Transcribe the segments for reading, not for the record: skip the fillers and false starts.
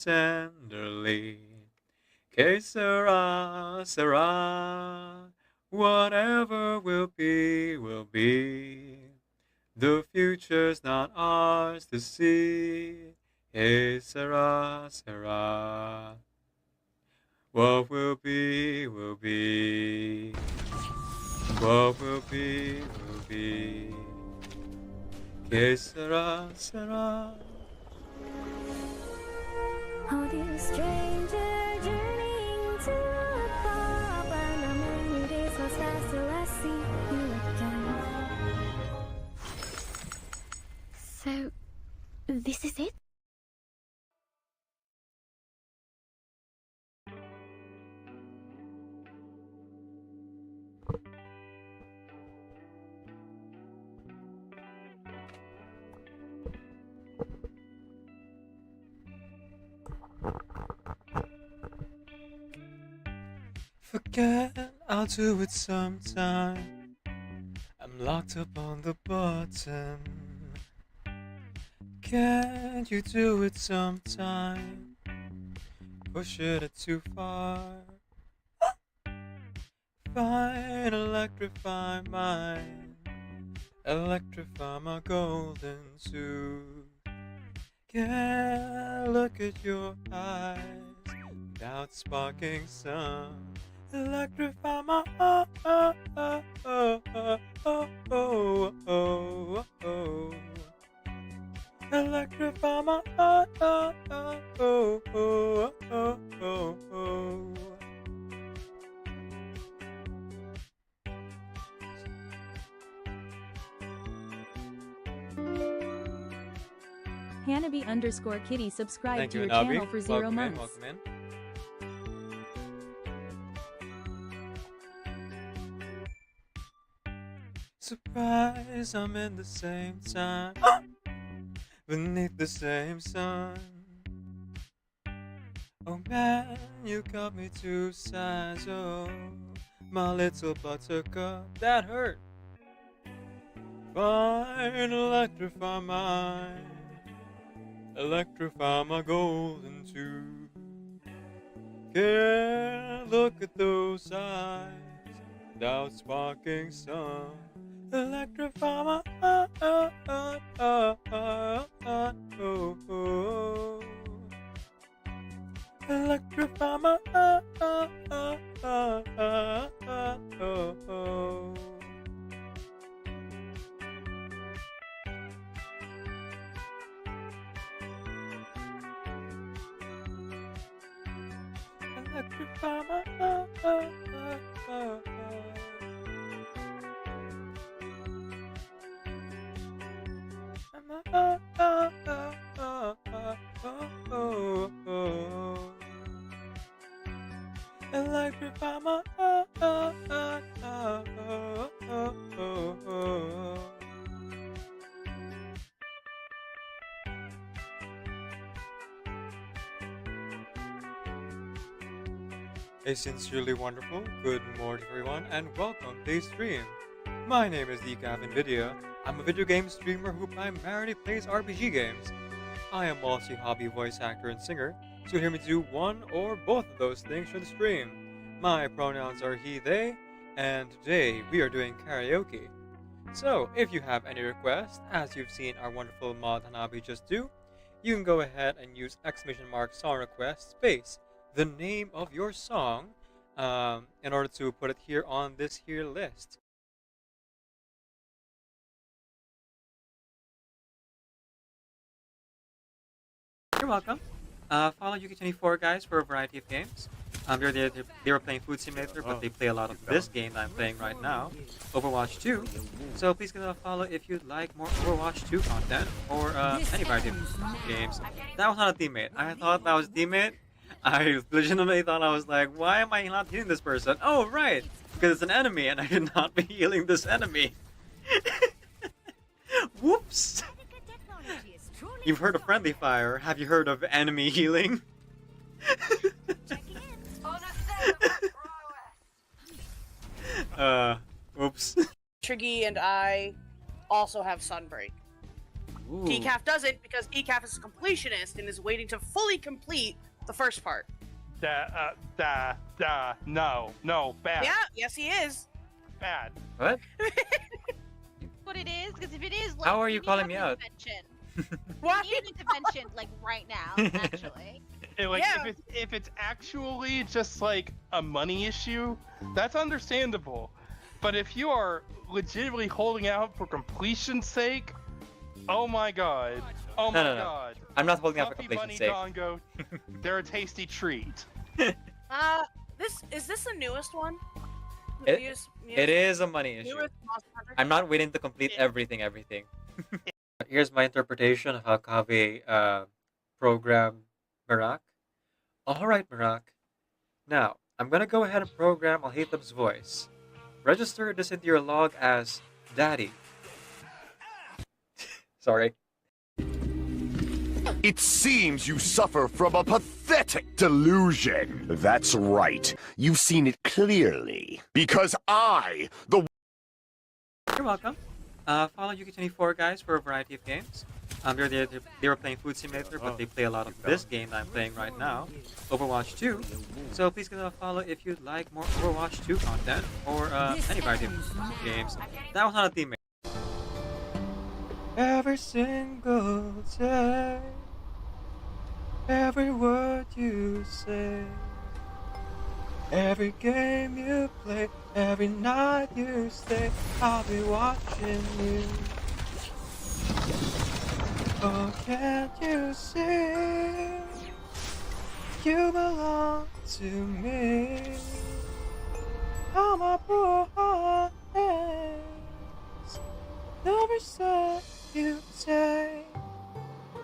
tenderly. Que sera, sera, whatever will be, will be. The future's not ours to see. Que sera, sera. What will be, will be. What will be, will be. Que sera, sera. Oh, dear stranger, journeying to a far, but not many days pass fast till I see you again. So, this is it? Forget, I'll do it sometime. I'm locked up on the button. Can't you do it sometime? Push it too far. Fine, electrify mine. Electrify my golden suit. Can't look at your eyes without sparking some. Electrify my Electrify my Hanabi_Kitty subscribe Thank to you, your Hanabi. channel for 0 Welcome months. welcome in. Surprise, I'm in the same time. Beneath the same sun. Oh man, you got me too size. Oh, my little buttercup, that hurt. Fine, electrify mine. Electrify my golden tube. Can't look at those eyes without sparking some. Electrify my Electrify my Electrify Electrify my A sincerely wonderful good morning everyone and welcome to the stream. My name is Video. I'm a video game streamer who primarily plays RPG games. I am also a hobby voice actor and singer, so you'll hear me do one or both of those things for the stream. My pronouns are he, they, and today we are doing karaoke. So if you have any requests, as you've seen our wonderful mod Hanabi just do, you can go ahead and use !! song request space the name of your song in order to put it here on this here list. You're welcome. Follow Yuki24 guys for a variety of games. They were playing Food Simulator, but they play a lot of this game that I'm playing right now, Overwatch 2. So please give it a follow if you'd like more Overwatch 2 content or any variety of games. That was not a teammate. I thought that was a teammate. I legitimately thought, I was like, why am I not healing this person? Oh, right, because it's an enemy and I should not be healing this enemy. Whoops. You've heard of friendly fire. Have you heard of enemy healing? Oops. Triggy and I also have Sunbreak. Ooh. Decaf doesn't because Decaf is a completionist and is waiting to fully complete the first part. No, bad. Yeah, yes he is. Bad. What? What it is? Because if it is, like, How are you need to calling have me an out? intervention. Why? You need an intervention, like, right now, actually. Like, Yeah. if it's actually just like a money issue, that's understandable. But if you are legitimately holding out for completion's sake, oh my god. Oh my No. god. I'm not holding out for Fluffy completion's Bunny sake. Dongo, they're a tasty treat. Is this the newest one? It is a money issue. Newest Monster Hunter? I'm not waiting to complete everything. Here's my interpretation of how Kaveh programmed Marak. Alright, Marak. Now, I'm gonna go ahead and program Alhaitham's voice. Register this into your log as Daddy. Sorry. It seems you suffer from a pathetic delusion. That's right. You've seen it clearly. Because You're welcome. Follow Yuki24 guys for a variety of games. They were playing Food Simulator, but they play a lot of this game that I'm playing right now, Overwatch 2. So please give them a follow if you'd like more Overwatch 2 content or any variety of games. That was not a teammate. Every single day, every word you say, every game you play, every night you stay, I'll be watching you. Oh, can't you see? You belong to me. How my poor heart aches. Every step you take,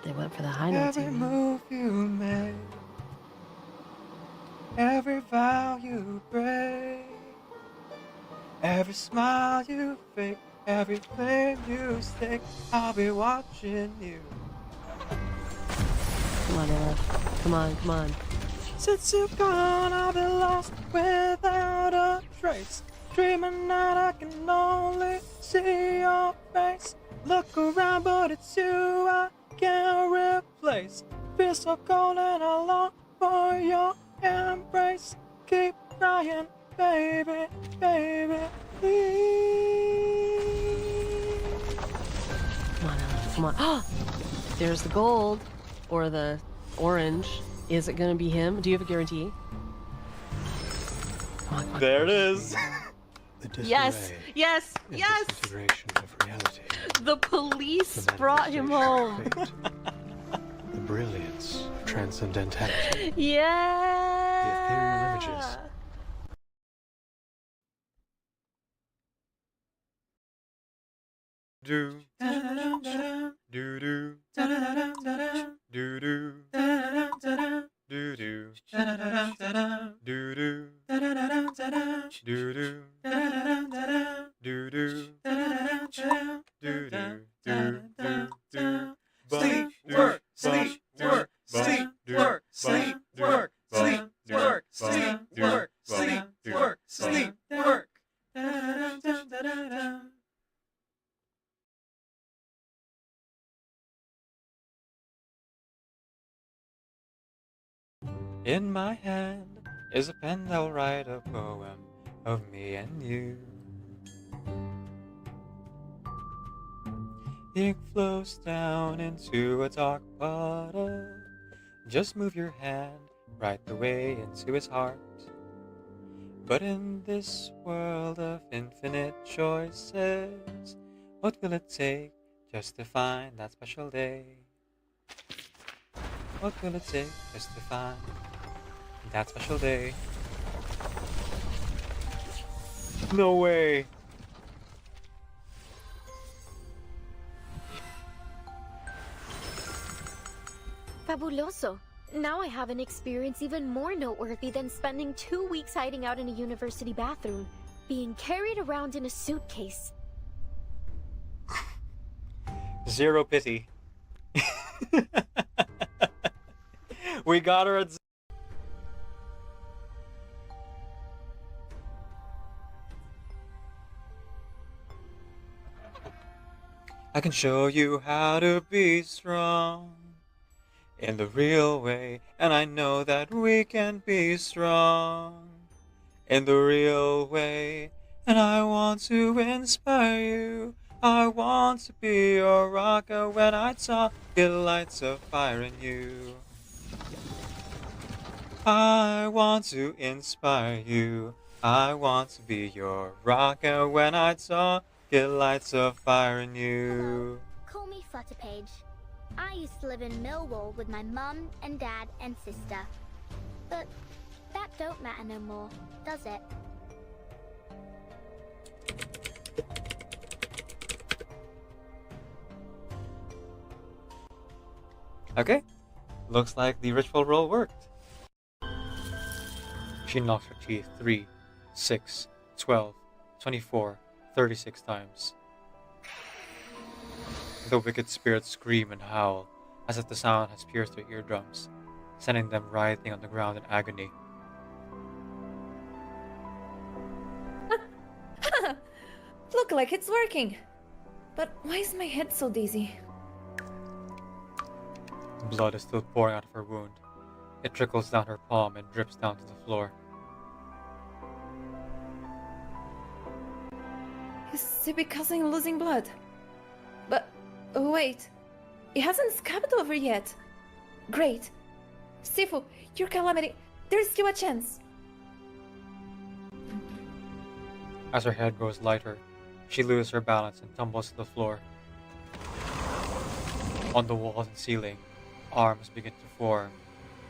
They went for the high notes. every move you make, every vow you break, every smile you fake, every flame you stake, I'll be watching you. Come on, Ella. Come on. Since you've gone, I've been lost without a trace. Dreaming that I can only see your face. Look around, but it's you I can't replace. Feel so cold and I long for your embrace. Keep crying, baby, please. Come on, Ella. Come on. There's the gold. Or the orange. Is it gonna be him? Do you have a guarantee? Come on. There it is. Yes! Disintegration of reality. The police The brought him home. manifestation of fate. The brilliance of transcendentality. Yeah. The ethereal images. Do do do do do do do do sleep work sleep work sleep work sleep work sleep work sleep work sleep work sleep work. In my hand is a pen that'll write a poem of me and you. The ink flows down into a dark bottle. Just move your hand right the way into his heart. But in this world of infinite choices, what will it take just to find that special day? What will it take just to find that special day? No way! Fabuloso. Now I have an experience even more noteworthy than spending 2 weeks hiding out in a university bathroom, being carried around in a suitcase. Zero pity. We got her at I can show you how to be strong in the real way, and I know that we can be strong in the real way, and I want to inspire you. I want to be your rocker when I talk, it lights a fire in you. I want to inspire you. I want to be your rocker when I talk, it lights a fire in you. Call me Flutterpage. I used to live in Millwall with my mum and dad and sister. But that don't matter no more, does it? Okay, looks like the ritual roll worked. She knocks her teeth 3, 6, 12, 24, 36 times. The wicked spirits scream and howl, as if the sound has pierced their eardrums, sending them writhing on the ground in agony. Look like it's working. But why is my head so dizzy? Blood is still pouring out of her wound. It trickles down her palm and drips down to the floor. Is it because I'm losing blood? But wait, it hasn't scabbed over yet. Great. Sifu, your calamity, there's still a chance. As her head grows lighter, she loses her balance and tumbles to the floor. On the walls and ceiling, arms begin to form,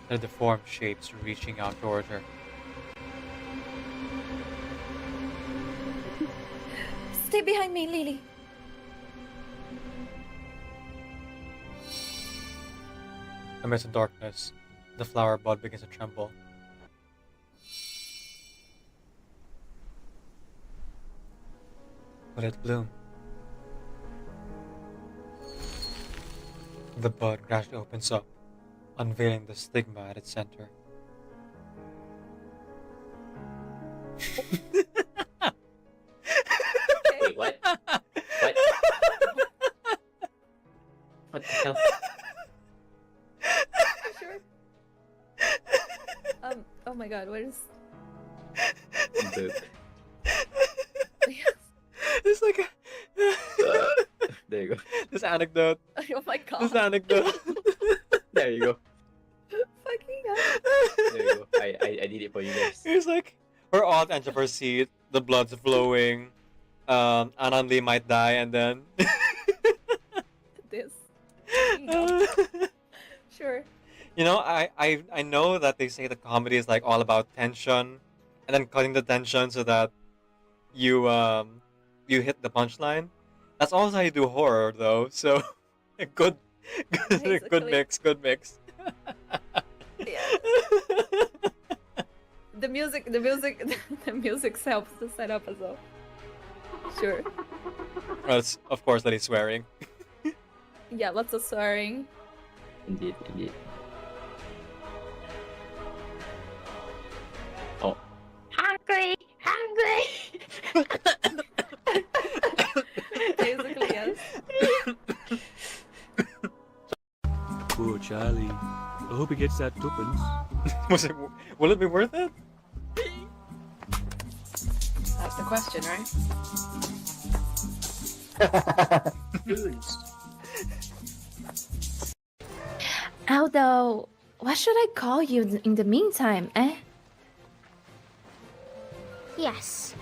their deformed shapes reaching out toward her. Stay behind me, Lily. Amidst the darkness, the flower bud begins to tremble. Will it bloom? The bud gradually opens up, unveiling the stigma at its center. Wait, what? What? What the hell? Sure. Oh my god, what is... It's like a... There you go. This anecdote. Oh my god. This anecdote. There you go. Fucking hell. There you go. I did it for you guys. It's like, we're all at the edge of our seat, the blood's flowing, Anan Lee might die, and then... This. No. Sure. You know, I know that they say the comedy is like all about tension, and then cutting the tension so that you you hit the punchline. That's also how you do horror, though. So, good mix. Yeah. The music helps the setup as well. Sure. Well, it's, of course, that he's swearing. Yeah, lots of swearing. Indeed. Oh. Hungry! Basically, yes. Poor Charlie. I hope he gets that tuppence. Will it be worth it? That's the question, right? Aldo, what should I call you in the meantime, eh? Yes.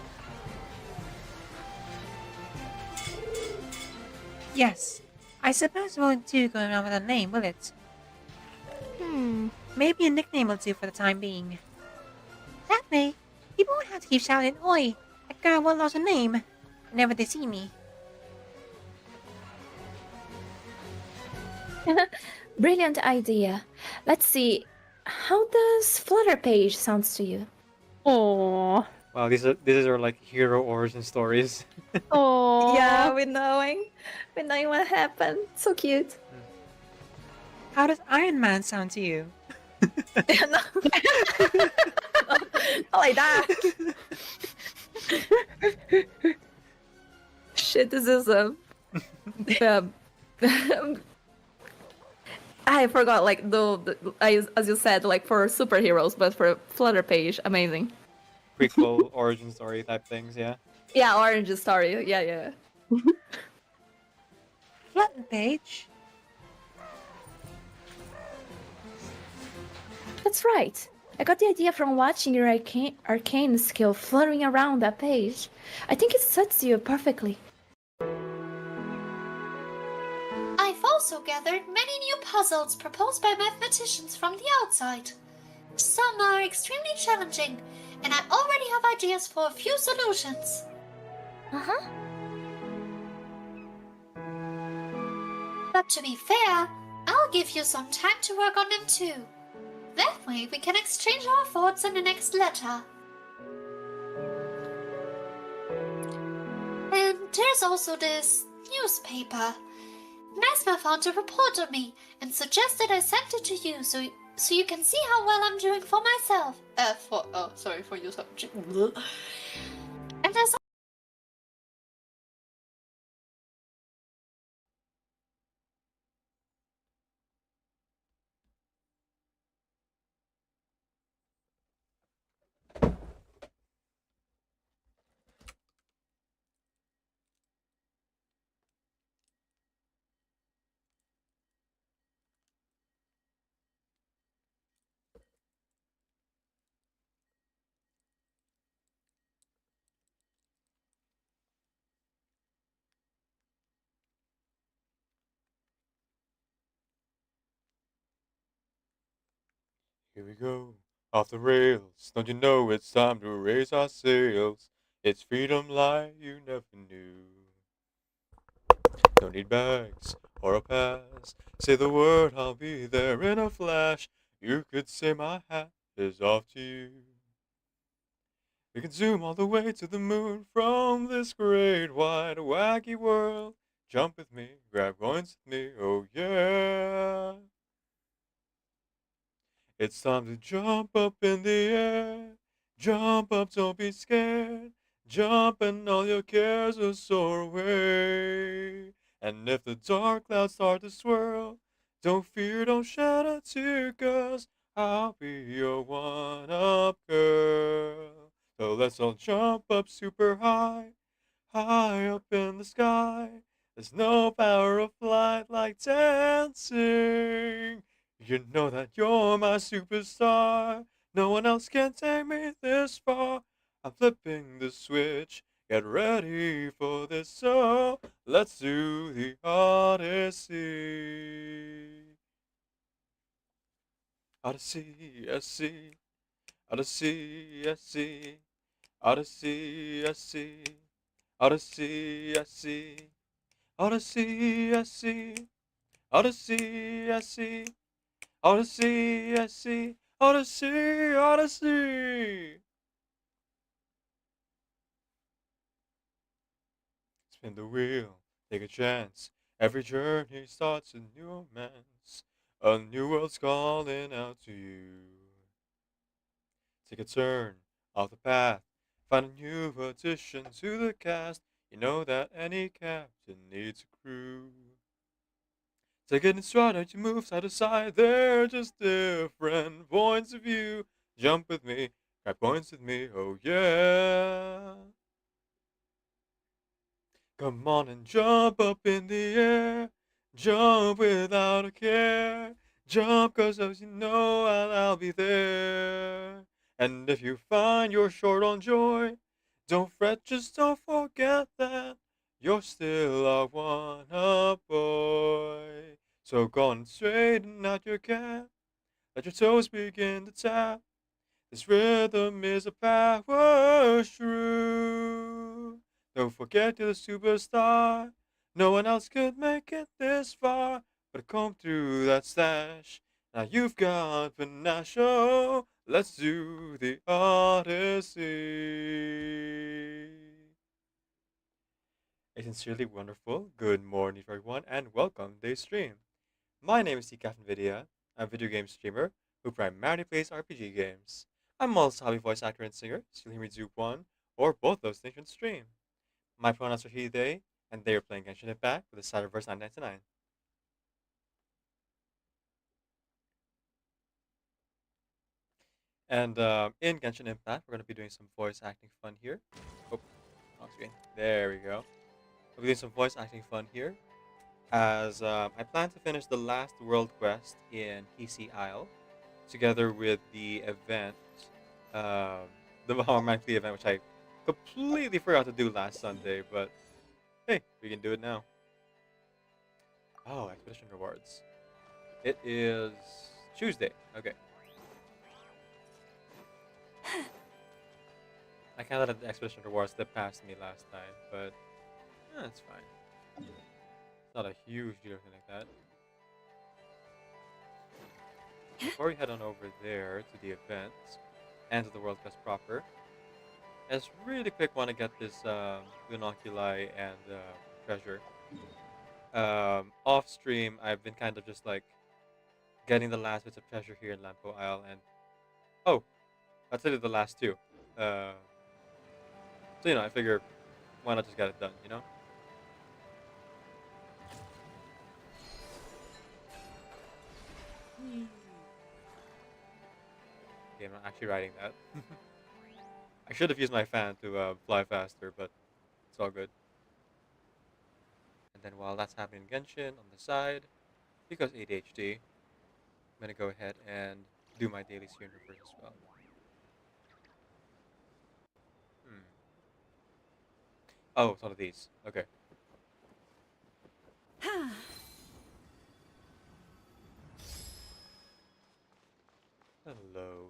Yes. I suppose it won't do going around with a name, will it? Maybe a nickname will do for the time being. That way, people won't have to keep shouting, "Oi! That girl won't lose her name," whenever they see me. Brilliant idea. Let's see. How does Flutterpage sounds to you? Oh. Wow, these are like hero origin stories. Oh. Yeah, we're knowing what happened. So cute. How does Iron Man sound to you? No. Not like that. Shit, this is I forgot, like, as you said, like, for superheroes, but for Flutter page, amazing. Prequel, origin story type things, yeah. Yeah, orange story. Yeah. Flutter page. That's right. I got the idea from watching your arcane skill fluttering around that page. I think it suits you perfectly. I've also gathered many new puzzles proposed by mathematicians from the outside. Some are extremely challenging, and I already have ideas for a few solutions. Uh-huh. But to be fair, I'll give you some time to work on them too. That way we can exchange our thoughts in the next letter. And there's also this newspaper. Nesma found a report on me and suggested I send it to you so you can see how well I'm doing for myself. For you. And there's Here we go, off the rails. Don't you know it's time to raise our sails? It's freedom like you never knew. Don't need bags or a pass. Say the word, I'll be there in a flash. You could say my hat is off to you. We can zoom all the way to the moon from this great wide wacky world. Jump with me, grab coins with me, oh yeah. It's time to jump up in the air. Jump up, don't be scared. Jump and all your cares will soar away. And if the dark clouds start to swirl, don't fear, don't shed a tear, 'cause I'll be your one-up girl. So let's all jump up super high, high up in the sky. There's no power of flight like dancing. You know that you're my superstar. No one else can take me this far. I'm flipping the switch. Get ready for this. So let's do the Odyssey. Odyssey, Odyssey, Odyssey, Odyssey, Odyssey, Odyssey, Odyssey, Odyssey, Odyssey, Odyssey, Odyssey, Odyssey. Odyssey, Odyssey, Odyssey, Odyssey. Spin the wheel, take a chance. Every journey starts a new romance. A new world's calling out to you. Take a turn off the path. Find a new addition to the cast. You know that any captain needs a crew. Take it in stride as you move side to side. They're just different points of view. Jump with me, grab points with me, oh yeah. Come on and jump up in the air. Jump without a care. Jump 'cause as you know I'll be there. And if you find you're short on joy, don't fret, just don't forget that you're still a one-up boy. So go on and straighten out your cap. Let your toes begin to tap. This rhythm is a power shrew. Don't forget you're the superstar. No one else could make it this far. But comb through that stash. Now you've got panache. Oh, let's do the Odyssey. A sincerely wonderful good morning to everyone and welcome to today's stream. My name is TCAFNVIDIA. I'm a video game streamer who primarily plays RPG games. I'm also a hobby voice actor and singer, so you'll hear me do one or both those things on stream. My pronouns are he, they, And they are playing Genshin Impact with the Cyberverse 999. And in Genshin Impact, we're going to be doing some voice acting fun here. Oh, off screen. There we go. We'll be doing some voice acting fun here. As I plan to finish the last world quest in PC Isle, together with the event, the Bomberman Klee event, which I completely forgot to do last Sunday, but hey, we can do it now. Oh, expedition rewards. It is Tuesday. Okay. I kind of let the expedition rewards slip past me last time, but it's fine. It's not a huge deal or anything like that. Before we head on over there to the events and to the World Quest proper, I just really quick want to get this Lunoculi and treasure. Off stream, I've been kind of just like getting the last bits of treasure here in Lampo Isle, and oh, that's literally the last two. So you know, I figure why not just get it done, you know? Okay, I'm not actually riding that. I should have used my fan to fly faster, but it's all good. And then while that's happening in Genshin on the side, because ADHD, I'm gonna go ahead and do my dailies here in reverse as well. Oh, it's one of these. Okay. Hello.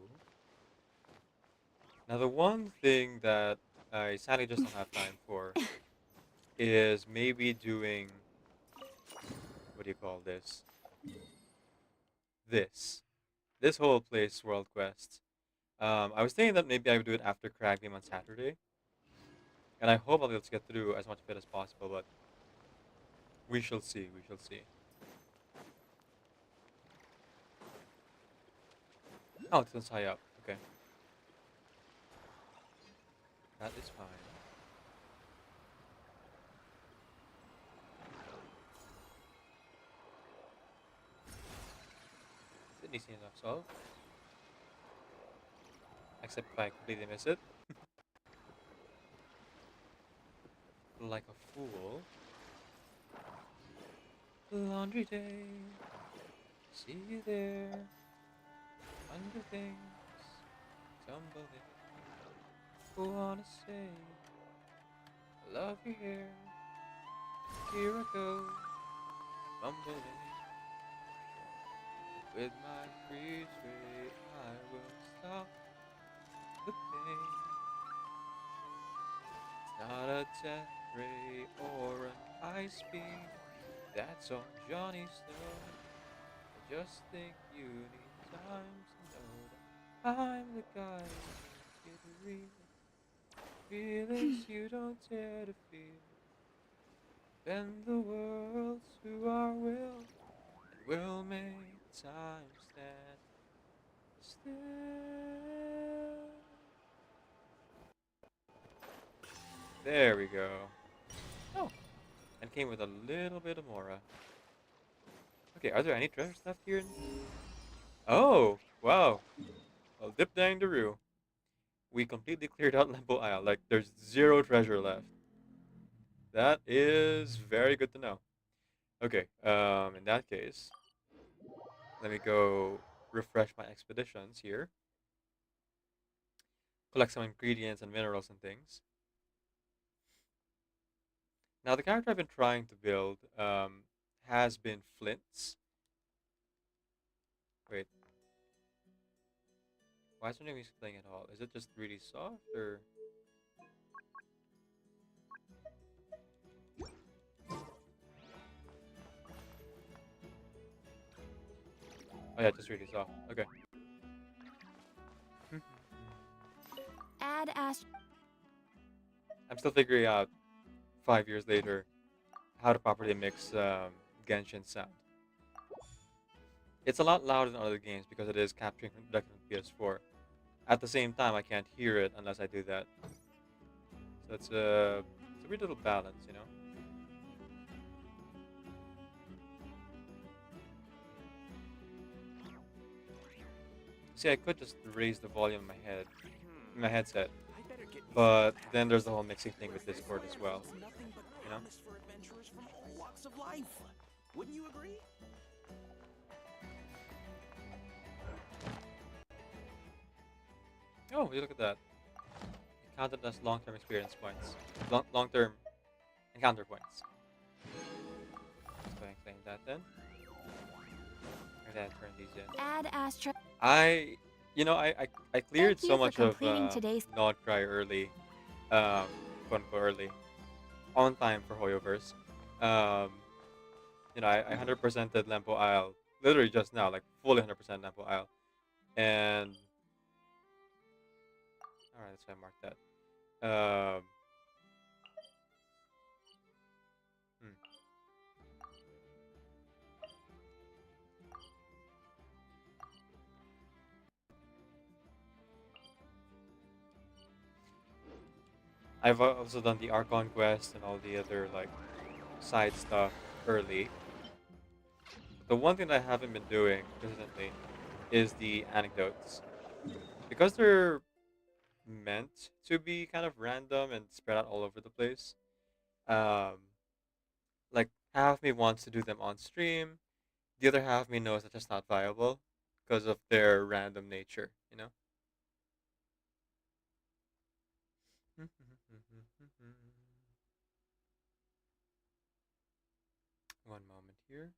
Now, the one thing that I sadly just don't have time for is maybe doing, what do you call this? This whole place world quest. I was thinking that maybe I would do it after Crag Game on Saturday. And I hope I'll be able to get through as much of it as possible, but we shall see, we shall see. Oh, it's gonna tie up. Okay. That is fine. It's an easy enough solve. Except if I completely miss it. Like a fool. Laundry day. See you there. Under things. Tumbling. Wanna say I love your hair. Here I go. Fumbling. With my free tray, I will stop the pain. It's not a death ray or an ice beam that's on Johnny Snow. I just think you need time to know that I'm the guy who makes it real. Feelings you don't dare to feel. Bend the world to our will, and we'll make time stand still. There we go. Oh, and came with a little bit of Mora. Okay, are there any treasures left here? Oh, wow. Well, dip dang daroo. We completely cleared out Lampo Isle. Like, there's zero treasure left. That is very good to know. Okay, in that case, let me go refresh my expeditions here. Collect some ingredients and minerals and things. Now, the character I've been trying to build has been Flint's. Wait. Why isn't it music playing at all? Is it just really soft, or...? Oh yeah, just really soft. Okay. Add Ash. I'm still figuring out, 5 years later, how to properly mix Genshin sound. It's a lot louder than other games because it is capturing directly from PS4. At the same time, I can't hear it unless I do that. So it's a weird little balance, you know? See, I could just raise the volume in my headset, but then there's the whole mixing thing with Discord as well. You know? Wouldn't you agree? Oh, you look at that. It counted as long-term experience points. Long-term encounter points. Let's go and claim that then. Turn these in. Add Astra. I cleared Thank you so for much of completing today's- Nod Cry early, quote unquote early, on time for Hoyoverse. I 100%ed Lempo Isle literally just now, like fully 100% Lempo Isle, and all right, that's why I marked that. Hmm. I've also done the Archon quest and all the other like side stuff early. The one thing that I haven't been doing consistently is the anecdotes, because they're meant to be kind of random and spread out all over the place. Um, like half me wants to do them on stream, the other half me knows that that's not viable because of their random nature. You know. One moment here.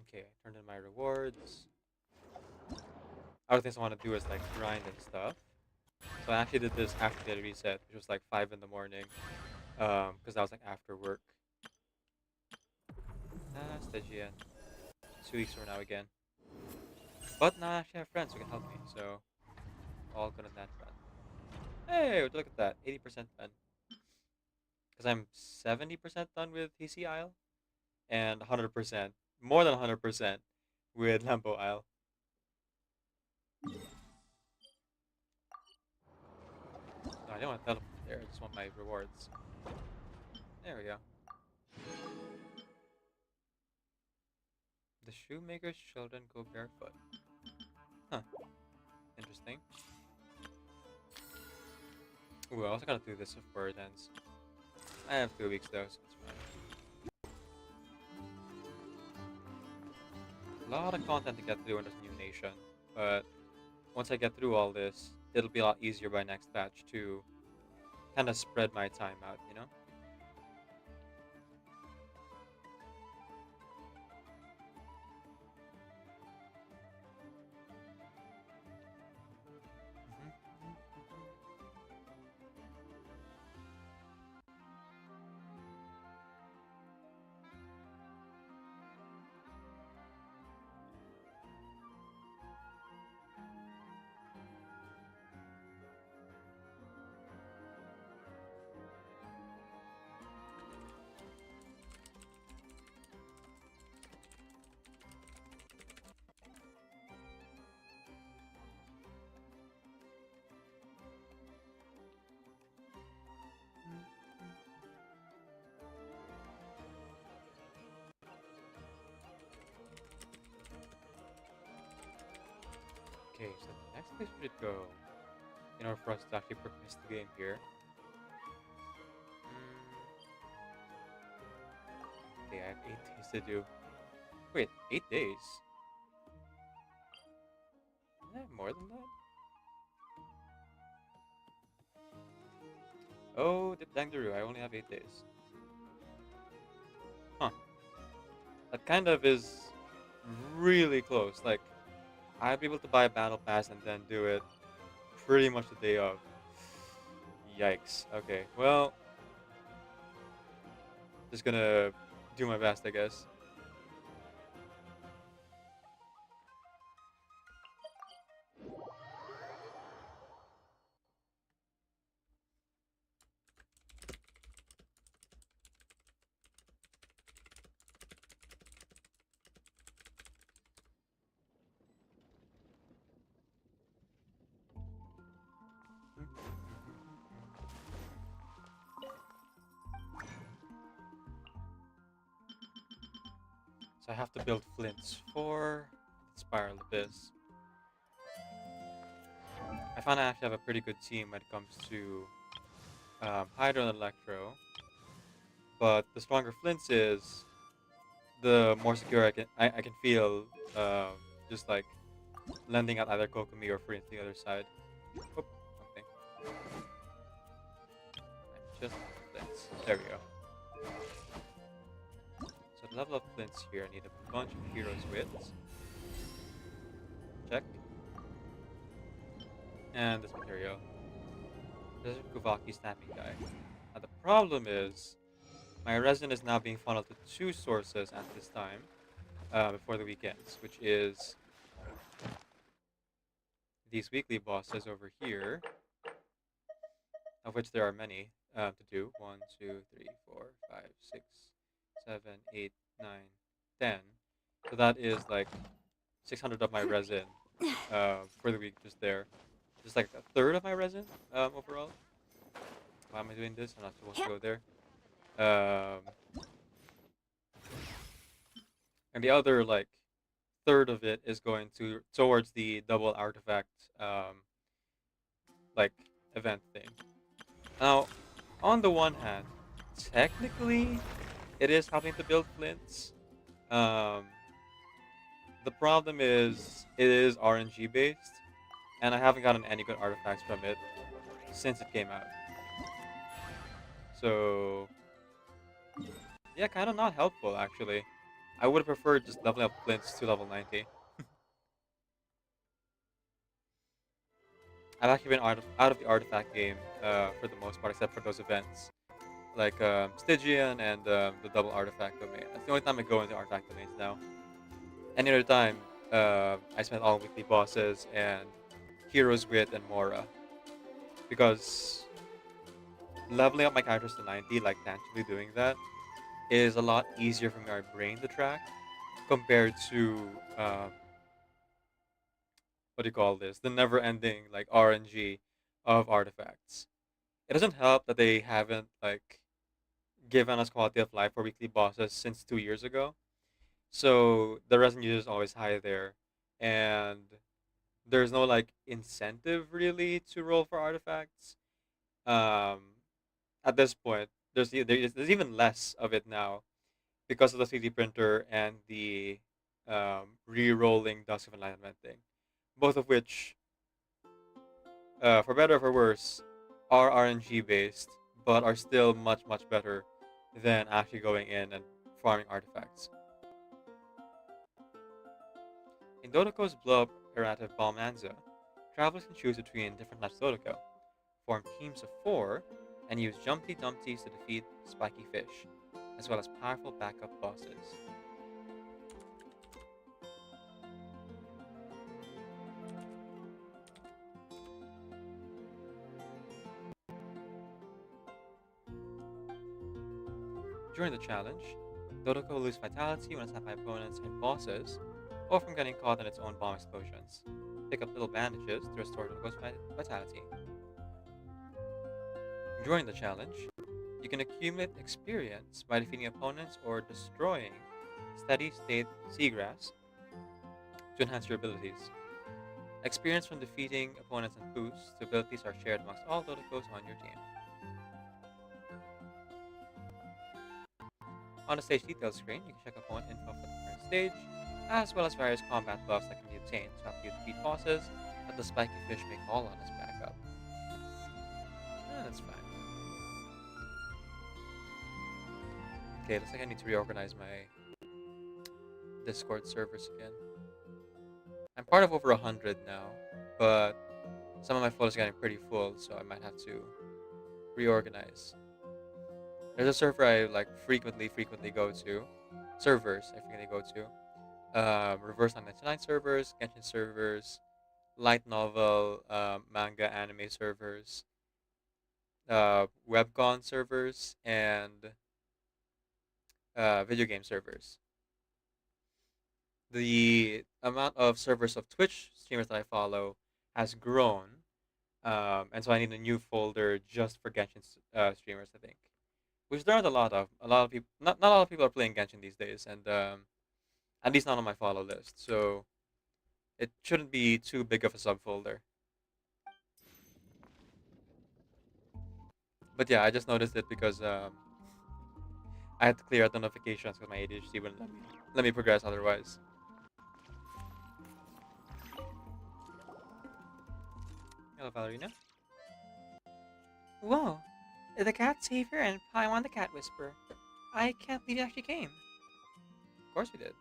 Okay, I turned in my rewards. Other things I want to do is like grind and stuff. So I actually did this after the reset, which was like 5 in the morning, because I was like after work. Stagian. 2 weeks from now again. But now I actually have friends who can help me, so all good on that front. Hey, look at that, 80% done. Because I'm 70% done with TC Isle, and 100%, more than 100% with Lambo Isle. No, I don't want to teleport there, I just want my rewards. There we go. The shoemaker's children go barefoot. Huh. Interesting. Ooh, I also gotta do this before it ends. I have 2 weeks though, so it's fine. A lot of content to get through in this new nation, but once I get through all this, it'll be a lot easier by next batch to kind of spread my time out, you know? Okay, so the next place we should go, in order for us to actually progress the game here. Okay, I have 8 days to do. Wait, 8 days? Isn't that more than that? Oh, the Dangdaru, I only have 8 days. Huh. That kind of is really close. Like, I'd be able to buy a battle pass and then do it pretty much the day of. Yikes. Okay, well, just gonna do my best, I guess. So I have to build flints for Spiral Abyss. I found I actually have a pretty good team when it comes to Hydro and Electro. But the stronger flints is, the more secure I can feel just like lending out either Kokomi or Free to the other side. Oop, something. I'm just flints. There we go. So to level up flints here, I need a bunch of heroes' wits. Check. And this material. This is Kuvaki snapping guy. Now the problem is, my resin is now being funneled to two sources at this time, before the weekends, which is these weekly bosses over here, of which there are many to do. 1, 2, 3, 4, 5, 6, 7, 8, 9, 10. So that is like 600 of my resin for the week just there. Just like a third of my resin overall. Why am I doing this? I'm not supposed to go there. And the other like third of it is going towards the double artifact like event thing. Now, on the one hand, technically it is helping to build flints. The problem is it is RNG based, and I haven't gotten any good artifacts from it since it came out. So yeah, kind of not helpful actually. I would have preferred just leveling up flints to level 90. I've actually been out of the artifact game for the most part, except for those events, like Stygian and the double artifact domain. That's the only time I go into artifact domains now. Any other time, I spend all weekly bosses and Heroes Wit and Mora, because leveling up my characters to 90, like tangibly doing that, is a lot easier for my brain to track compared to what do you call this? The never-ending like RNG of artifacts. It doesn't help that they haven't like given us quality of life for weekly bosses since 2 years ago. So the resin use is always high there, and there's no like incentive really to roll for artifacts. Um, at this point, there's even less of it now because of the 3D printer and the re-rolling Dusk of Enlightenment thing, both of which, for better or for worse, are RNG based, but are still much better than actually going in and farming artifacts. In Dodoko's blow-up errative Balmanza, travelers can choose between different types of Dodoko, form teams of 4, and use Jumpty Dumpties to defeat spiky fish, as well as powerful backup bosses. During the challenge, Dodoko will lose vitality when attacked by opponents and bosses, or from getting caught in its own bomb explosions. Pick up little bandages to restore Dodoko's vitality. During the challenge, you can accumulate experience by defeating opponents or destroying steady-state seagrass to enhance your abilities. Experience from defeating opponents and boosts to abilities are shared amongst all Dodokos on your team. On the stage details screen, you can check opponent info for the current stage, as well as various combat buffs that can be obtained to help you defeat bosses that the spiky fish may call on as backup. That's fine. Okay, looks like I need to reorganize my Discord servers again. I'm part of over 100 now, but some of my folders are getting pretty full, so I might have to reorganize. There's a server I like frequently go to. Servers I frequently go to. Reverse 999 servers, Genshin servers, light novel, manga, anime servers, webcon servers, and video game servers. The amount of servers of Twitch streamers that I follow has grown, and so I need a new folder just for Genshin streamers, I think. Which there aren't a lot of. A lot of people, not a lot of people are playing Genshin these days, and At least not on my follow list, so it shouldn't be too big of a subfolder. But yeah, I just noticed it because I had to clear out the notifications because my ADHD wouldn't let me progress otherwise. Hello, Valerina. Whoa, the cat savior and Paimon the cat whisperer. I can't believe you actually came. Of course we did.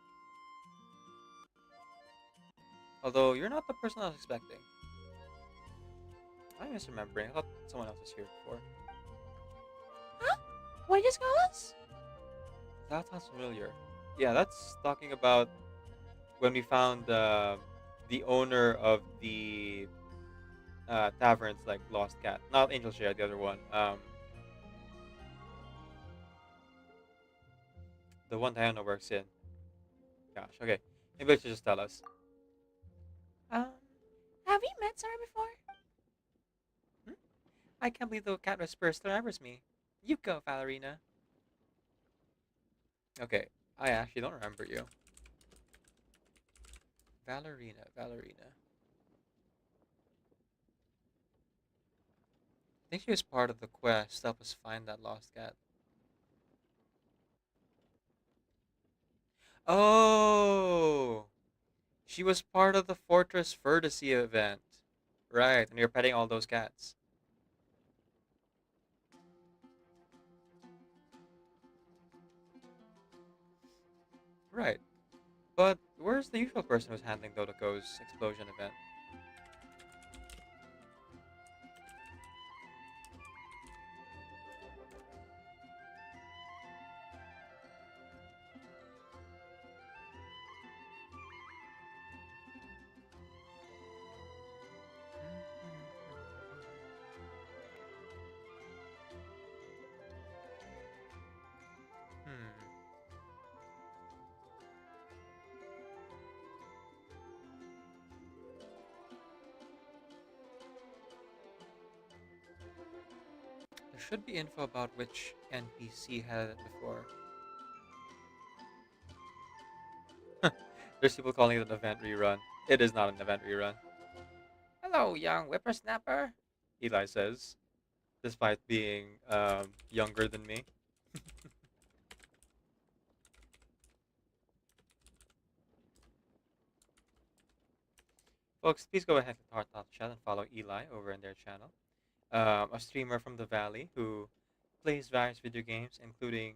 Although you're not the person I was expecting. I'm misremembering. I thought someone else was here before. Huh? What did you just call us? That sounds familiar. Yeah, that's talking about when we found the owner of the tavern's like lost cat. Not Angel Share, the other one. The one Diana works in. Gosh, okay. Maybe you should just tell us. Have we met Sarah before? I can't believe the cat whisperer still remembers me. You go, Valerina. Okay, I actually don't remember you. Valerina. I think she was part of the quest to help us find that lost cat. Oh! She was part of the Fortress Vertice event. Right, and you're petting all those cats. Right. But where's the usual person who's handling Dodoko's explosion event? There should be info about which NPC had it before. There's people calling it an event rerun. It is not an event rerun. Hello, young whippersnapper. Eli says, despite being younger than me. Folks, please go ahead and heart out the chat and follow Eli over in their channel. A streamer from the Valley who plays various video games, including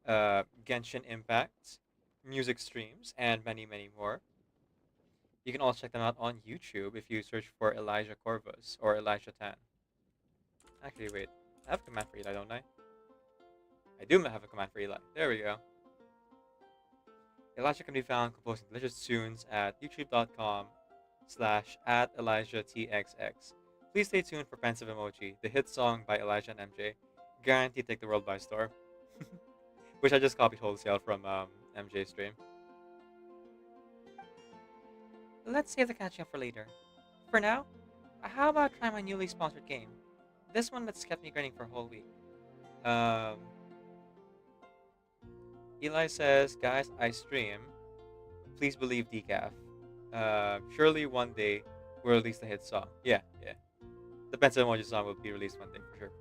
Genshin Impact, music streams, and many, many more. You can also check them out on YouTube if you search for Elijah Corvus or Elijah Tan. Actually, wait. I have a command for Eli, don't I? I do have a command for Eli. There we go. Elijah can be found composing delicious tunes at youtube.com/@ElijahTXX. Please stay tuned for Pensive Emoji, the hit song by Elijah and MJ. Guaranteed take the world by storm. Which I just copied wholesale from MJ's stream. Let's save the catching up for later. For now, how about trying my newly sponsored game? This one that's kept me grinning for a whole week. Eli says, guys, I stream. Please believe decaf. Surely one day we'll release the hit song. Yeah. The Pensive Emoji song will be released one day, for sure.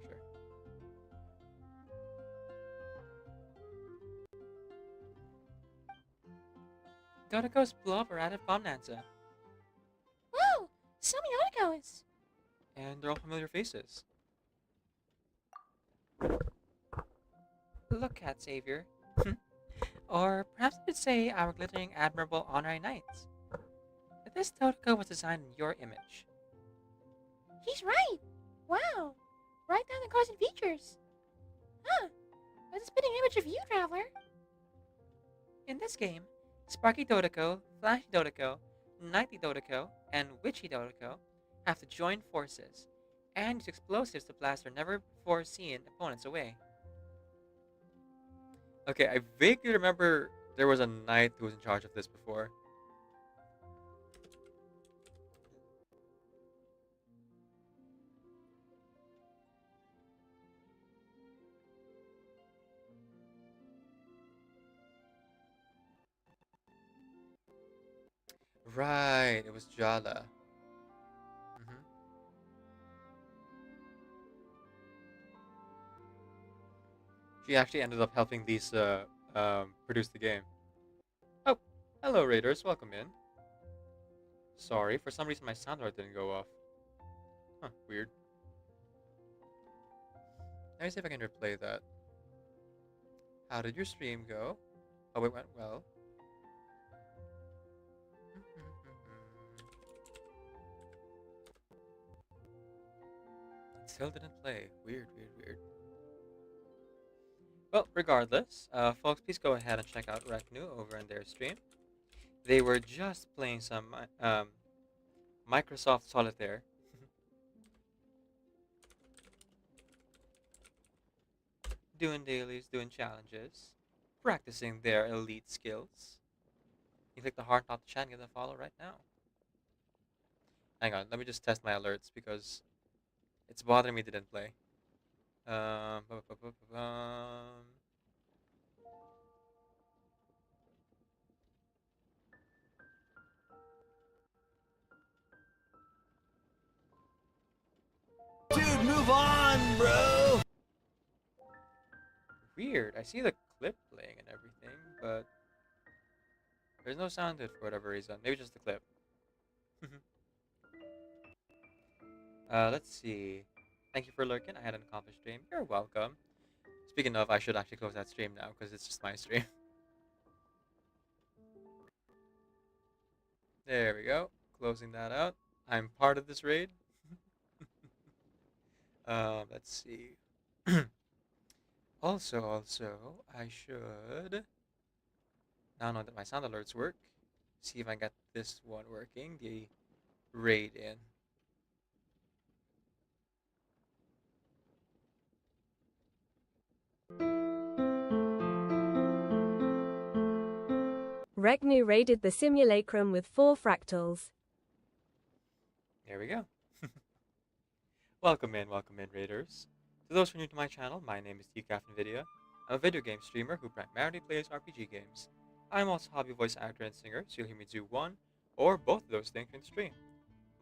Dodoko's blew up a rabbit bonanza. Whoa! So many Dodokos! And they're all familiar faces. Look, Cat Savior. Or perhaps I should say our glittering admirable honorary knights. This Dodoko was designed in your image. He's right! Wow! Right down the cards and features. Huh. That's a spitting image of you, Traveler. In this game, Sparky Dodoko, Flashy Dodoko, Knightly Dodoko, and Witchy Dodoko have to join forces and use explosives to blast their never-before-seen opponents away. Okay, I vaguely remember there was a knight who was in charge of this before. right. It was Jala. She actually ended up helping these produce the game. Oh, hello Raiders, welcome in. Sorry, for some reason my sound alert didn't go off. Huh, weird. Let me see if I can replay that. How did your stream go? Oh, it went well. It still didn't play. Weird, weird, weird. Well, regardless, folks, please go ahead and check out Reknu over in their stream. They were just playing some Microsoft Solitaire. Doing dailies, doing challenges, practicing their elite skills. You click the heart, not the chat, and give them a follow right now. Hang on, let me just test my alerts because it's bothering me it didn't play. Dude, move on, bro! Weird, I see the clip playing and everything, but there's no sound to it for whatever reason. Maybe just the clip. Let's see. Thank you for lurking. I had an accomplished stream. You're welcome. Speaking of, I should actually close that stream now because it's just my stream. There we go. Closing that out. I'm part of this raid. Let's see. Also, I should, now know that my sound alerts work, see if I get this one working, the raid in. Reknu raided the simulacrum with 4 fractals. There we go. Welcome in, raiders. To those who are new to my channel, my name is TCAFNVIDIA. I'm a video game streamer who primarily plays RPG games. I'm also a hobby voice actor and singer, so you'll hear me do one or both of those things in the stream.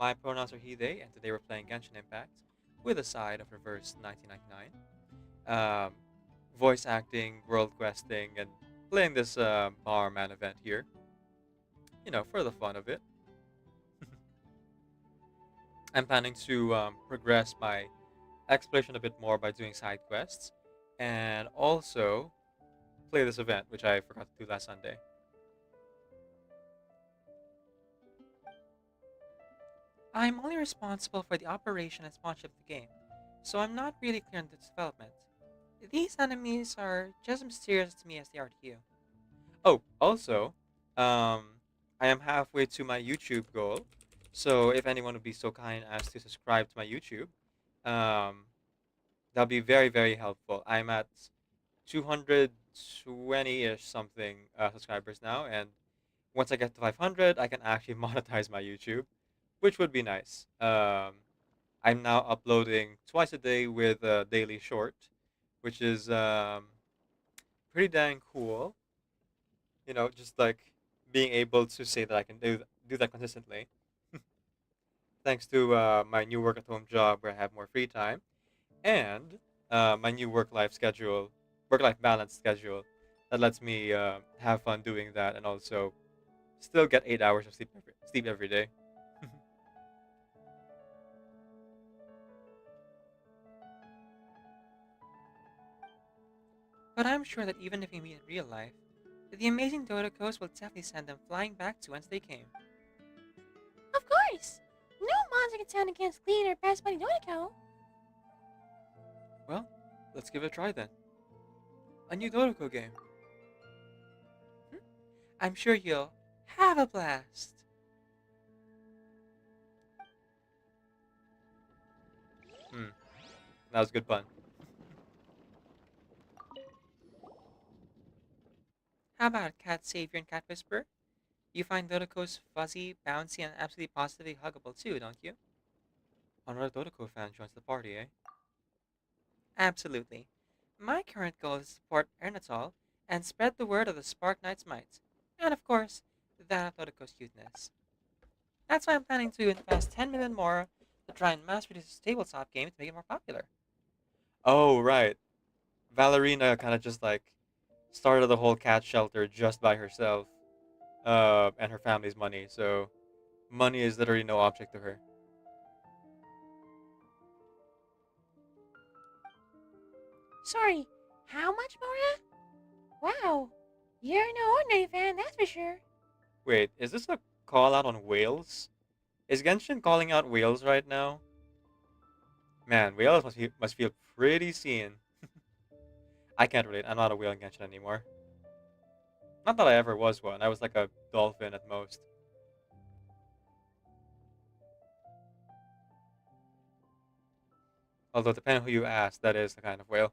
My pronouns are he, they, and today we're playing Genshin Impact with a side of reverse 1999. Voice acting, world questing, and playing this Bomberman event here. You know, for the fun of it. I'm planning to progress my exploration a bit more by doing side quests, and also play this event, which I forgot to do last Sunday. I'm only responsible for the operation and sponsorship of the game, so I'm not really clear on its development. These enemies are just as mysterious to me as they are to you. Oh, also, I am halfway to my YouTube goal, so if anyone would be so kind as to subscribe to my YouTube, that'll be very, very helpful. I'm at 220-ish something subscribers now, and once I get to 500, I can actually monetize my YouTube, which would be nice. I'm now uploading twice a day with a daily short, which is pretty dang cool. You know, just like being able to say that I can do that consistently. Thanks to my new work-at-home job where I have more free time, and my new work-life balance schedule that lets me have fun doing that and also still get 8 hours of sleep every day. But I'm sure that even if we meet in real life, the amazing Dodocos will definitely send them flying back to whence they came. Of course! No monster can stand against Klee and her best buddy Dodoco. Well, let's give it a try then. A new Dodoco game. I'm sure you'll have a blast. That was a good pun. How about Cat Savior and Cat Whisperer? You find Dodocos fuzzy, bouncy, and absolutely positively huggable too, don't you? Another Dodoco fan joins the party, eh? Absolutely. My current goal is to support Ernatol and spread the word of the Spark Knight's might. And of course, that of Dodoco's cuteness. That's why I'm planning to invest 10 million more to try and mass produce this tabletop game to make it more popular. Oh, right. Valerina kind of just like started the whole cat shelter just by herself, and her family's money. So money is literally no object to her. Sorry, how much, Mora? Wow, you're no ordinary fan, that's for sure. Wait, is this a call out on whales? Is Genshin calling out whales right now? Man, whales must feel pretty seen. I can't relate. I'm not a whale in Genshin anymore. Not that I ever was one. I was like a dolphin at most. Although, depending on who you ask, that is the kind of whale.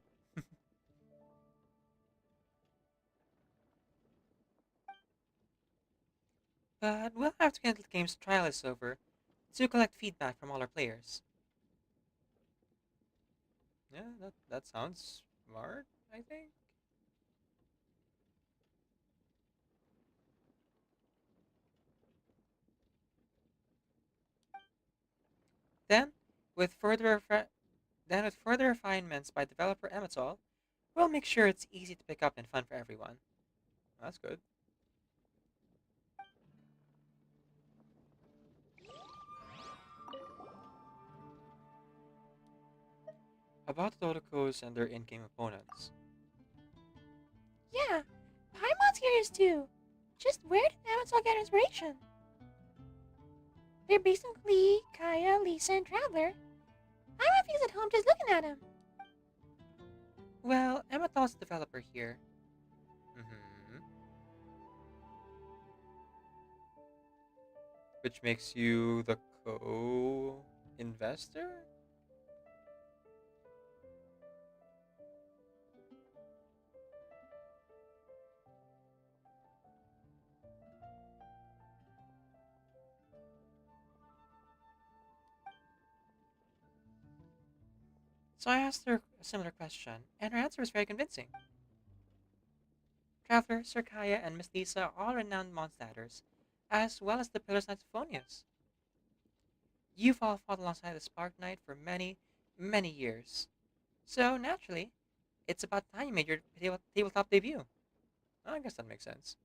But we'll have to get the game's trial is over to collect feedback from all our players. Yeah, that sounds smart, I think. Then, with further refinements by developer Emetol, we'll make sure it's easy to pick up and fun for everyone. That's good. About the Dodokos and their in-game opponents. Yeah, Paimon's curious too. Just where did Amateur get inspiration? They're based on Klee, Kaya, Lisa, and Traveler. Paimon feels at home just looking at him. Well, Emetol's the developer here. Which makes you the co-investor? So I asked her a similar question, and her answer was very convincing. Traveler, Sir Kaya, and Miss Lisa are all renowned monsters, as well as the Pillars Knights of Phonius. You've all fought alongside the Spark Knight for many, many years. So, naturally, it's about time you made your tabletop debut. I guess that makes sense.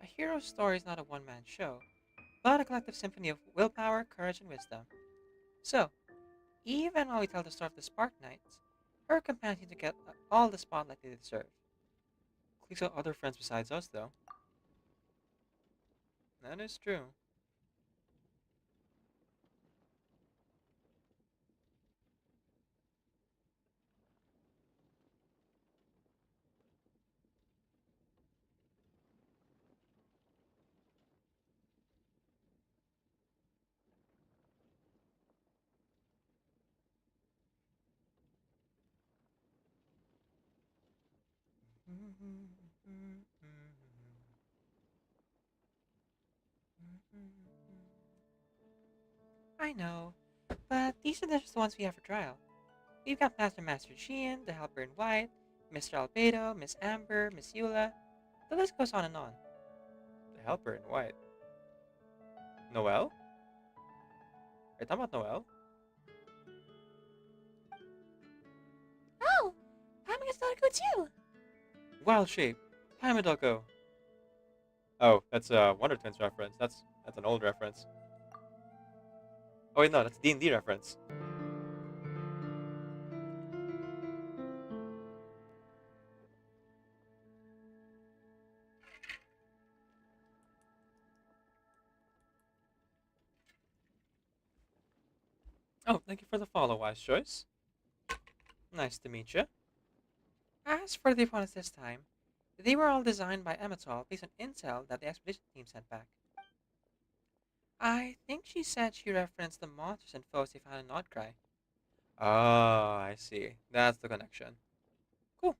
A hero's story is not a one-man show, but a collective symphony of willpower, courage, and wisdom. So, even while we tell the story of the Spark Knights, her companions need to get all the spotlight they deserve. Cleek's got other friends besides us, though. That is true. I know, but these are just the ones we have for trial. We've got Master Sheehan, the Helper in White, Mr. Albedo, Miss Amber, Miss Eula. The list goes on and on. The helper in white. Noelle? Are you talking about Noelle? Oh, Paimon gets Dodoko too. Wild Shape. Paimon. Oh, that's a Wonder Twins reference. That's an old reference. Oh wait, no, that's a D&D reference. Oh, thank you for the follow, Wise Choice. Nice to meet you. As for the opponents this time, they were all designed by Emetol based on intel that the expedition team sent back. I think she said she referenced the monsters and foes they found in Nodcry. Oh, I see. That's the connection. Cool.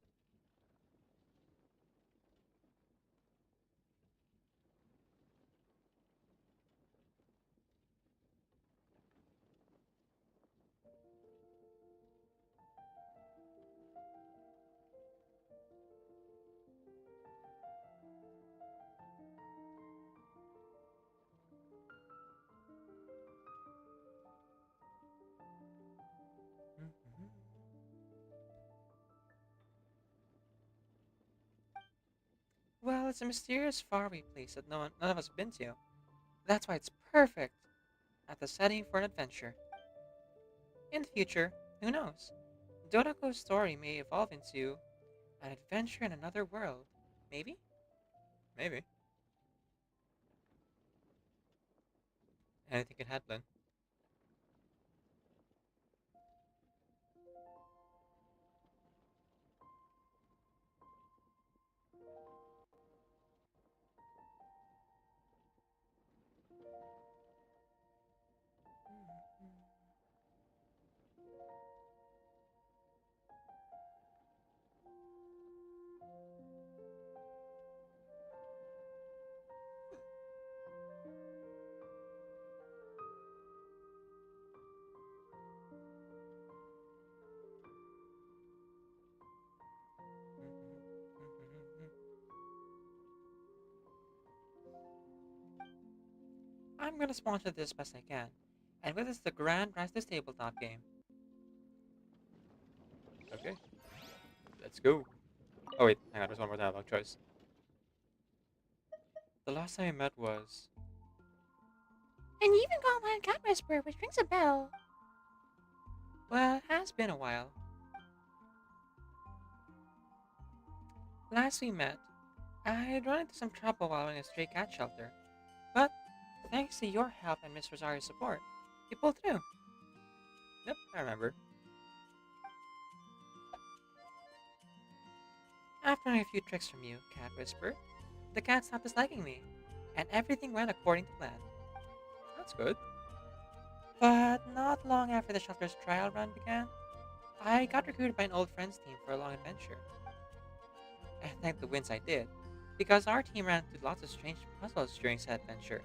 Well, it's a mysterious, faraway place that none of us have been to. That's why it's perfect at the setting for an adventure. In the future, who knows? Dodoko's story may evolve into an adventure in another world. Maybe? Maybe. Anything can happen. I'm gonna sponsor this best I can, and with this the Grand Rise to Tabletop game. Okay, let's go. Oh wait, hang on, there's one more dialogue choice. The last time we met was... And you even call mine Cat Whisperer, which rings a bell. Well, it has been a while. Last we met, I had run into some trouble while in a stray cat shelter, but thanks to your help and Miss Rosario's support, we pulled through. Yep, I remember. After learning a few tricks from you, Cat Whisperer, the cat stopped disliking me, and everything went according to plan. That's good. But not long after the shelter's trial run began, I got recruited by an old friends team for a long adventure. And thank the winds I did, because our team ran into lots of strange puzzles during said adventure.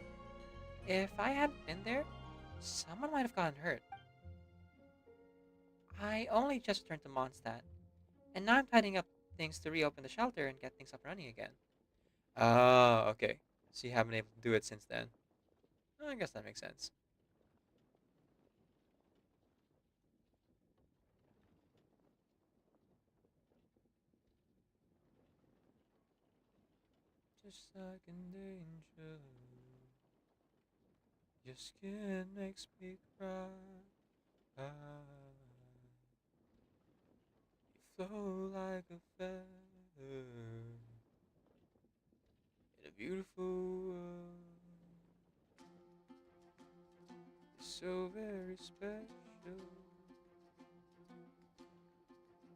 If I hadn't been there, someone might have gotten hurt. I only just returned to Mondstadt, and now I'm tidying up things to reopen the shelter and get things up running again. Oh, okay. So you haven't been able to do it since then. I guess that makes sense. Just like in danger, your skin makes me cry. You flow like a feather in a beautiful world. You're so very special.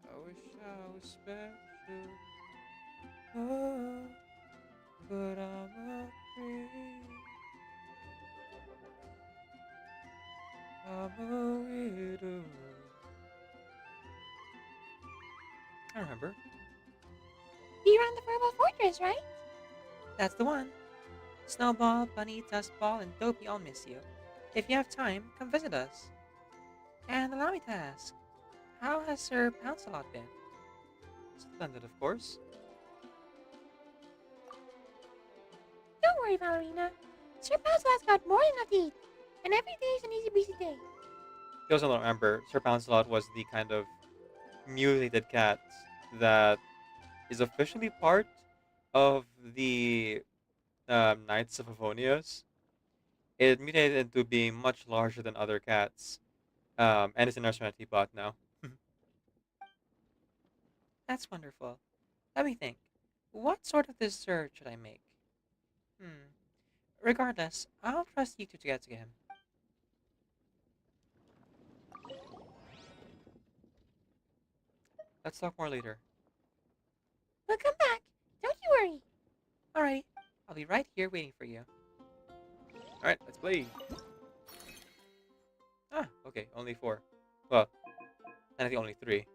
I wish I was special. Oh, but I'm a creep. I'm a widow. I remember. You run the Verbal Fortress, right? That's the one. Snowball, Bunny, Dustball, and Dopey all miss you. If you have time, come visit us. And allow me to ask, how has Sir Pouncelot been? Splendid, of course. Don't worry, Ballerina. Sir Pouncelot's got more than enough to eat, and every day is an easy breezy day. You also don't remember, Sir Pouncelot was the kind of mutilated cat that is officially part of the Knights of Favonius. It mutated into being much larger than other cats, and is in our Serenity bot now. That's wonderful. Let me think. What sort of dessert should I make? Regardless, I'll trust you two to get to him. Let's talk more later. We'll come back. Don't you worry. Alright, I'll be right here waiting for you. Alright, let's play. Ah, okay, only 4. Well, I think only 3.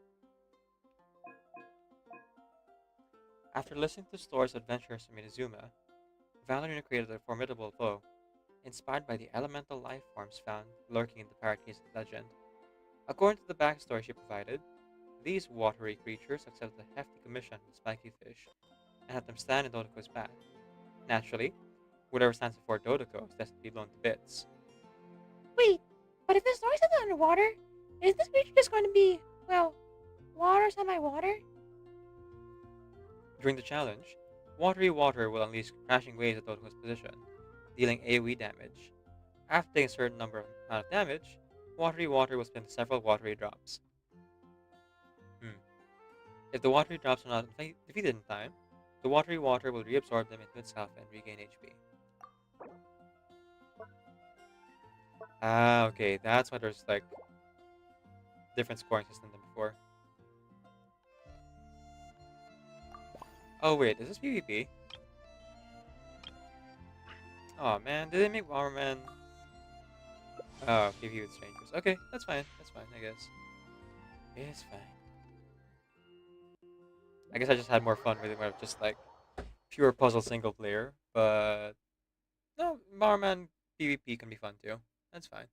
After listening to stories of adventures from Inazuma, Valerina created a formidable foe, inspired by the elemental life forms found lurking in the Parrot Cave legend. According to the backstory she provided, these watery creatures accepted a hefty commission from spiky fish and had them stand in Dodoko's path. Naturally, whatever stands before Dodoko is destined to be blown to bits. Wait, but if the story says underwater, is this creature just going to be, well, water semi-water? During the challenge, watery water will unleash crashing waves at Dodoko's position, dealing AoE damage. After taking a certain amount of damage, watery water will spin into several watery drops. If the watery drops are not defeated in time, the watery water will reabsorb them into itself and regain HP. Ah, okay, that's why there's like different scoring system than before. Oh wait, is this PvP? Oh man, did they make Bomberman? Oh, PvP with strangers. Okay, that's fine, I guess. It's fine. I guess I just had more fun with it when it was just like pure puzzle single player, but no, Bomberman PvP can be fun too. That's fine.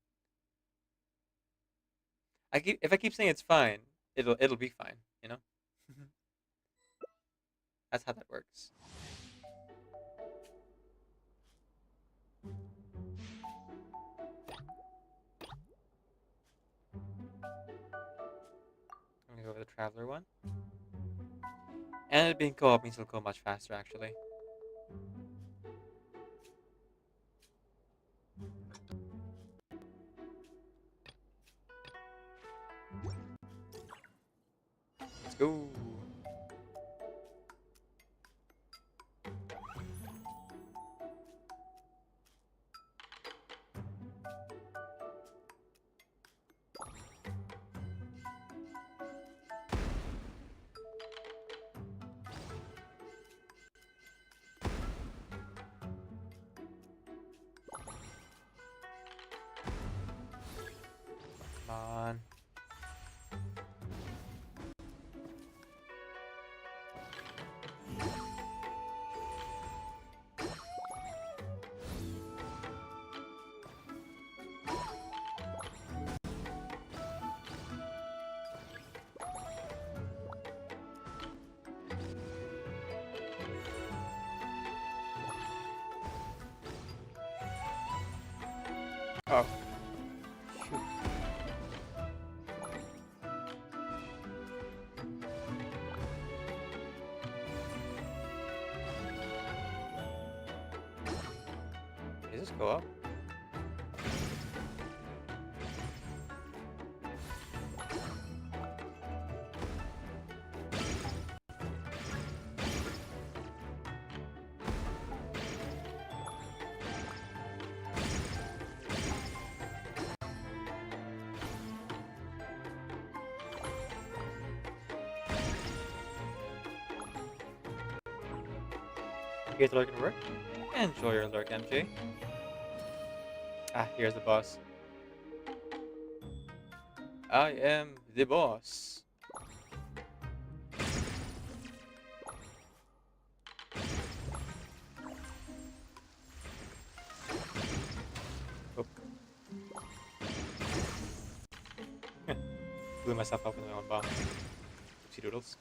If I keep saying it's fine, it'll be fine, you know? That's how that works. I'm gonna go with the Traveler one. And it being co-op means it'll go much faster, actually. Let's go. Come on. Oh. Shoot. Is this co-op? Here's the lurk and work. Enjoy your lurk, MJ. Ah, here's the boss. I am the boss. Oh. Blew myself up with my own bomb. Oopsie doodles.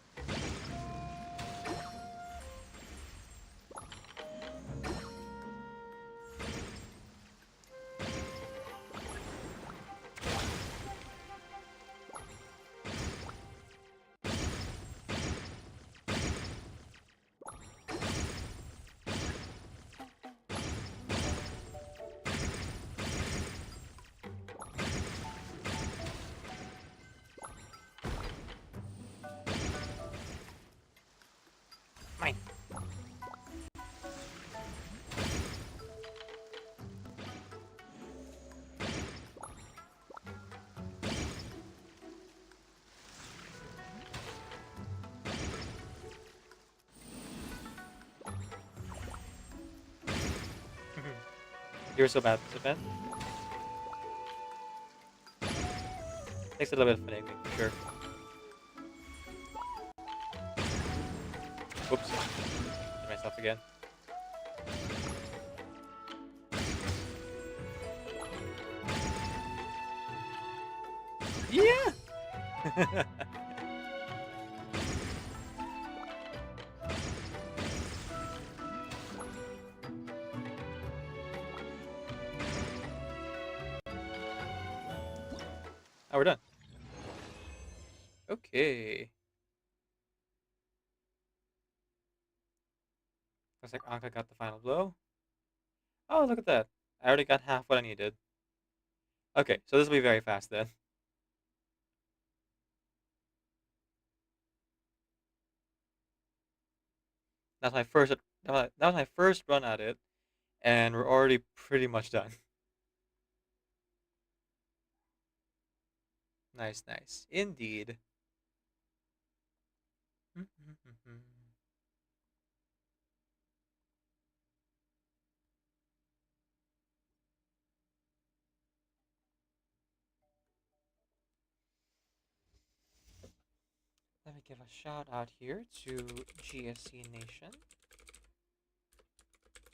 You're so bad at this event. Takes a little bit of finagling, for sure. Whoops. Hit myself again. Yeah! Oh, we're done. Okay. Looks like Anka got the final blow. Oh, look at that. I already got half what I needed. Okay, so this will be very fast then. That's my first. That was my first run at it, and we're already pretty much done. Nice, nice, indeed. Let me give a shout out here to GSC Nation.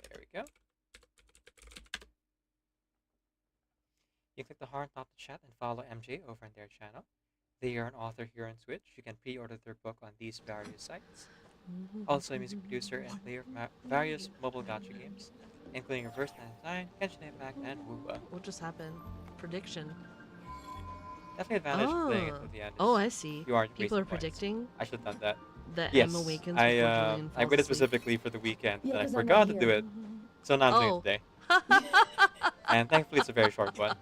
There we go. You click the heart on top of the chat and follow MJ over on their channel. They are an author here on Twitch. You can pre-order their book on these various sites. Also a music producer and player of various mobile gacha games, including Reverse 99, Genshin Impact, and Woowa. What just happened? Prediction. Definitely advantage of playing it with the end. Oh, I see. You aren't People are wasting points. predicting. I should have done that. That Yes, Emma awakens I before Julian I falls waited asleep. specifically for the weekend, Yeah, and I 'cause I'm forgot not to do here. it. So now I'm doing Oh. it today. And thankfully it's a very short one.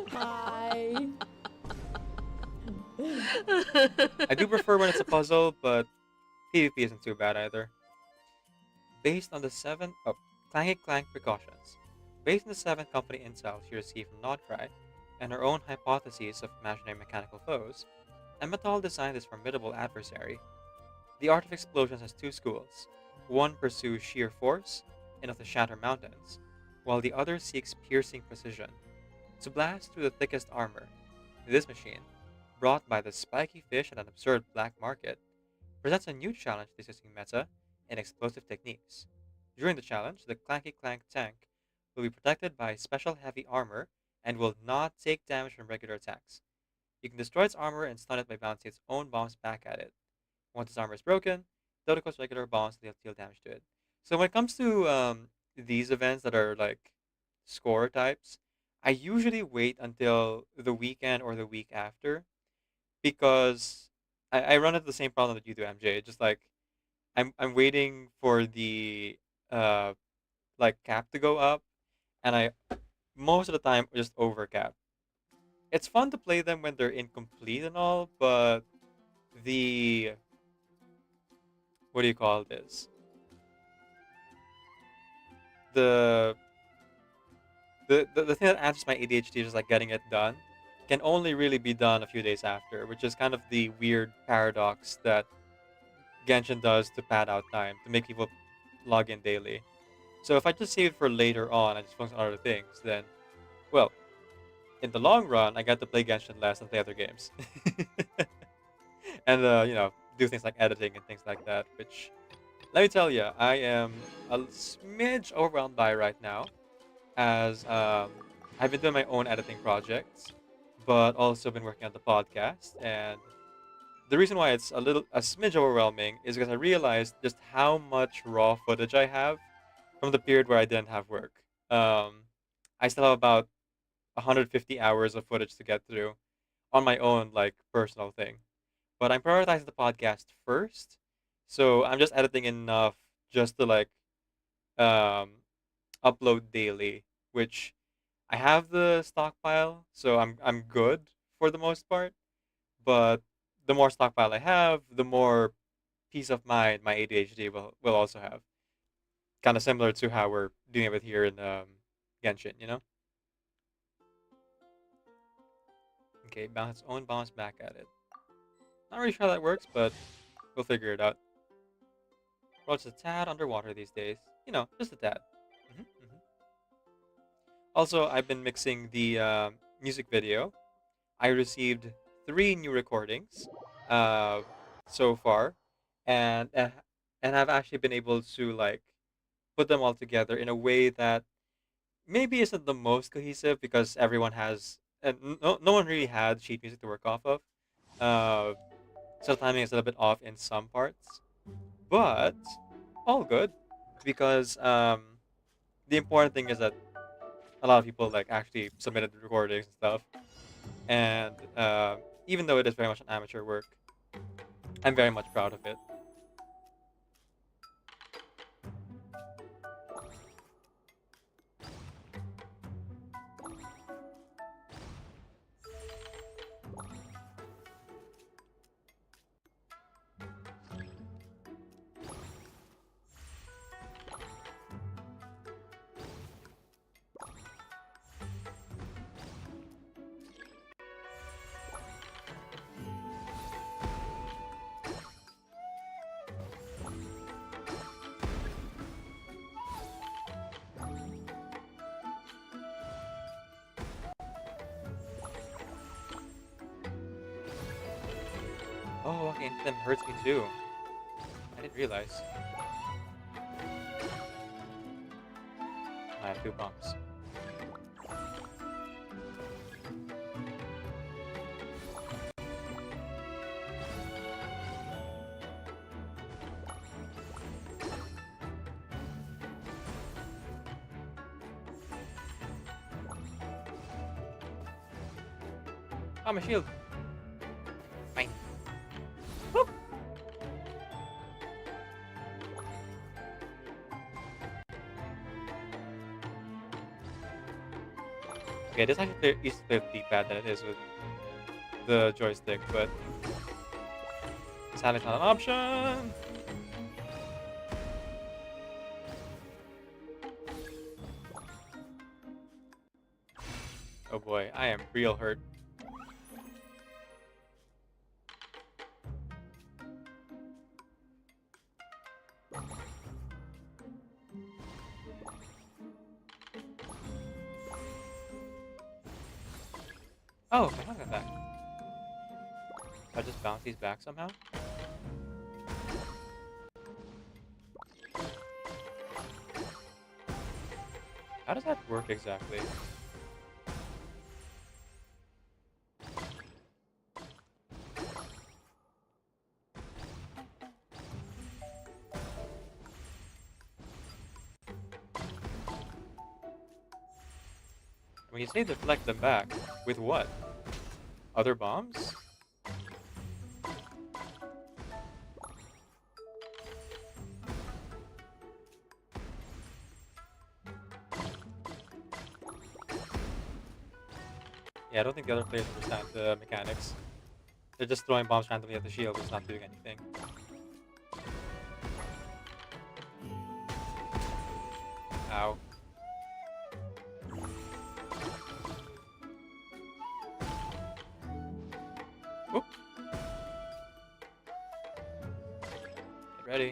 Hi. I do prefer when it's a puzzle, but PvP isn't too bad either. Based on the Clanky Clank precautions. Based on the 7 company intel she received from Nodcry, and her own hypotheses of imaginary mechanical foes, Emmetall designed this formidable adversary. The art of explosions has 2 schools. One pursues sheer force, enough to shatter mountains, while the other seeks piercing precision, to blast through the thickest armor. This machine, brought by the spiky fish at an absurd black market, presents a new challenge to the existing meta in explosive techniques. During the challenge, the Clanky Clank tank will be protected by special heavy armor and will not take damage from regular attacks. You can destroy its armor and stun it by bouncing its own bombs back at it. Once its armor is broken, it'll cause regular bombs to deal damage to it. So when it comes to these events that are like score types, I usually wait until the weekend or the week after, because I run into the same problem that you do, MJ. Just like I'm waiting for the like cap to go up, and I most of the time just overcap. It's fun to play them when they're incomplete and all, but the what do you call this? The thing that answers my ADHD, just like getting it done, can only really be done a few days after, which is kind of the weird paradox that Genshin does to pad out time, to make people log in daily. So if I just save it for later on and just focus on other things, then, well, in the long run, I get to play Genshin less and play other games. And, you know, do things like editing and things like that, which, let me tell you, I am a smidge overwhelmed by right now, as I've been doing my own editing projects, but also been working on the podcast, and the reason why it's a smidge overwhelming is because I realized just how much raw footage I have from the period where I didn't have work. I still have about 150 hours of footage to get through on my own, like, personal thing. But I'm prioritizing the podcast first, so I'm just editing enough just to, like, upload daily, which I have the stockpile, so I'm good for the most part. But the more stockpile I have, the more peace of mind my ADHD will also have. Kind of similar to how we're dealing with here in Genshin, you know? Okay, bounce its own bounce back at it. Not really sure how that works, but we'll figure it out. Well, it's a tad underwater these days. You know, just a tad. Also, I've been mixing the music video. I received 3 new recordings uh, so far, and uh, and I've actually been able to like put them all together in a way that maybe isn't the most cohesive because everyone has and no one really had sheet music to work off of. Uh, so timing is a little bit off in some parts, but all good because the important thing is that a lot of people like actually submitted the recordings and stuff, and even though it is very much an amateur work, I'm very much proud of it. Oh, okay, them hurts me too. I didn't realize. I have 2 bombs. Oh, my shield. Fine. Whoop. Okay, this actually is the D-pad than it is with the joystick, but silence not an option. Oh boy, I am real hurt. Oh, my got back. I just bounce these back somehow? How does that work exactly? When you say deflect them back, with what? Other bombs? Yeah, I don't think the other players understand the mechanics. They're just throwing bombs randomly at the shield, it's not doing anything. Ow. Oop. Get ready.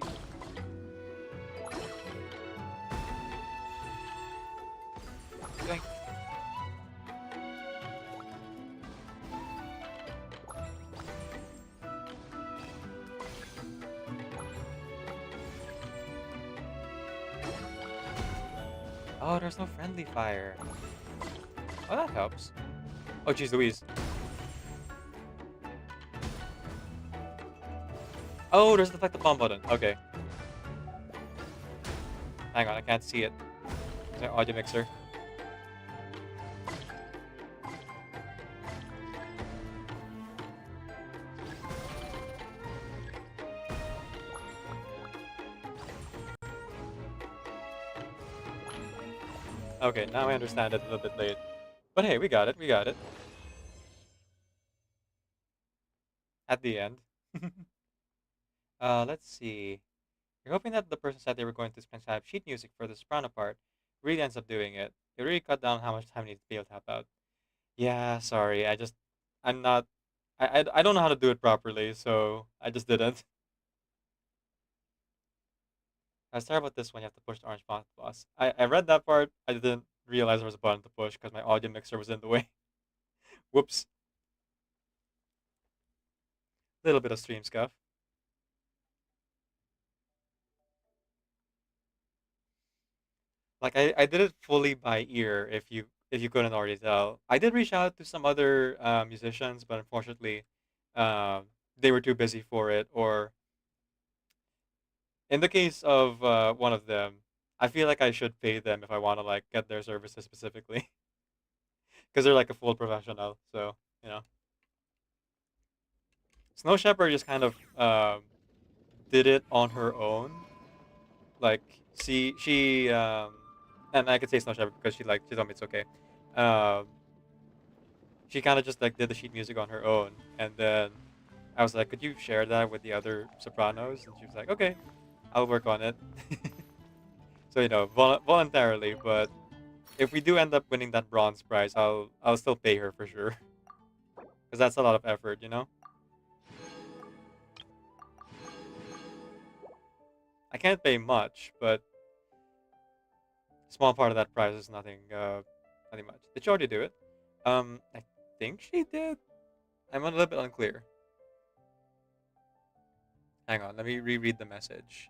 Going. Oh, there's no friendly fire. Oh, that helps. Oh, jeez Louise. Oh, there's the deflect the bomb button. Okay. Hang on, I can't see it. It's my audio mixer. Okay, now I understand it a little bit late. But hey, we got it, we got it. At the end. Let's see. You're hoping that the person said they were going to transcribe sheet music for the soprano part really ends up doing it. It really cut down how much time needs to be able to help out. Yeah, sorry. I'm not. I don't know how to do it properly, so I just didn't. Sorry about this one. You have to push the orange boss. I read that part. I didn't realize there was a button to push because my audio mixer was in the way. Whoops. Little bit of stream scuff. Like I did it fully by ear if you couldn't already tell. I did reach out to some other musicians, but unfortunately, they were too busy for it. Or in the case of one of them, I feel like I should pay them if I want to like get their services specifically, because they're like a full professional. So you know, Snow Shepherd just kind of did it on her own. Like she and I could say Snow Shepherd because she told me it's okay. Um, she kind of just like did the sheet music on her own, and then I was like, could you share that with the other sopranos? And she was like, okay, I'll work on it. So you know, voluntarily, but if we do end up winning that bronze prize, I'll still pay her for sure, because that's a lot of effort, you know. I can't pay much, but a small part of that prize is nothing, nothing much. Did she already do it? I think she did. I'm a little bit unclear. Hang on, let me reread the message.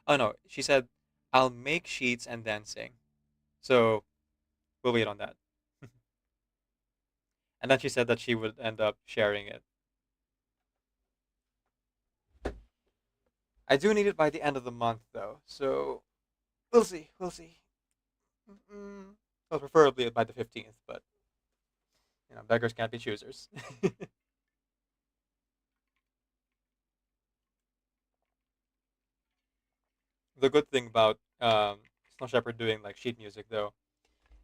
Oh no, she said, I'll make sheets and then sing. So we'll wait on that. And then she said that she would end up sharing it. I do need it by the end of the month though, so we'll see. We'll see. Well, preferably by the 15th, but you know, beggars can't be choosers. The good thing about Snow Shepherd doing like sheet music though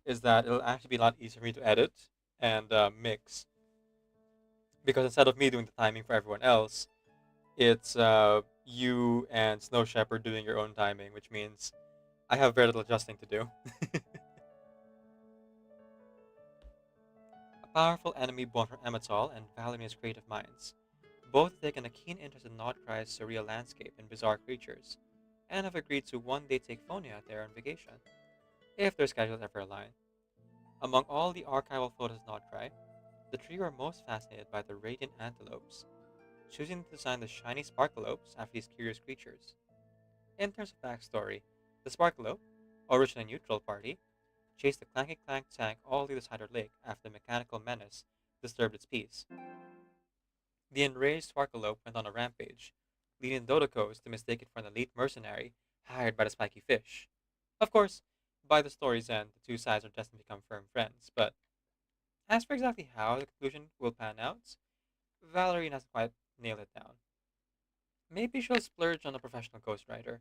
is that it'll actually be a lot easier for me to edit and mix, because instead of me doing the timing for everyone else, it's you and Snow Shepherd doing your own timing, which means I have very little adjusting to do. A powerful enemy born from Emmettal and Valerine's creative minds. Both have taken a keen interest in Nodcry's surreal landscape and bizarre creatures, and have agreed to one day take Phonia there on vacation, if their schedules ever align. Among all the archival photos of Nodcry, the trio are most fascinated by the radiant antelopes, choosing to design the shiny sparklopes after these curious creatures. In terms of backstory, the sparklope, originally a neutral party, chased the Clanky Clank tank all the way to Cider Lake after the mechanical menace disturbed its peace. The enraged sparklope went on a rampage, leading Dodocos to mistake it for an elite mercenary hired by the spiky fish. Of course, by the story's end, the two sides are destined to become firm friends, but as for exactly how the conclusion will pan out, Valerie hasn't quite nailed it down. Maybe she'll splurge on a professional ghostwriter.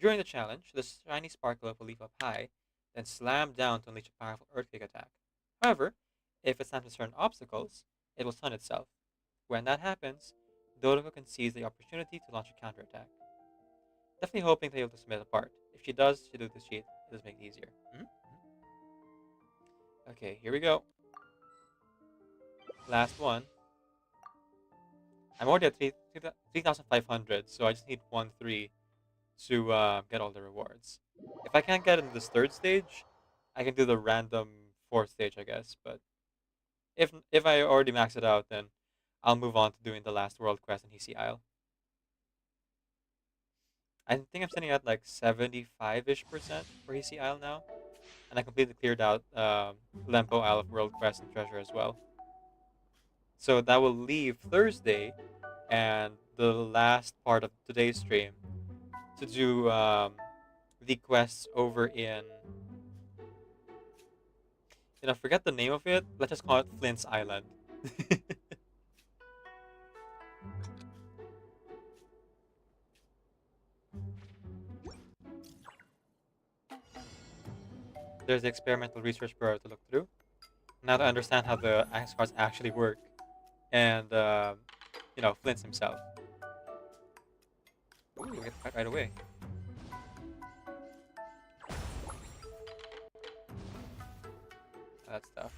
During the challenge, the shiny sparklope will leap up high, then slam down to unleash a powerful earthquake attack. However, if it's time to certain obstacles, it will stun itself. When that happens, Dodoco can seize the opportunity to launch a counterattack. Definitely hoping they'll able to split apart. If she does the cheat, it does make it easier. Okay, here we go. Last one. I'm already at 3,500, so I just need 1-3 to get all the rewards. If I can't get into this third stage, I can do the random fourth stage, I guess. But if I already max it out, then I'll move on to doing the last world quest in Hisi Isle. I think I'm sitting at like 75-ish% for Hisi Isle now. And I completely cleared out Lempo Isle of World Quest and Treasure as well. So that will leave Thursday and the last part of today's stream to do the quests over in... You know, forget the name of it. Let's just call it Flint's Island. There's the experimental research bureau to look through. Now to understand how the access cards actually work. And, you know, Flint's himself. Ooh, we get the fight right away. That stuff.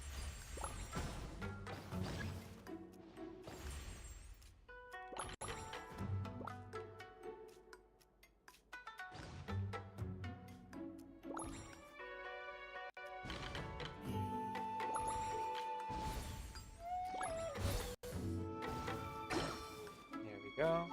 go.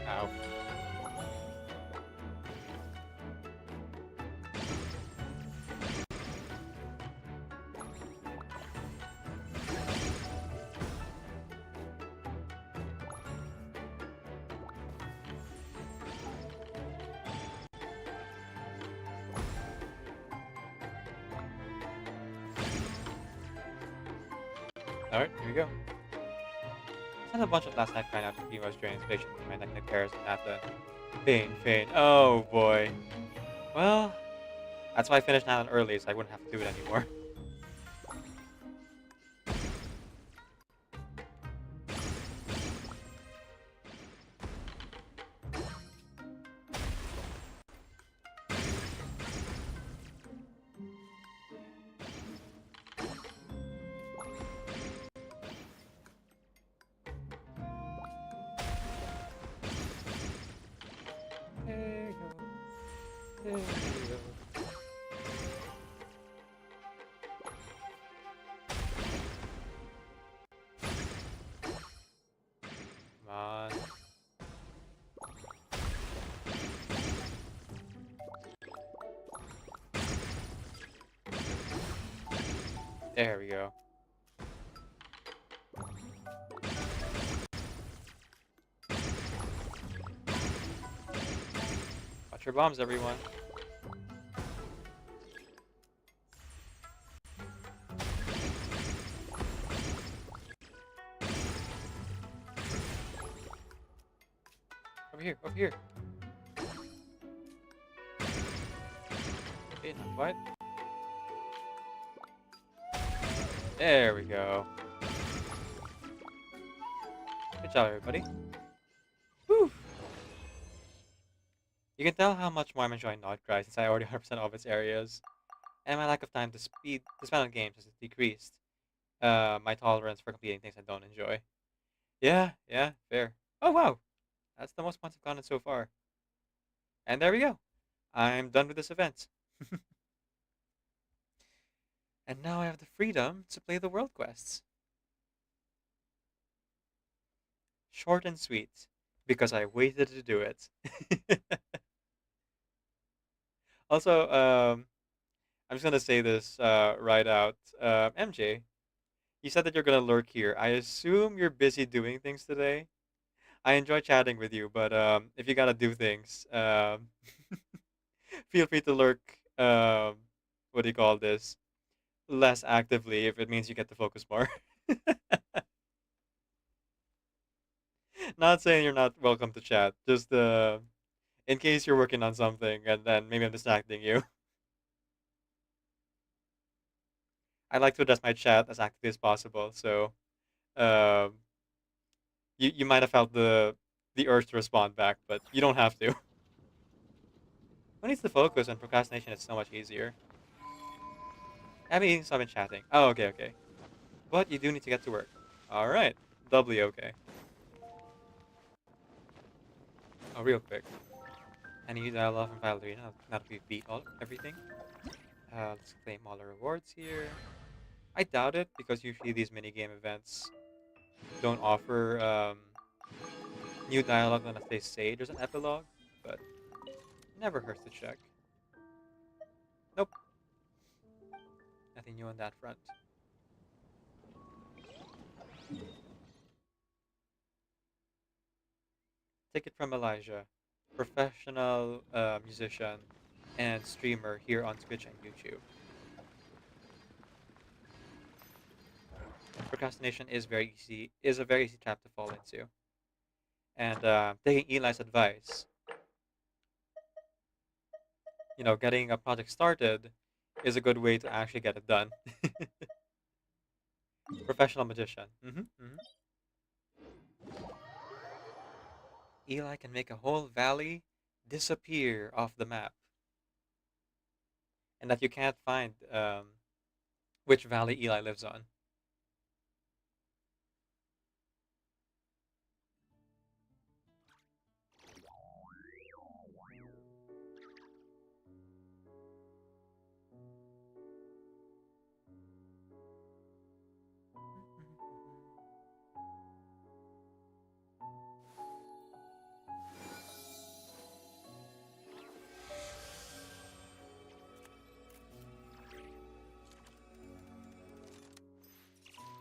Ow. Alright, here we go. I had a bunch of last night crying out to females during inspiration for my neck repairs and after faint. Oh boy. Well, that's why I finished now early, so I wouldn't have to do it anymore. There you go. There you go. Come on. There we go. Watch your bombs, everyone. Over here, over here. Okay, not quite. There we go. Good job, everybody. Whew. You can tell how much more I'm enjoying Notcry since I already 100% of its areas, and my lack of time to spend on games has decreased. My tolerance for completing things I don't enjoy. Yeah, fair. Oh wow, that's the most points I've gotten so far. And there we go. I'm done with this event. And now I have the freedom to play the world quests. Short and sweet, because I waited to do it. Also, I'm just gonna say this right out. MJ, you said that you're gonna lurk here. I assume you're busy doing things today. I enjoy chatting with you, but if you gotta do things, feel free to lurk. What do you call this? Less actively, if it means you get to focus more. Not saying you're not welcome to chat. Just in case you're working on something and then maybe I'm distracting you. I like to address my chat as actively as possible, so um, you might have felt the urge to respond back, but you don't have to. Who needs to focus on procrastination? It's so much easier. Abby, so I've been chatting. Oh, okay. But you do need to get to work. All right, doubly okay. Oh, real quick. I need dialogue from Valerina now that we've beat everything. Let's claim all the rewards here. I doubt it because usually these minigame events don't offer new dialogue unless they say there's an epilogue, but never hurts to check. Nope. Nothing new on that front. Take it from Elijah, professional musician and streamer here on Twitch and YouTube. Procrastination is a very easy trap to fall into. And taking Eli's advice, getting a project started is a good way to actually get it done. Professional magician. Eli can make a whole valley disappear off the map. and that you can't find which valley Eli lives on.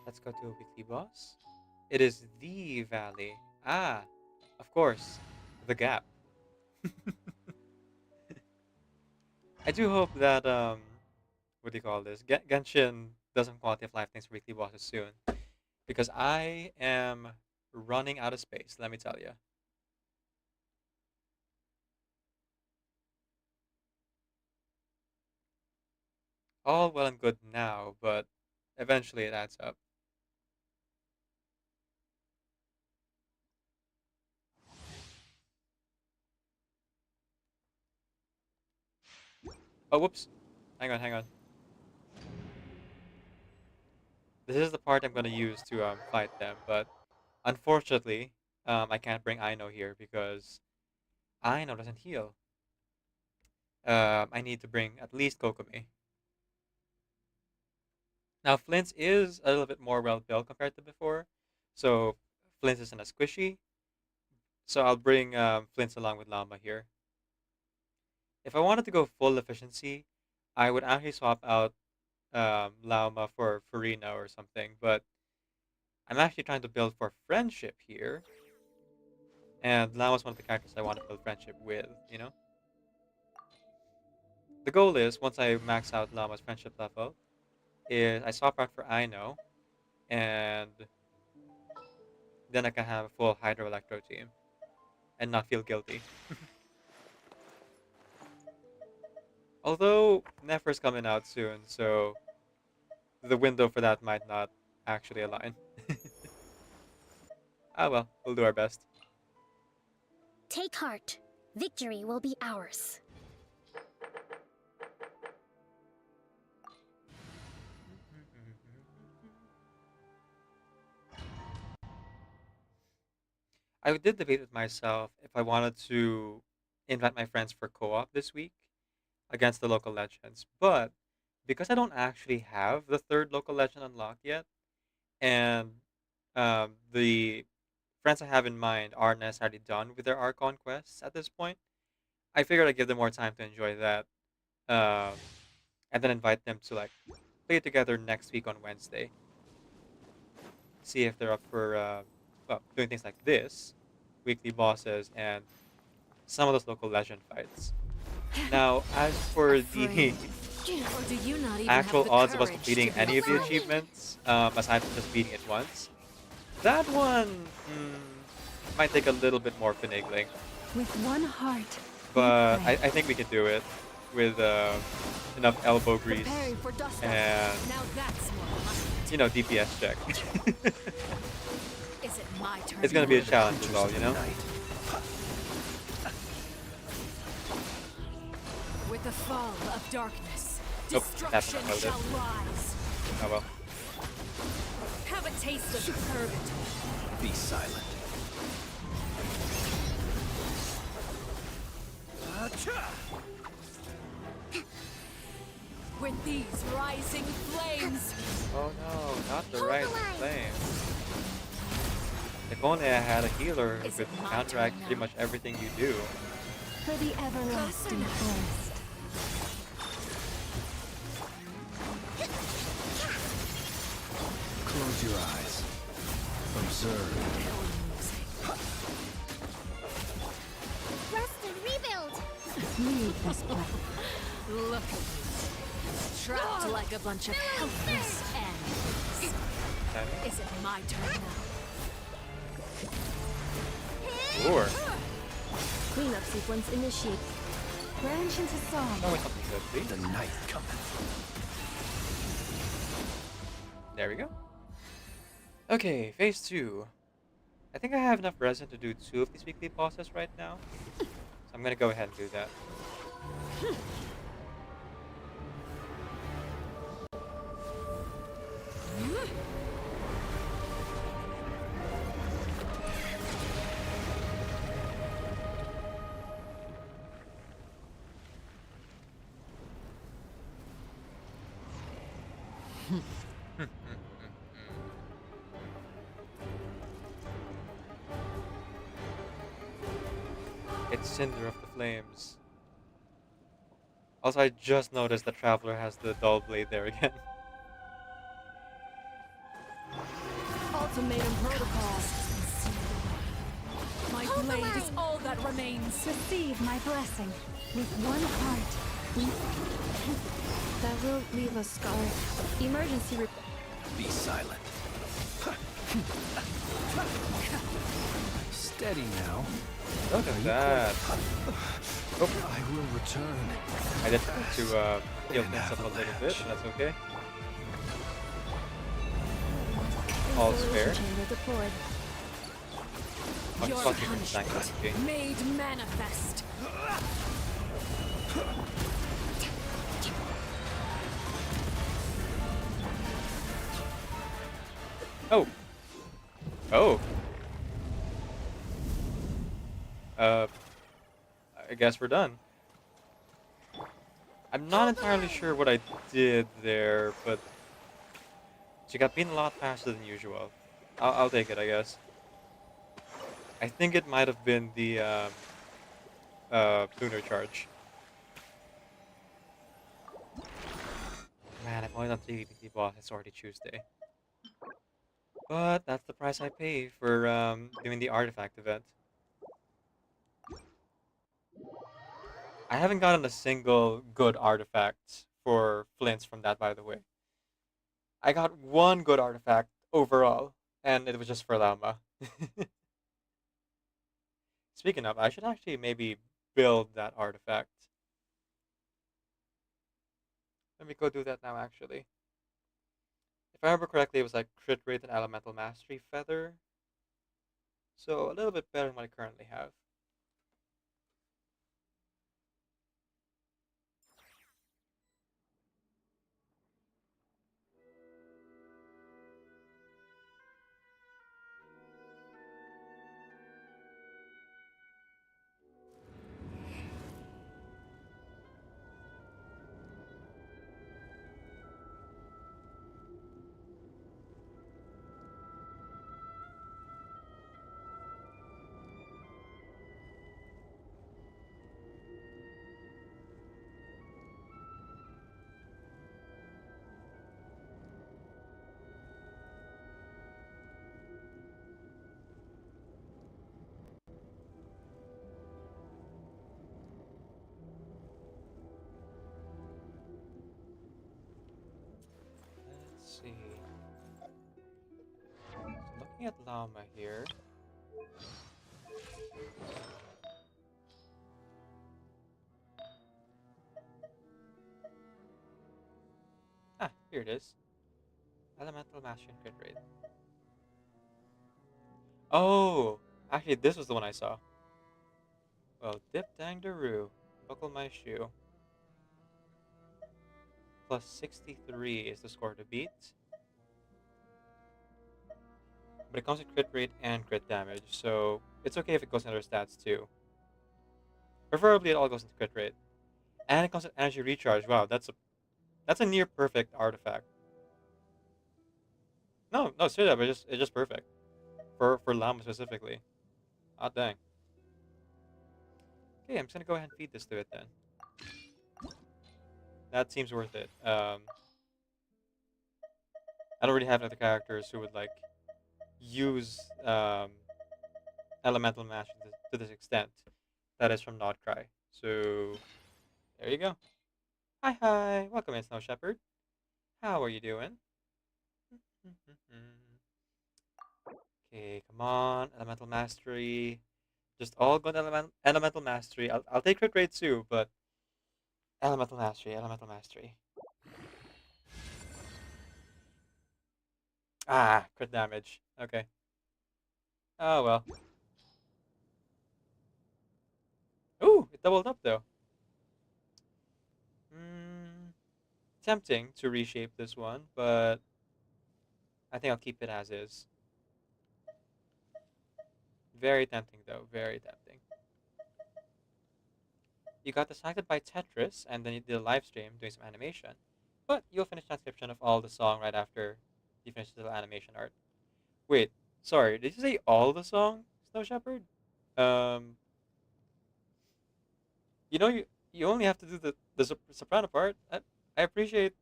Let's go to a weekly boss. It is the valley. Ah, of course, the gap. I do hope that what do you call this? Genshin does some quality of life things for weekly bosses soon, because I am running out of space. Let me tell you. All well and good now, but eventually it adds up. Oh, whoops. Hang on, hang on. This is the part I'm going to use to fight them, but unfortunately, I can't bring Aino here because Aino doesn't heal. I need to bring at least Kokomi. Now, Flint's is a little bit more well-built compared to before, so Flint's isn't as squishy. So I'll bring Flint's along with Llama here. If I wanted to go full efficiency, I would actually swap out Llama for Farina or something, but I'm actually trying to build for friendship here. And Llama's one of the characters I want to build friendship with, you know? The goal is, once I max out Llama's friendship level, is I swap out for Aino, and then I can have a full Hydro Electro team and not feel guilty. Although Nefer's coming out soon, so the window for that might not actually align. Ah well, we'll do our best. Take heart. Victory will be ours. I did debate with myself if I wanted to invite my friends for co-op this week against the local legends, but because I don't actually have the third local legend unlocked yet, and the friends I have in mind aren't necessarily done with their Archon quests at this point, I figured I'd give them more time to enjoy that, and then invite them to like play together next week on Wednesday. See if they're up for well, doing things like this, weekly bosses, and some of those local legend fights. Now, as for the actual odds of us completing any of the achievements, aside from just beating it once, that one might take a little bit more finagling. With one heart. But I think we can do it with enough elbow grease and, you know, DPS check. It's gonna be a challenge as well, you know? With the fall of darkness, Nope, that's destruction not shall how it is. rise. Oh well. Have a taste of purgatory. Be silent. With these rising flames. Oh no, not the rising flames. If only I had a healer who could counteract pretty much everything you do. For the everlasting forest. Close your eyes. Observe. Rest and rebuild! Leave this place. Look at you. Trapped like a bunch of helpless animals. Is it my turn now? Sure. Cleanup sequence initiated. Branch into song. Oh, wait, something good, please. The night cometh. There we go. Okay, phase 2. I think I have enough resin to do 2 of these weekly bosses right now. So I'm gonna go ahead and do that. It's Cinder of the Flames. Also, I just noticed the Traveler has the dull blade there again. Ultimatum protocol. My blade is all that remains. Receive my blessing. With one heart, That will leave a scar. Emergency report. Be silent. Steady now. Look at that. Oh. I will return. I did try to heal things up a little bit, but that's okay. All's fair. I'll just watch you snack that game. Made manifest. Oh. Oh. I guess we're done. I'm not entirely sure what I did there, but she got beaten a lot faster than usual. I'll take it, I guess. I think it might have been the lunar charge. Man, I've only done 3 BP boss. It's already Tuesday. But that's the price I pay for doing the artifact event. I haven't gotten a single good artifact for Flints from that, by the way. I got one good artifact overall, and it was just for Llama. Speaking of, I should actually maybe build that artifact. Let me go do that now, actually. If I remember correctly, it was like crit rate and elemental mastery feather. So a little bit better than what I currently have. Let's see. So looking at Llama here. Ah, here it is. Elemental mastery and crit rate. Oh! Actually, this was the one I saw. Well, dip dang daroo. Buckle my shoe. Plus 63 is the score to beat. But it comes with crit rate and crit damage, so it's okay if it goes into other stats too. Preferably it all goes into crit rate. And it comes with energy recharge. Wow, that's a near perfect artifact. No, straight up, it's just perfect. For Llama specifically. Ah, dang. Okay, I'm just gonna go ahead and feed this to it then. That seems worth it. I don't really have other characters who would like use elemental mastery to this extent. That is from Nodcry. So there you go. Hi, welcome in, Snow Shepherd. How are you doing? Okay, come on, elemental mastery. Just all good elemental mastery. I'll take crit rate too, but elemental mastery, elemental mastery. Ah, crit damage. Okay. Oh well. Ooh, it doubled up though. Tempting to reshape this one, but I think I'll keep it as is. Very tempting though, very tempting. You got distracted by Tetris and then you did a live stream doing some animation. But you'll finish transcription of all the song right after you finish the animation art. Wait, sorry, did you say all the song, Snow Shepherd? Um, you know you only have to do the soprano part. I appreciate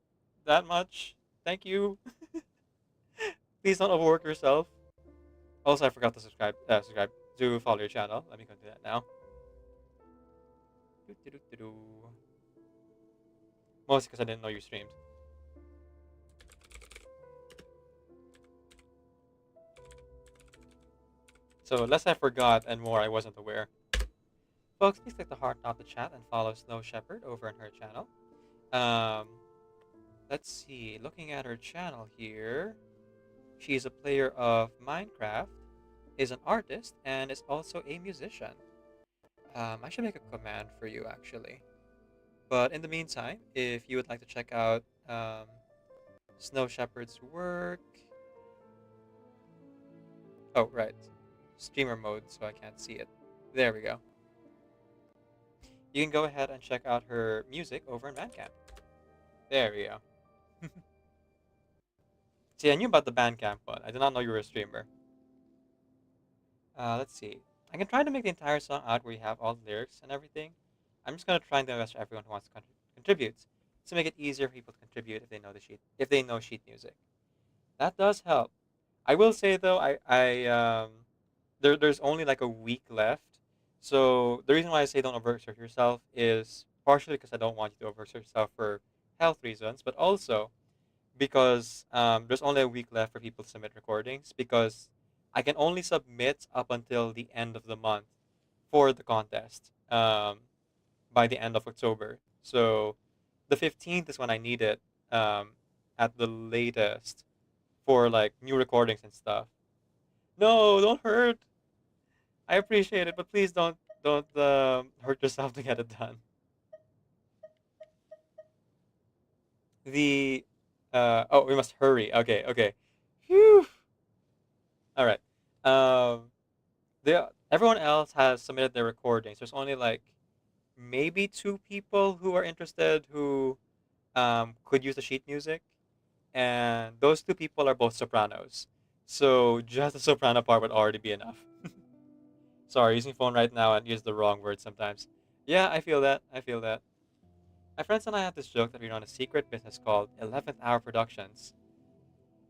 that much. Thank you. Please don't overwork yourself. Also, I forgot to subscribe to follow your channel. Let me go do that now. Doo-doo-doo-doo-doo. Mostly because I didn't know you streamed. So less I forgot and more I wasn't aware. Folks, please click the heart on the chat and follow Snow Shepherd over on her channel. Let's see. Looking at her channel here, she's a player of Minecraft, is an artist, and is also a musician. I should make a command for you actually. But in the meantime, if you would like to check out Snow Shepherd's work. Oh, right. Streamer mode, so I can't see it. There we go. You can go ahead and check out her music over in Bandcamp. There we go. See, I knew about the Bandcamp one. I did not know you were a streamer. Let's see. I can try to make the entire song out where you have all the lyrics and everything. I'm just gonna try and do my best for everyone who wants to contribute to make it easier for people to contribute if they know the sheet, if they know sheet music. That does help. I will say though, there's only like a week left. So the reason why I say don't overexert yourself is partially because I don't want you to overexert yourself for health reasons, but also because there's only a week left for people to submit recordings because I can only submit up until the end of the month for the contest by the end of October. So the 15th is when I need it at the latest for like new recordings and stuff. No, don't hurt. I appreciate it, but please don't hurt yourself to get it done. The oh, we must hurry. Okay, okay. Phew. All right. Everyone else has submitted their recordings. There's only like maybe 2 people who are interested who could use the sheet music, and those 2 people are both sopranos. So just the soprano part would already be enough. Sorry, using phone right now and use the wrong word sometimes. Yeah, I feel that. I feel that. My friends and I have this joke that we run a secret business called 11th Hour Productions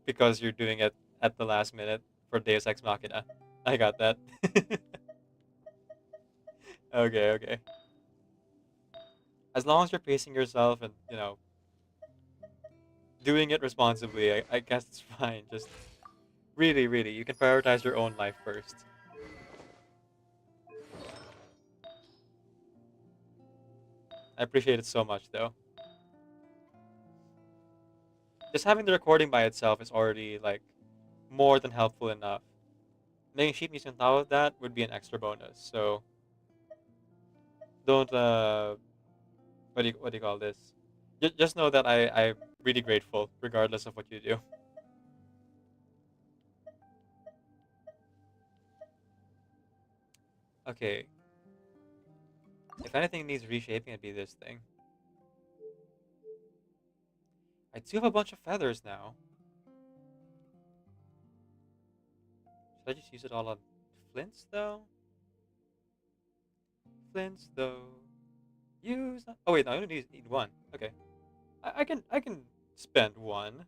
because you're doing it at the last minute for Deus Ex Machina. I got that. Okay, okay. As long as you're pacing yourself and, you know, doing it responsibly, I guess it's fine. Just really, really, you can prioritize your own life first. I appreciate it so much, though. Just having the recording by itself is already, like, more than helpful enough. Making sheet music on top of that would be an extra bonus, so... Don't, what do you call this? Just know that I'm really grateful, regardless of what you do. Okay. If anything needs reshaping, it'd be this thing. I do have a bunch of feathers now. Should I just use it all on flints, though? Flints, though. Use... Oh, wait, no, I only need 1. Okay. I can spend 1.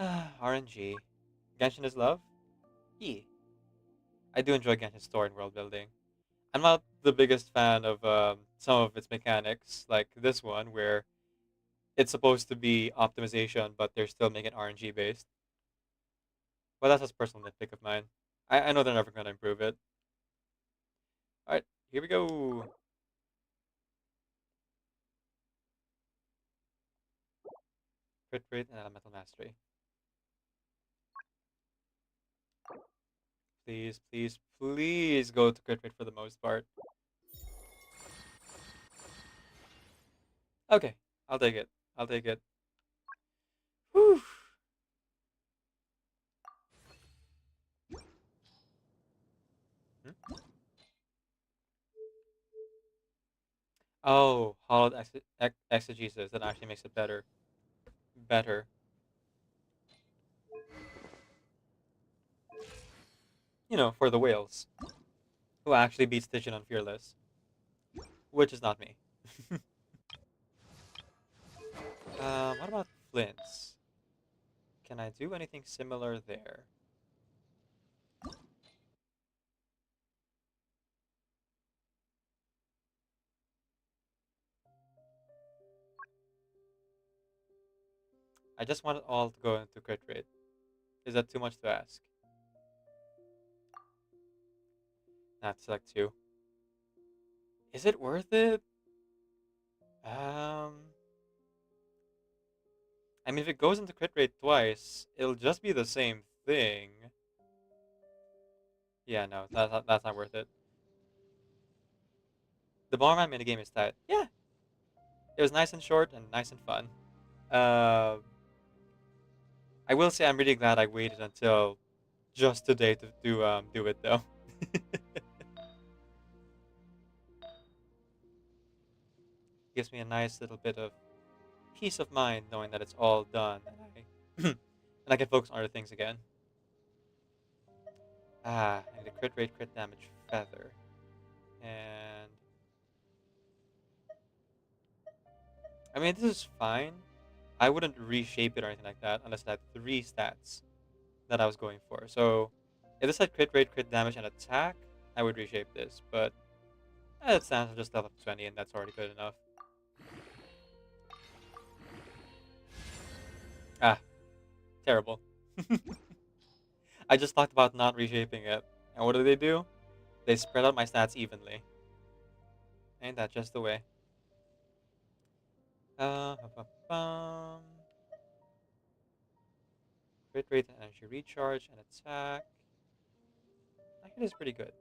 RNG. Genshin is love? Yeah. I do enjoy Genshin's story and world building. I'm not the biggest fan of some of its mechanics, like this one, where it's supposed to be optimization, but they're still making RNG based. But that's just a personal nitpick of mine. I know they're never going to improve it. Alright, here we go. Crit rate and elemental mastery. Please, please, please go to crit rate for the most part. Okay, I'll take it. I'll take it. Whew. Hmm? Oh, hollowed exegesis. That actually makes it better. Better. You know, for the whales. Who actually beat Stitchin on Fearless. Which is not me. What about flints? Can I do anything similar there? I just want it all to go into crit rate. Is that too much to ask? Not select 2. Is it worth it? I mean, if it goes into crit rate twice, it'll just be the same thing. Yeah, no, that's not worth it. The Bomberman minigame is tight. Yeah, it was nice and short and nice and fun. I will say I'm really glad I waited until just today to do it though. Gives me a nice little bit of peace of mind knowing that it's all done and and I can focus on other things again. I need a crit rate, crit damage, feather, and I mean this is fine. I wouldn't reshape it or anything like that unless it had 3 stats that I was going for. So if this had crit rate, crit damage, and attack, I would reshape this. But it stands just level up 20, and that's already good enough. Ah, terrible. I just talked about not reshaping it. And what do? They spread out my stats evenly. Ain't that just the way? Crit rate, energy recharge, and attack. Actually, it's pretty good.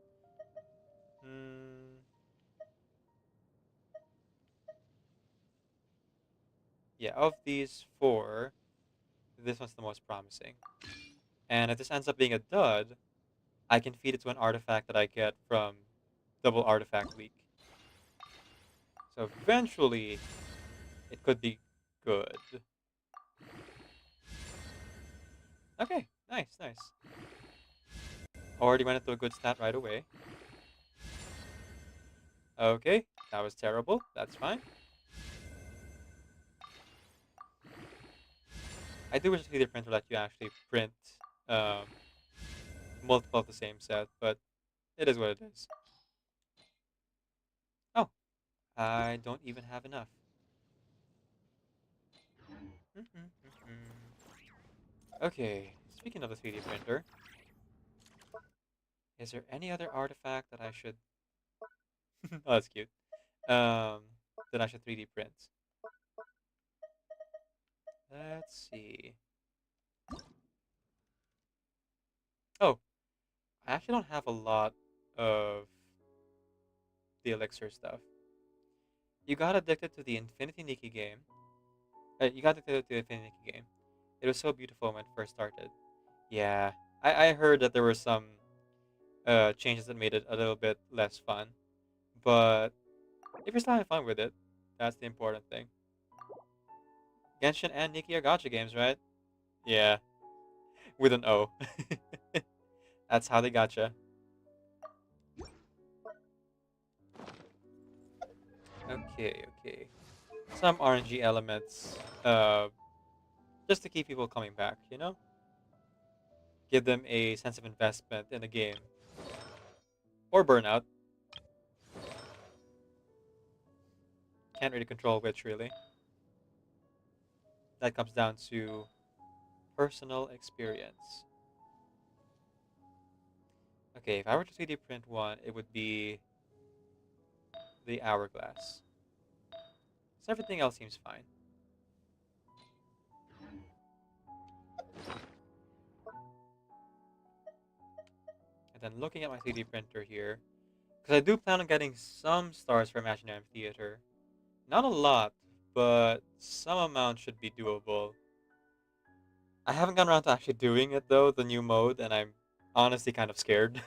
Yeah, of these 4, this one's the most promising. And if this ends up being a dud, I can feed it to an artifact that I get from double artifact leak. So eventually, it could be good. Okay, nice, nice. Already went into a good stat right away. Okay, that was terrible. That's fine. I do wish the 3D printer let you actually print multiple of the same set, but it is what it is. Oh, I don't even have enough. Okay, speaking of the 3D printer, is there any other artifact that I should... oh, that's cute. That I should 3D print? Let's see. Oh, I actually don't have a lot of the elixir stuff. You got addicted to the Infinity Nikki game. You got addicted to the Infinity Nikki game. It was so beautiful when it first started. Yeah, I heard that there were some changes that made it a little bit less fun. But if you're still having fun with it, that's the important thing. Genshin and Nikki are gacha games, right? Yeah, with an O. That's how they gotcha. Okay, okay. Some RNG elements, just to keep people coming back, you know? Give them a sense of investment in the game. Or burnout. Can't really control which, really. That comes down to personal experience. Okay, if I were to 3D print one, it would be the hourglass. So everything else seems fine. And then looking at my 3D printer here, because I do plan on getting some stars for Imaginary Theater. Not a lot, but some amount should be doable. I haven't gone around to actually doing it though, the new mode, and I'm honestly kind of scared.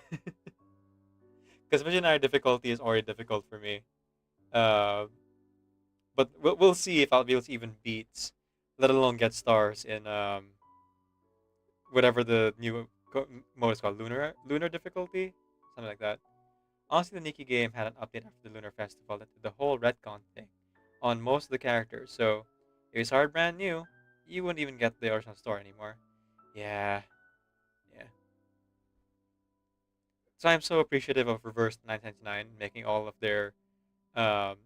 Because Visionary difficulty is already difficult for me. Uh, but we'll see if I'll be able to even beat, let alone get stars in whatever the new mode is called, lunar difficulty, something like that. Honestly, the Nikki game had an update after the Lunar Festival that did the whole retcon thing on most of the characters. So if you started brand new, you wouldn't even get the original story anymore. Yeah, yeah. So I'm so appreciative of Reverse 999 making um,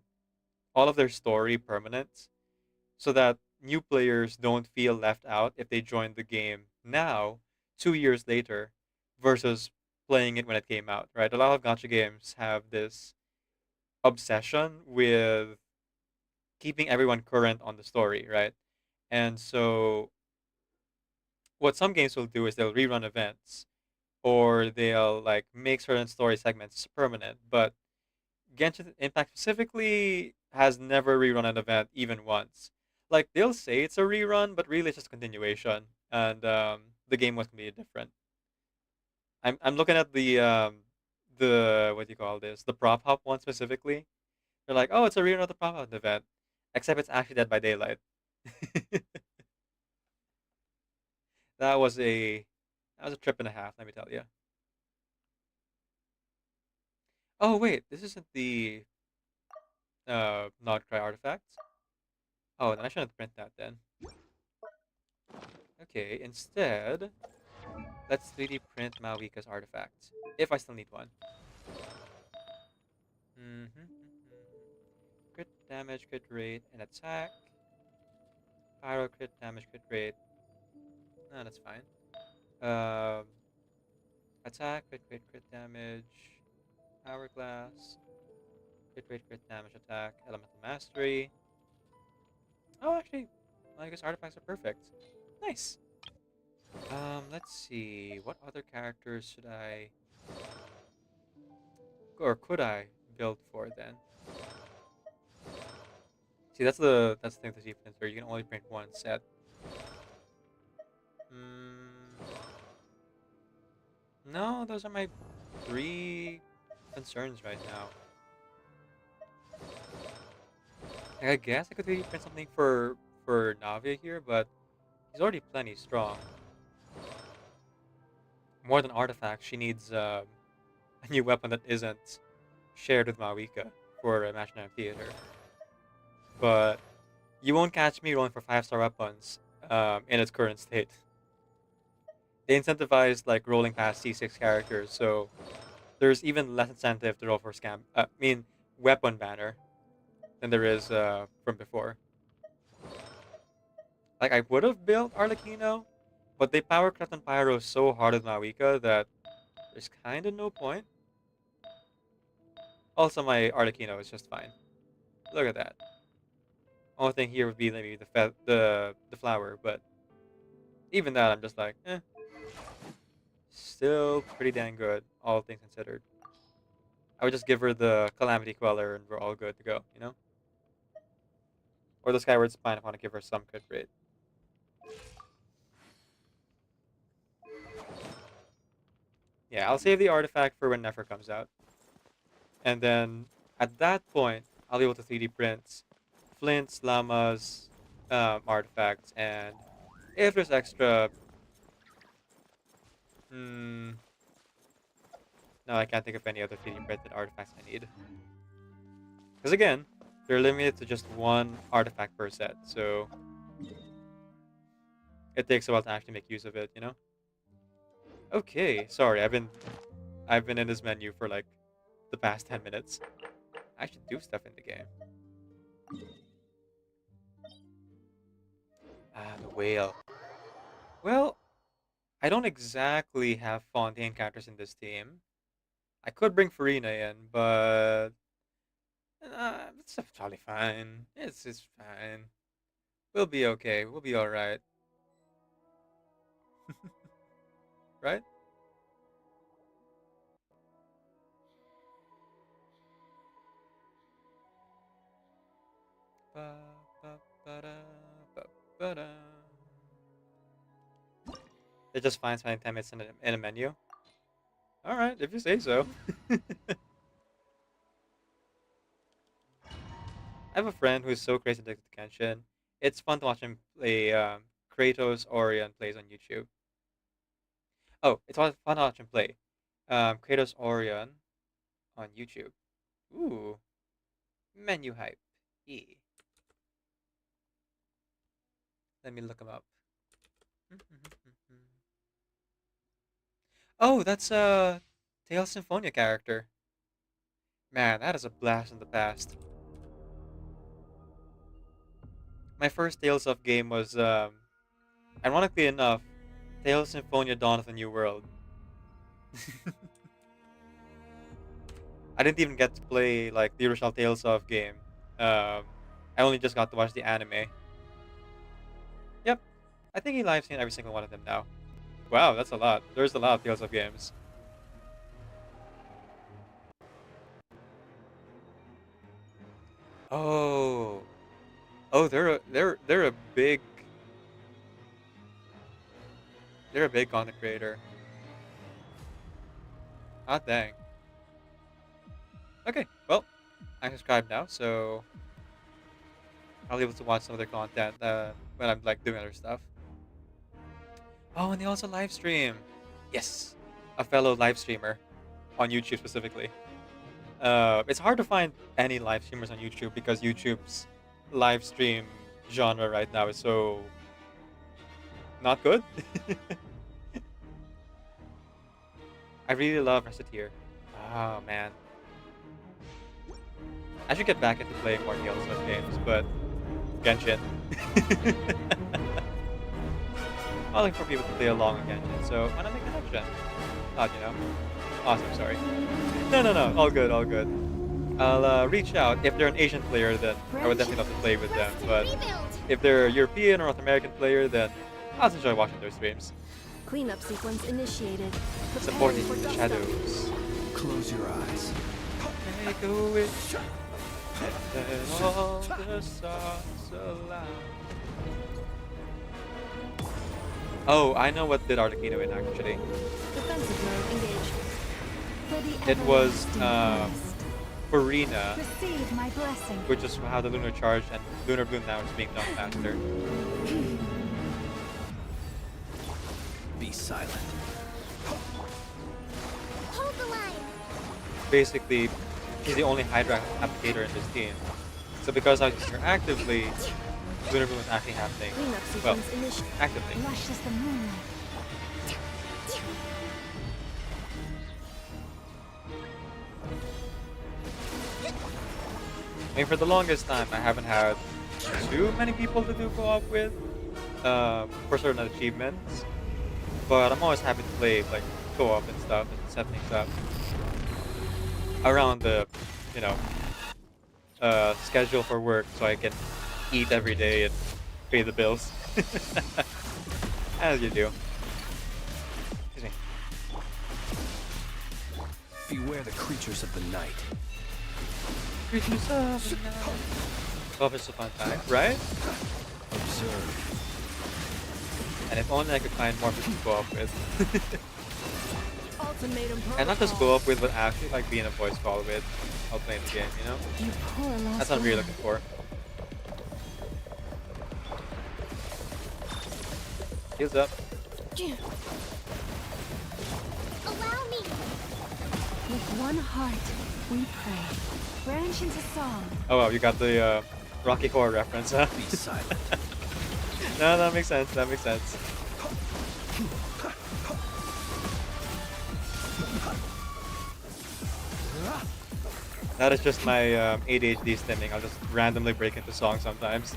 all of their story permanent, so that new players don't feel left out if they join the game now, 2 years later, versus playing it when it came out. Right? A lot of gacha games have this obsession with keeping everyone current on the story, right? And so what some games will do is they'll rerun events or they'll like make certain story segments permanent. But Genshin Impact specifically has never rerun an event even once. Like they'll say it's a rerun, but really it's just a continuation, and the game was completely different. I'm looking at the what do you call this, the prop hop one specifically. They're like, oh, it's a rerun of the prop hop event, except it's actually Dead by Daylight. That was a trip and a half, let me tell you. Oh wait, this isn't the Nod Cry artifacts. Oh, then I shouldn't print that then. Okay, instead, let's 3D print Mawika's artifacts, if I still need one. Crit damage, crit rate, and attack. Pyro crit damage, crit rate. No, that's fine. Um, Attack, crit damage. Hourglass. Crit damage, attack. Elemental mastery. Oh, actually, I guess artifacts are perfect. Nice. Let's see. What other characters should I, or could I build for then? See, that's the thing with the defense where you can only print one set. No, those are my 3 concerns right now. Like, I guess I could maybe print something for Navia here, but he's already plenty strong. More than artifacts, she needs a new weapon that isn't shared with Mawika for Imaginary Theater. But you won't catch me rolling for 5-star weapons in its current state. They incentivized like rolling past C6 characters, so there's even less incentive to roll for weapon banner than there is from before. Like I would have built Arlecchino, but they power Clef and Pyro so hard with Mawika that there's kind of no point. Also, my Arlecchino is just fine. Look at that. Only thing here would be maybe the flower, but even that I'm just like, eh. Still pretty dang good, all things considered. I would just give her the Calamity Queller and we're all good to go, you know? Or the Skyward Spine if I want to give her some crit rate. Yeah, I'll save the artifact for when Nefer comes out. And then, at that point, I'll be able to 3D print Flints, Llamas, artifacts, and if there's extra... No, I can't think of any other 3D printed artifacts I need. Because again, they're limited to just one artifact per set, so... it takes a while to actually make use of it, you know? Okay, sorry, I've been in this menu for like the past 10 minutes. I should do stuff in the game. The whale. Well, I don't exactly have Fontaine characters in this team. I could bring Farina in, but it's totally fine. It's fine. We'll be okay. We'll be all right. Right? It just finds finding 10 minutes in a menu. All right, if you say so. I have a friend who's so crazy addicted to Genshin. It's fun to watch him play Kratos Orion plays on YouTube. Oh, it's fun to watch him play Kratos Orion on YouTube. Ooh. Menu hype. E. Let me look him up. Oh, that's a Tales Symphonia character. Man, that is a blast in the past. My first Tales of game was, ironically enough, Tales Symphonia Dawn of the New World. I didn't even get to play like the original Tales of game. I only just got to watch the anime. Yep, I think he live streamed every single one of them now. Wow, that's a lot. There's a lot of Tales of games. Oh, they're a big content creator. Ah, dang. Okay, well, I'm subscribed now, so I'll be able to watch some of their content when I'm like doing other stuff. Oh, and they also live stream. Yes, a fellow live streamer on YouTube specifically. It's hard to find any live streamers on YouTube because YouTube's live stream genre right now is so not good. I really love Reciteer. Oh man. I should get back into playing more Tales of games, but Genshin. I'm looking for people to play along on Genshin, so why not make an option? Not, you know. Awesome, sorry. No, all good, all good. I'll reach out. If they're an Asian player, then I would definitely love to play with them, but if they're a European or North American player, then I'll just enjoy watching their streams. Cleanup sequence initiated. Supporting the shadows. Close your eyes. Make a wish. Let all the stars alive. Oh, I know what did Arlecchino in actually. Defensive mode engaged. For the It was Farina, Receive my blessing. which is how the Lunar Charge and Lunar Bloom now is being done faster. Be silent. Hold the line. Basically, he's the only Hydra applicator in this team. So because I was using her actively, Lunar Bloom is actually happening. Well, actively. Lush as the moonlight. I mean, for the longest time, I haven't had too many people to do co-op with for certain achievements. But I'm always happy to play like co-op and stuff and set things up around the, you know, schedule for work so I can eat every day and pay the bills. As you do. Excuse me. Beware the creatures of the night. Creatures of the night. Oh, it's a fun time, right? Observe. And if only I could find more people to go up with. Ultimatum And not just go up with, but actually like be in a voice call with while playing the game, you know? You poor lost That's what I'm really lamb. looking for. Heals up. Allow me. With one heart, we pray. Branch into song. Oh wow, you got the Rocky Horror reference, huh? Be silent. No, that makes sense, that makes sense. That is just my ADHD stemming. I'll just randomly break into songs sometimes.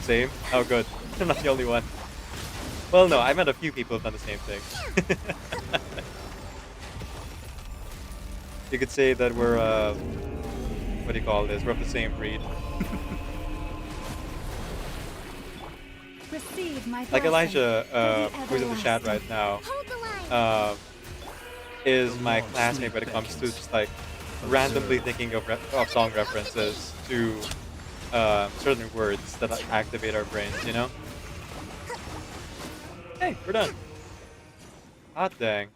Same? Oh good. I'm not the only one. Well no, I met a few people who've done the same thing. You could say that we're what do you call this? We're of the same breed. Receive my Like blessing. Elijah, who's in the chat right now, is my classmate when it comes to just like randomly thinking of song references to certain words that activate our brains, you know? Hey, we're done. Hot dang.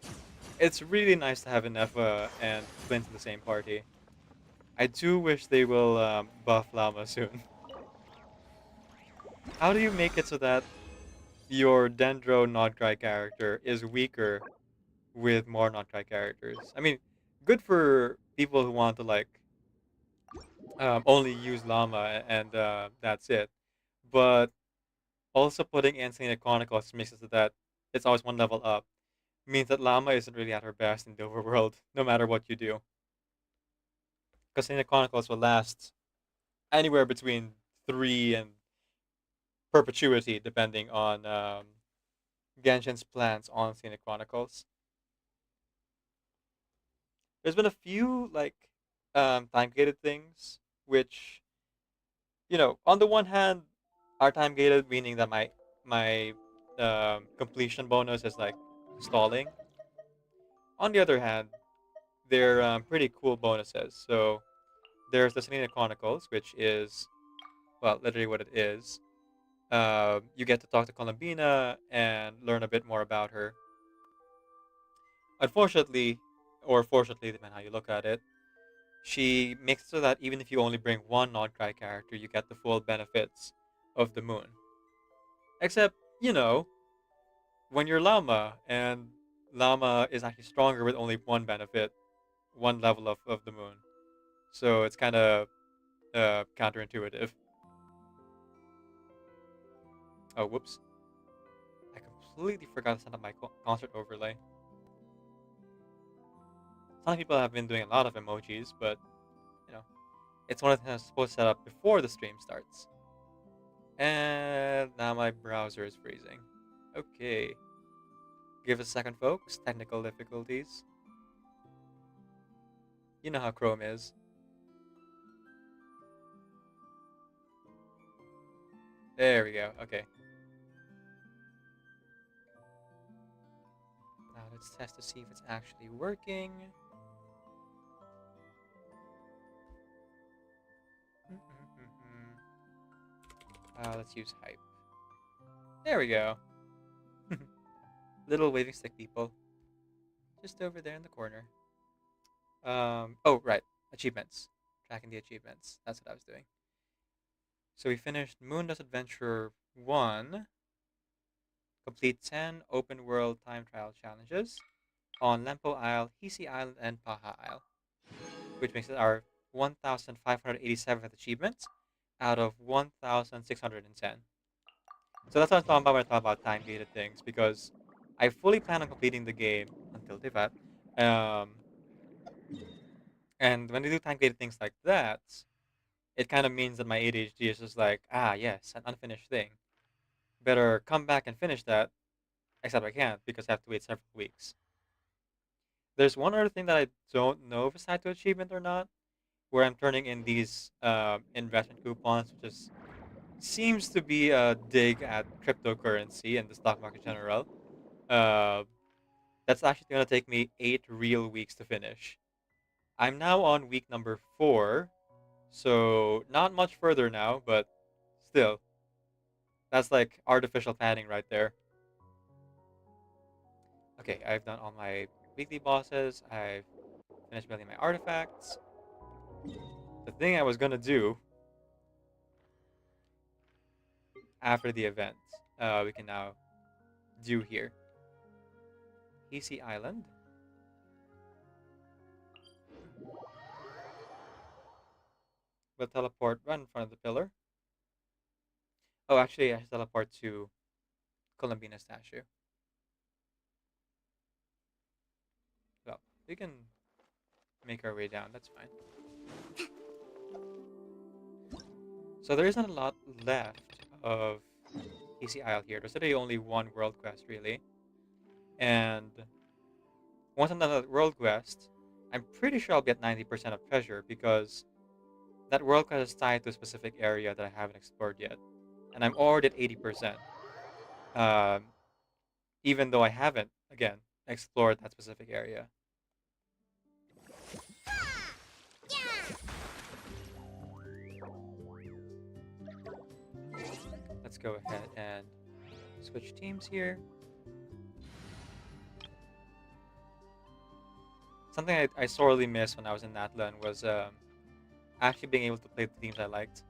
It's really nice to have Inefa and Flint in the same party. I do wish they will buff Llama soon. How do you make it so that your Dendro Nodcry character is weaker with more Nodcry characters? I mean, good for people who want to like only use Llama and that's it. But also putting Insane Chronicles makes it so that it's always one level up. Means that Llama isn't really at her best in the overworld, no matter what you do. Because Insane Chronicles will last anywhere between 3 and perpetuity, depending on Genshin's plans on Scenic Chronicles. There's been a few like time gated things, which on the one hand, are time gated, meaning that my completion bonus is like stalling. On the other hand, they're pretty cool bonuses. So there's the Selena Chronicles, which is literally what it is. You get to talk to Columbina and learn a bit more about her. Unfortunately, or fortunately, depending on how you look at it, she makes it so that even if you only bring one Nodcry character, you get the full benefits of the moon. Except, when you're Llama, and Llama is actually stronger with only one benefit, one level of the moon. So it's kind of counterintuitive. Oh, whoops. I completely forgot to set up my concert overlay. Some people have been doing a lot of emojis, but, it's one of the things I'm supposed to set up before the stream starts. And now my browser is freezing. Okay. Give us a second, folks. Technical difficulties. You know how Chrome is. There we go. Okay. Now let's test to see if it's actually working. Let's use hype. There we go. Little waving stick people. Just over there in the corner. Oh, right. Achievements. Tracking the achievements. That's what I was doing. So we finished Moondust Adventure 1. Complete 10 open world time trial challenges on Lempo Isle, Hisi Island, and Paha Isle. Which makes it our 1,587th achievement out of 1,610. So that's what I'm talking about when I talk about time-gated things, because I fully plan on completing the game until Tivat. And when they do time-gated things like that, it kind of means that my ADHD is just like, yes, an unfinished thing. Better come back and finish that, except I can't because I have to wait several weeks. There's one other thing that I don't know if it's tied to achievement or not, where I'm turning in these investment coupons, which is seems to be a dig at cryptocurrency and the stock market in general. That's actually going to take me 8 real weeks to finish. I'm now on week number 4, so not much further now, but still. That's like artificial padding right there. Okay, I've done all my weekly bosses. I've finished building my artifacts. The thing I was going to do after the event, we can now do here. Hisi Island. We'll teleport right in front of the pillar. Oh, actually, I should teleport to Columbina statue. Well, we can make our way down. That's fine. So there isn't a lot left of Hisi Isle here. There's literally only one world quest, really. And once I'm done with world quest, I'm pretty sure I'll be at 90% of treasure because that world quest is tied to a specific area that I haven't explored yet. And I'm already at 80%. Even though I haven't, again, explored that specific area. Let's go ahead and switch teams here. Something I sorely missed when I was in Natlan was actually being able to play the teams I liked.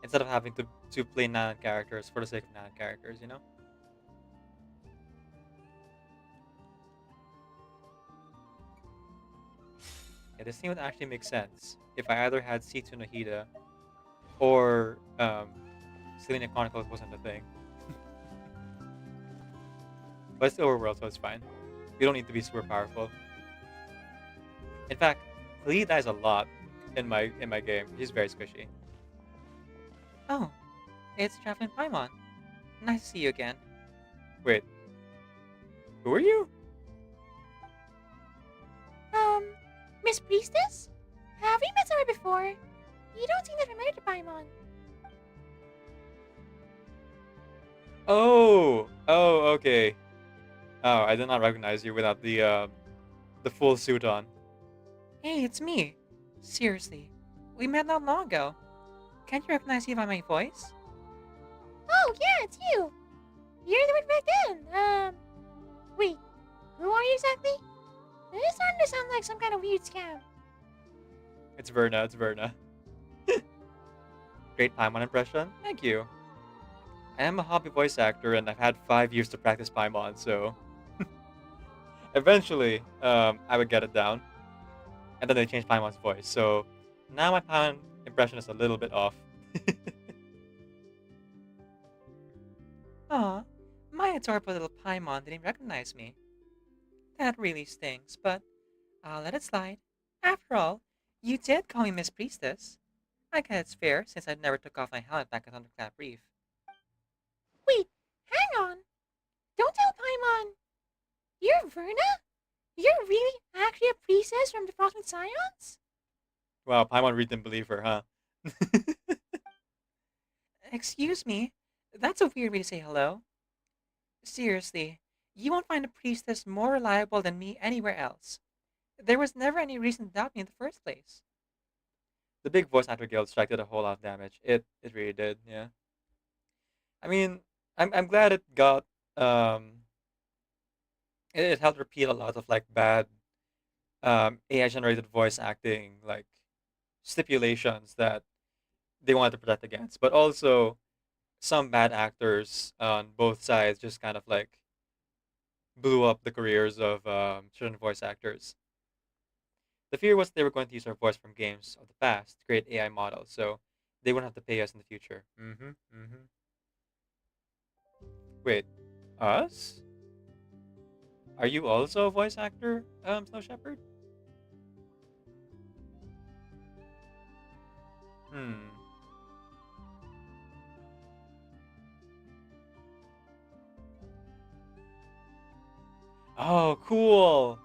Instead of having to play Nanan characters for the sake of Nanan characters, you know? Yeah, this team would actually make sense if I either had C2 Nahida or Selena Chronicles wasn't a thing. But it's the overworld, so it's fine. You don't need to be super powerful. In fact, Klee dies a lot in my game. He's very squishy. Oh, it's Traveling Paimon. Nice to see you again. Wait, who are you? Miss Priestess? Have we met somewhere before? You don't seem that familiar to Paimon. Oh, okay. Oh, I did not recognize you without the full suit on. Hey, it's me. Seriously, we met not long ago. Can't you recognize me by my voice? Oh, yeah, it's you. You're the one back then. Wait, who are you exactly? This is starting to sound like some kind of weird scam. It's Verna. It's Verna. Great Paimon impression. Thank you. I am a hobby voice actor, and I've had 5 years to practice Paimon, so eventually, I would get it down. And then they changed Paimon's voice, so now my Paimon impression is a little bit off. Aw, my adorable little Paimon didn't recognize me. That really stings, but I'll let it slide. After all, you did call me Miss Priestess. I guess it's fair since I never took off my helmet back at Thunderclap Reef. Wait, hang on. Don't tell Paimon. You're Verna? You're really actually a priestess from the Frostman Scions? Wow, Paimon really didn't believe her, huh? Excuse me, that's a weird way to say hello. Seriously, you won't find a priestess more reliable than me anywhere else. There was never any reason to doubt me in the first place. The big voice actor guild strike did a whole lot of damage. It really did, yeah. I mean, I'm glad it got it helped repeal a lot of like bad AI generated voice acting like stipulations that they wanted to protect against, but also some bad actors on both sides just kind of like blew up the careers of certain voice actors. The fear was they were going to use our voice from games of the past to create AI models, so they wouldn't have to pay us in the future. Wait, us? Are you also a voice actor, Snow Shepherd? Oh, cool!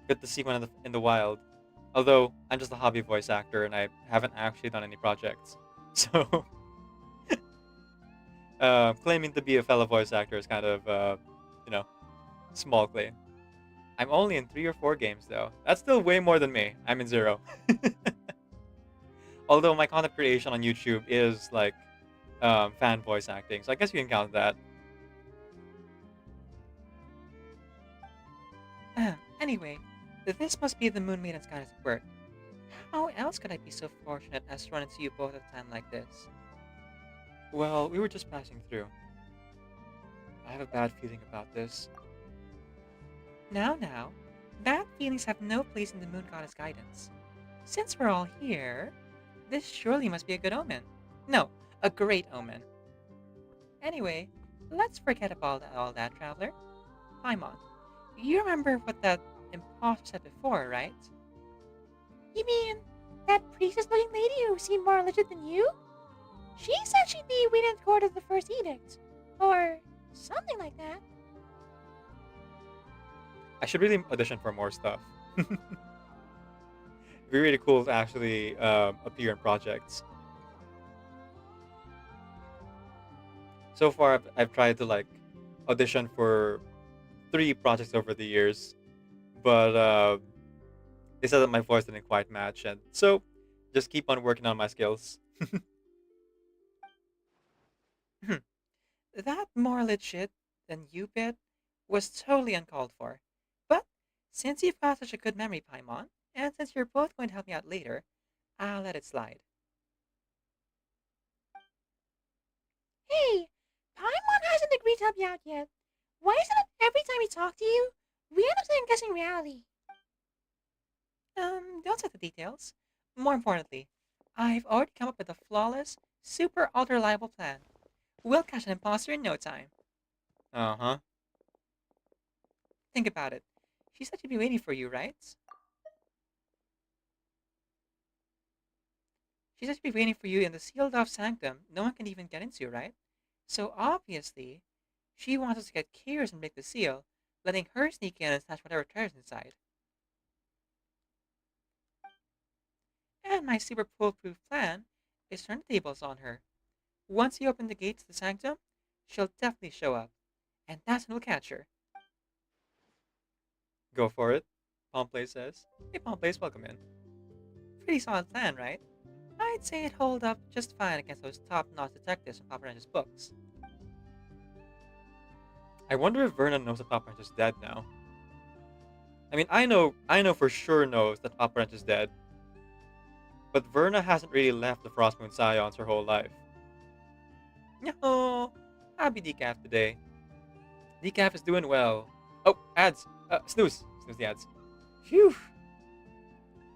Good to see one in the wild. Although, I'm just a hobby voice actor and I haven't actually done any projects. So, claiming to be a fellow voice actor is kind of, small claim. I'm only in 3 or 4 games, though. That's still way more than me. I'm in 0. Although my content creation on YouTube is, like, fan voice acting, so I guess you can count that. Anyway, this must be the Moon Maiden's goddess at work. How else could I be so fortunate as to run into you both at a time like this? Well, we were just passing through. I have a bad feeling about this. Now, bad feelings have no place in the Moon Goddess guidance. Since we're all here, this surely must be a good omen. No, a great omen. Anyway, let's forget about all that, Traveler. Paimon, you remember what that imposter said before, right? You mean that priestess-looking lady who seemed more legit than you? She said she'd be waiting at the court of the first edict. Or something like that. I should really audition for more stuff. It'd be really cool to actually appear in projects. So far, I've tried to like audition for 3 projects over the years, but they said that my voice didn't quite match, and so just keep on working on my skills. That more legit than you bit was totally uncalled for. But since you've got such a good memory, Paimon, and since you're both going to help me out later, I'll let it slide. Hey, Paimon hasn't agreed to help you out yet. Why isn't it every time we talk to you, we end up second guessing reality? Don't set the details. More importantly, I've already come up with a flawless, super ultra reliable plan. We'll catch an imposter in no time. Uh-huh. Think about it. She said she'd be waiting for you, right? She said she'd be waiting for you in the sealed-off sanctum no one can even get into, right? So obviously, she wants us to get curious and break the seal, letting her sneak in and snatch whatever treasure's inside. And my super foolproof plan is turn the tables on her. Once you open the gates to the sanctum, she'll definitely show up. And that's when we'll catch her. Go for it, Pomplay says. Hey Pomplays, welcome in. Pretty solid plan, right? I'd say it'd hold up just fine against those top-notch detectives from Papa Ranch's books. I wonder if Verna knows that Papa Ranch is dead now. I mean, I know for sure knows that Papa Ranch is dead. But Verna hasn't really left the Frostmoon Scions her whole life. No, I'll be Decaf today. Decaf is doing well. Oh, ads. Snooze. Snooze the ads. Phew.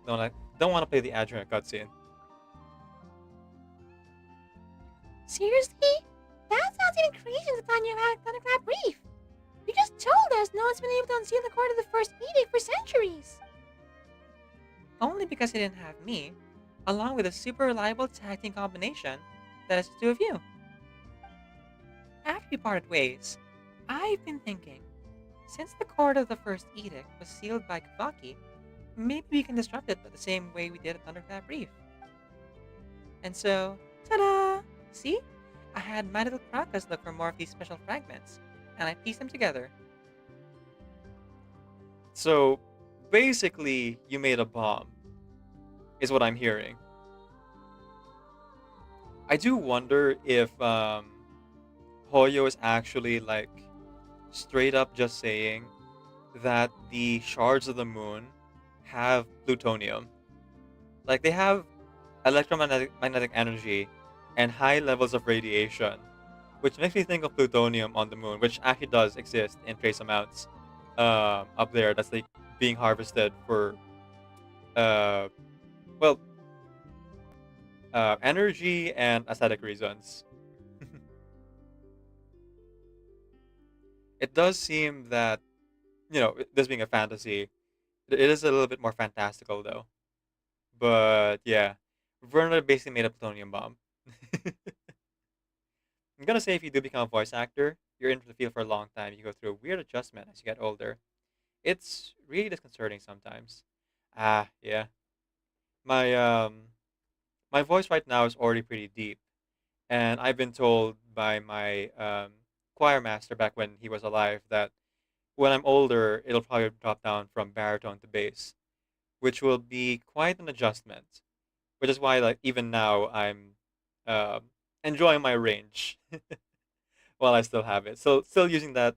Don't want to play the ad during a cutscene. Seriously? That sounds even crazier than Tanya had Thunderclap Reef. You just told us no one's been able to unseal the cord of the first edict for centuries. Only because they didn't have me, along with a super reliable tag team combination that is the two of you. After we parted ways, I've been thinking, since the cord of the first edict was sealed by Kavaki, maybe we can disrupt it the same way we did at Thunderclap Reef. And so, ta-da! See? I had my little Krakas look for more of these special fragments, and I pieced them together. So, basically, you made a bomb, is what I'm hearing. I do wonder if Hoyo is actually, like, straight up just saying that the shards of the moon have plutonium. Like, they have electromagnetic energy and high levels of radiation, which makes me think of plutonium on the moon, which actually does exist in trace amounts up there. That's like being harvested for energy and aesthetic reasons. It does seem that, this being a fantasy, it is a little bit more fantastical though. But yeah, Werner basically made a plutonium bomb. I'm gonna say if you do become a voice actor, you're in the field for a long time. You go through a weird adjustment as you get older. It's really disconcerting sometimes. Yeah. My voice right now is already pretty deep, and I've been told by my choir master back when he was alive that when I'm older, it'll probably drop down from baritone to bass, which will be quite an adjustment. Which is why, like, even now I'm enjoying my range while I still have it. So still using that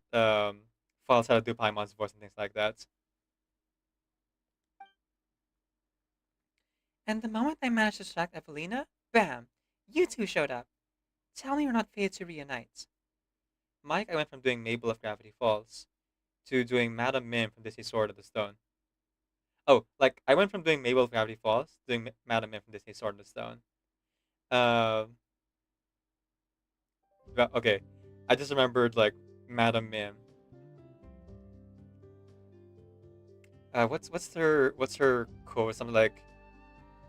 falsetto to Paimon's voice and things like that. And the moment I managed to distract Evelina, bam, you two showed up. Tell me you're not fated to reunite. Mike, I went from doing Mabel of Gravity Falls to doing Madame Mim from Disney's Sword of the Stone. Oh, like, I went from doing Mabel of Gravity Falls to doing Madame Mim from Disney's Sword of the Stone. Okay, I just remembered, like, Madame Mim. What's her quote? Something like,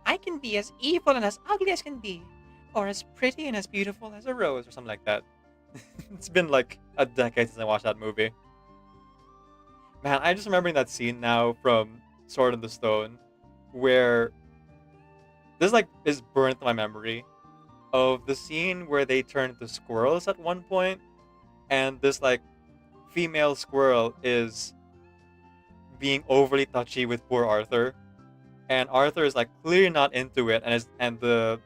I can be as evil and as ugly as can be, or as pretty and as beautiful as a rose, or something like that. It's been like a decade since I watched that movie. Man, I'm just remembering that scene now from Sword in the Stone, where this is burnt in my memory of the scene where they turn into squirrels at one point, and this like female squirrel is being overly touchy with poor Arthur, and Arthur is like clearly not into it, and the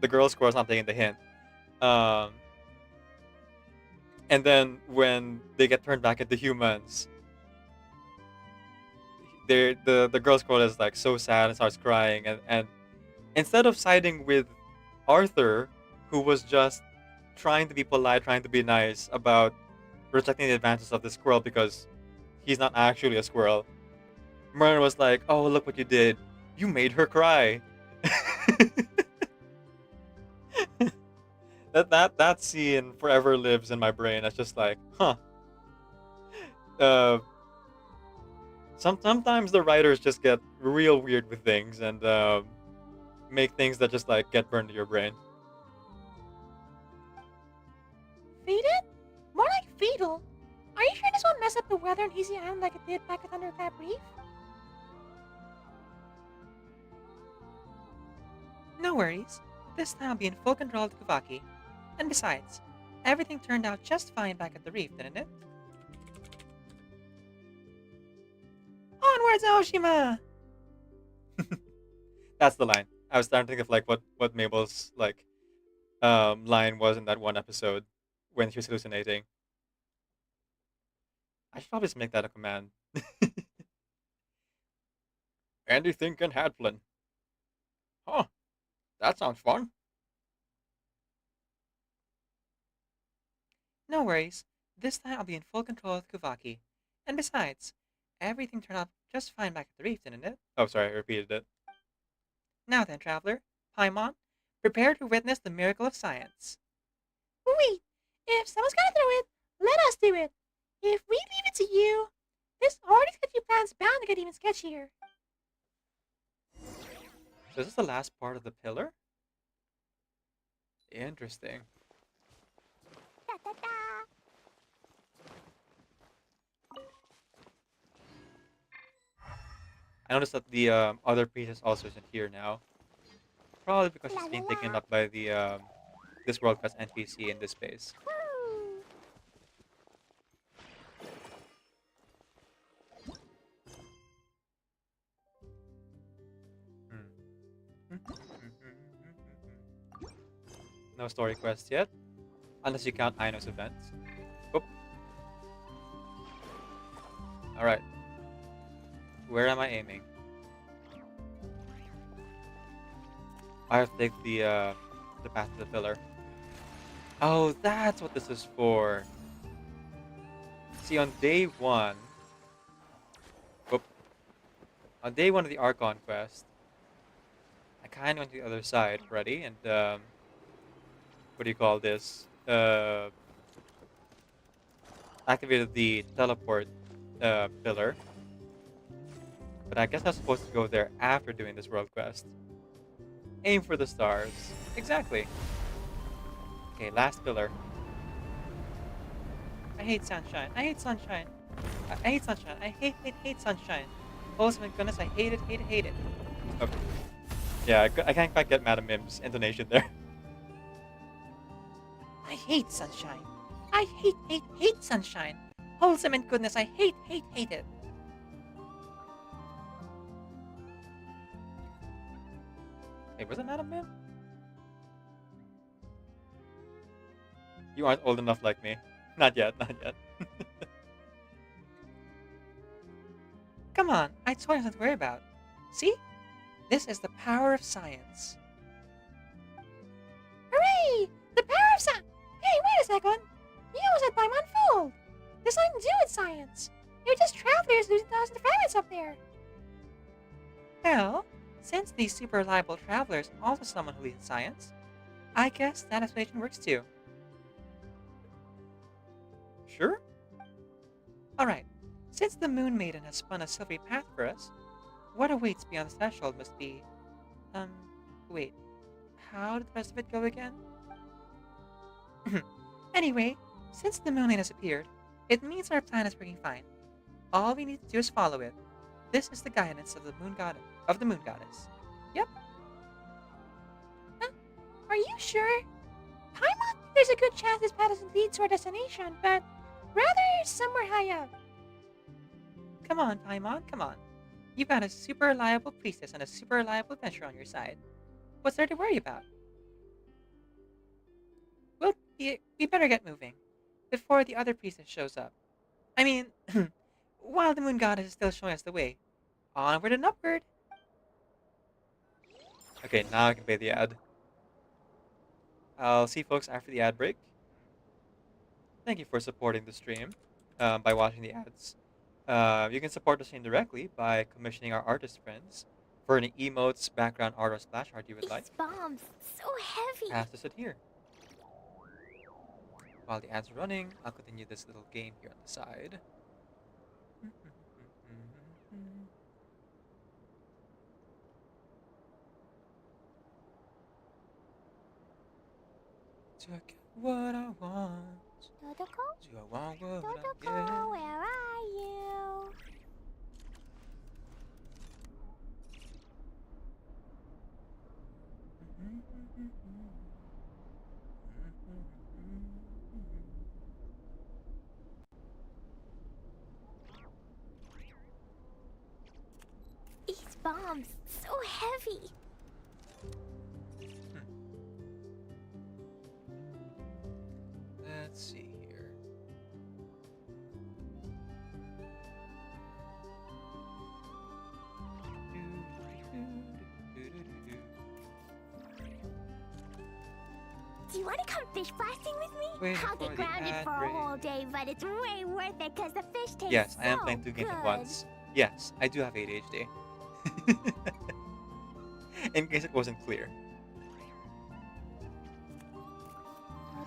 girl squirrel's not taking the hint. And then when they get turned back into humans, the girl squirrel is like so sad and starts crying, and instead of siding with Arthur, who was just trying to be polite, trying to be nice about rejecting the advances of the squirrel because he's not actually a squirrel, Merlin was like, "Oh, look what you did! You made her cry." that scene forever lives in my brain. It's just like, huh. Sometimes the writers just get real weird with things and make things that just like get burned to your brain. Faded? More like fatal. Are you sure this won't mess up the weather in Easy Island like it did back at Thunderclap Reef? No worries. This time I'll be in full control of the Kavaki. And besides, everything turned out just fine back at the reef, didn't it? Onwards, Aoshima! That's the line. I was starting to think of like what Mabel's like line was in that one episode when she was hallucinating. I should probably just make that a command. Anything can happen. Huh. That sounds fun. No worries. This time I'll be in full control of the Kavaki. And besides, everything turned out just fine back at the reef, didn't it? Oh, sorry, I repeated it. Now then, traveler, Paimon, prepare to witness the miracle of science. Wait, if someone's gonna throw it, let us do it. If we leave it to you, this already sketchy plan's bound to get even sketchier. So is this the last part of the pillar? Interesting. I noticed that the other princess also isn't here now. Probably because she's being taken up by the this world class NPC in this space. No story quest yet, unless you count Aino's events. Oop. All right. Where am I aiming? I have to take the path to the pillar. Oh, that's what this is for. See, on day one... Oop. On day one of the Archon quest, I kind of went to the other side already, and, what do you call this? Activated the teleport pillar. But I guess I was supposed to go there after doing this world quest. Aim for the stars. Exactly. Okay, last pillar. I hate sunshine. I hate sunshine. I hate sunshine. I hate sunshine. Oh my goodness, I hate it. Okay. Yeah, I can't quite get Madam Mim's intonation there. I hate sunshine. I hate sunshine. Wholesome and goodness, I hate it. Hey, was it Madam Mim? You aren't old enough like me. Not yet, not yet. Come on, I told you nothing to worry about. See? This is the power of science. Hooray! The power of science! Hey, wait a second! You said Paimon fooled! This nothing to do with science. You're just travelers losing thousands of fragments up there. Well, since these super reliable travelers also someone who believes in science, I guess that explanation works too. Sure? Alright, since the Moon Maiden has spun a silvery path for us, what awaits beyond the threshold must be... wait, how did the rest of it go again? Anyway, since the Moon Maiden has appeared, it means our plan is working fine. All we need to do is follow it. This is the guidance of the Moon Goddess. Yep. Are you sure? Paimon, there's a good chance this path doesn't lead to our destination, but rather somewhere high up. Come on, Paimon, come on. You've got a super reliable priestess and a super reliable adventurer on your side. What's there to worry about? Well, we better get moving. before the other priestess shows up. I mean, while the moon goddess is still showing us the way. Onward and upward. Okay, now I can pay the ad. I'll see folks after the ad break. Thank you for supporting the stream by watching the ads. You can support the stream directly by commissioning our artist friends for any emotes, background art, or splash art you would like. These bombs, so heavy. Pass this it here. While the ads are running, I'll continue this little game here on the side. Do I get what I want? Dodoko? Do I want what Dodoko, I get? where are you? These bombs, so heavy. Let's see here. Do you want to come fish blasting with me? Wait I'll for get the grounded ad for a break. whole day, but it's way worth it because the fish taste Yes, so I am playing 2 games at good. once. Yes, I do have ADHD. In case it wasn't clear.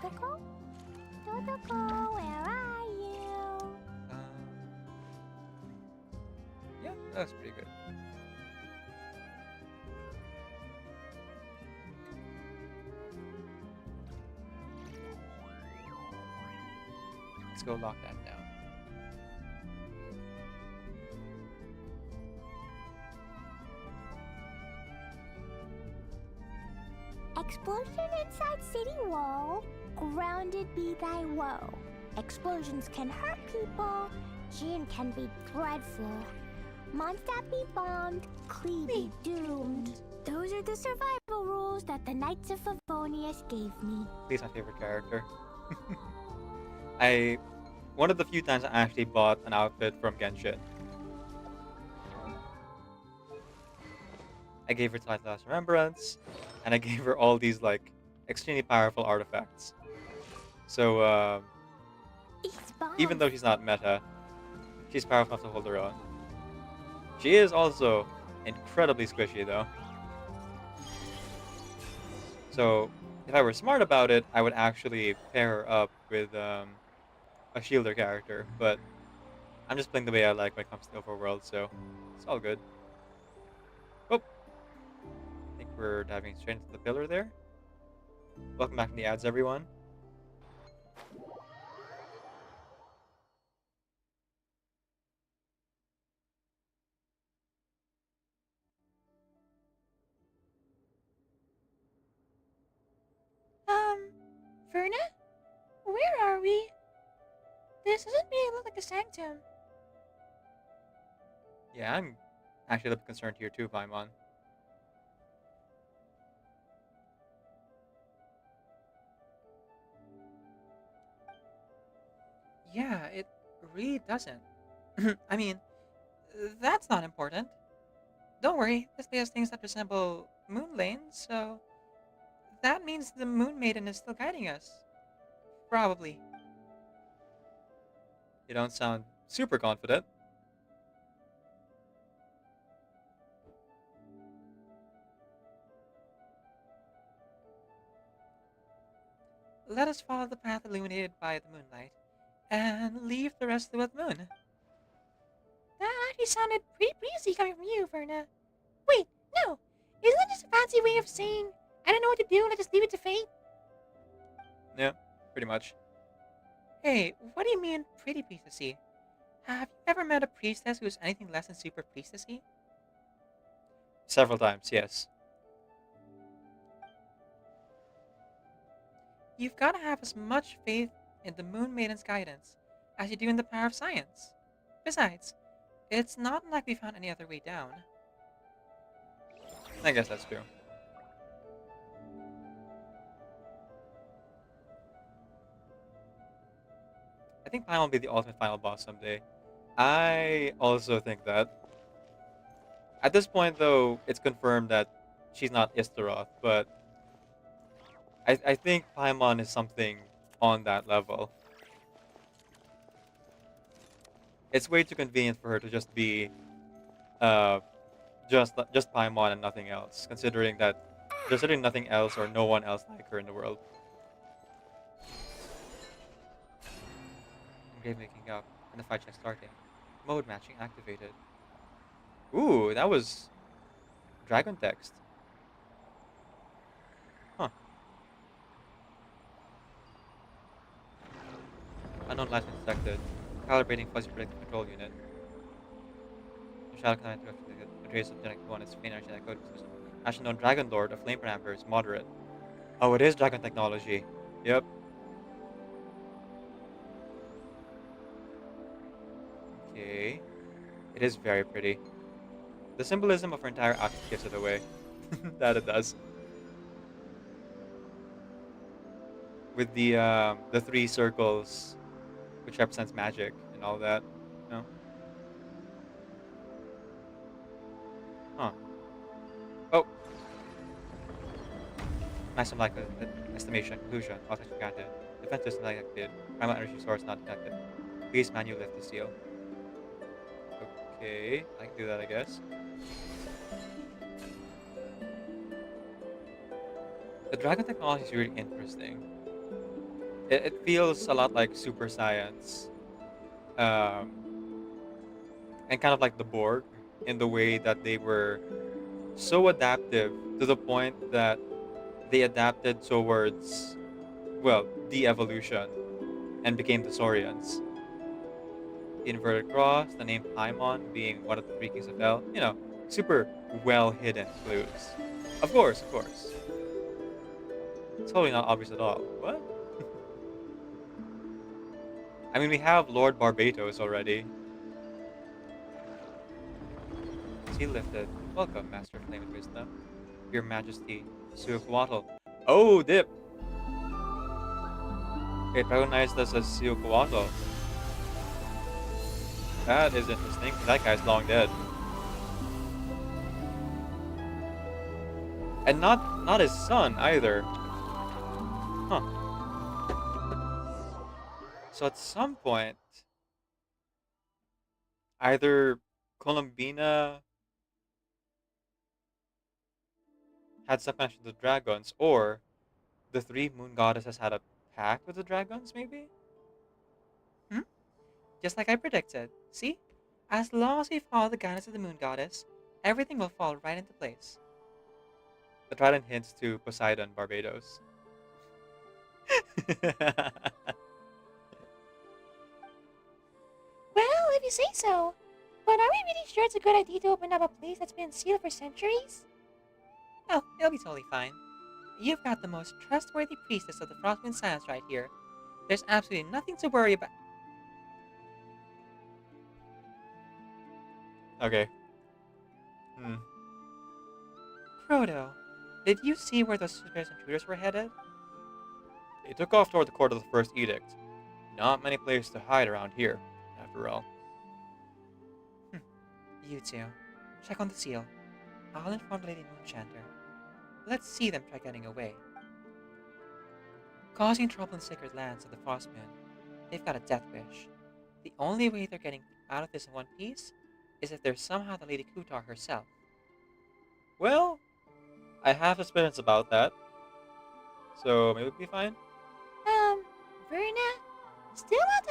Dodoko? Dodoko, where are you? Yeah, that's pretty good. Let's go lock that down. Explosion inside city wall. Grounded be thy woe. Explosions can hurt people. Jin can be dreadful. Mondstadt be bombed. Klee be doomed. Those are the survival rules that the Knights of Favonius gave me. He's my favorite character. One of the few times I actually bought an outfit from Genshin. I gave her Title Last Remembrance, and I gave her all these like extremely powerful artifacts. So even though she's not meta, she's powerful enough to hold her own. She is also incredibly squishy though. So if I were smart about it, I would actually pair her up with a shielder character, but I'm just playing the way I like when it comes to the overworld, so it's all good. Oh, I think we're diving straight into the pillar there. Welcome back from the ads, everyone. Verna? Where are we? This doesn't really look like a sanctum. Yeah, I'm actually a little concerned here too, Paimon. Yeah, it really doesn't. I mean, that's not important. Don't worry, this place has things that resemble moon lanes, so that means the Moon Maiden is still guiding us. Probably. You don't sound super confident. Let us follow the path illuminated by the moonlight, and leave the rest to the moon. That actually sounded pretty breezy coming from you, Verna. Wait, no. Isn't that just a fancy way of saying, I don't know what to do, let's just leave it to fate? Yeah, pretty much. Hey, what do you mean, pretty priestessy? Have you ever met a priestess who's anything less than super priestessy? Several times, yes. You've got to have as much faith in the Moon Maiden's guidance as you do in the power of science. Besides, it's not like we found any other way down. I guess that's true. think Paimon will be the ultimate final boss someday. I also think that. At this point, though, it's confirmed that she's not Istaroth, but I think Paimon is something on that level. It's way too convenient for her to just be just Paimon and nothing else, considering that there's literally nothing else or no one else like her in the world. Engage making up, and the fight check starting. Mode matching activated. Ooh, that was dragon text. Huh. Unknown life detected. Calibrating fuzzy predictive control unit. Shadow connect to trace of genetic components, faint energy that code system. Actually known Dragon Lord of flame parameters, moderate. Oh, it is dragon technology. Yep. Okay. It is very pretty. The symbolism of her entire outfit gives it away. That it does. With the 3 circles, which represents magic and all that. No? Huh. Oh. Maximum like estimation, conclusion, authorization granted. Defense system not activated. Primal energy source not detected. Please manually lift the seal. Okay, I can do that, I guess. The dragon technology is really interesting. It feels a lot like super science. And kind of like the Borg in the way that they were so adaptive to the point that they adapted towards, well, de-evolution and became the Saurians. The inverted cross, the name Paimon being one of the 3 kings of hell. You know, super well-hidden clues. Of course, of course. It's totally not obvious at all. What? I mean, we have Lord Barbatos already. Seal lifted. Welcome, Master of Flame and Wisdom. Your Majesty, Suyokuatl. Oh, dip! It recognized us as Suyokuatl. That is interesting, because that guy's long dead. And not his son, either. Huh. So at some point, either Columbina had some connection to the dragons, or the 3 moon goddesses had a pact with the dragons, maybe? Just like I predicted. See? As long as we follow the guidance of the moon goddess, everything will fall right into place. The trident hints to Poseidon Barbados. Well, if you say so. But are we really sure it's a good idea to open up a place that's been sealed for centuries? Oh, it'll be totally fine. You've got the most trustworthy priestess of the Frostmoon Science right here. There's absolutely nothing to worry about. Okay. Frodo, did you see where those suspicious intruders were headed? They took off toward the court of the first edict. Not many places to hide around here, after all. You two, check on the seal. I'll inform the Lady Moonchanter. Let's see them try getting away. Causing trouble in sacred lands of the Frostmoon, they've got a death wish. The only way they're getting out of this in one piece is if there's somehow the Lady Kutar herself. Well, I have suspicions about that. So maybe we'll be fine. Verna, still want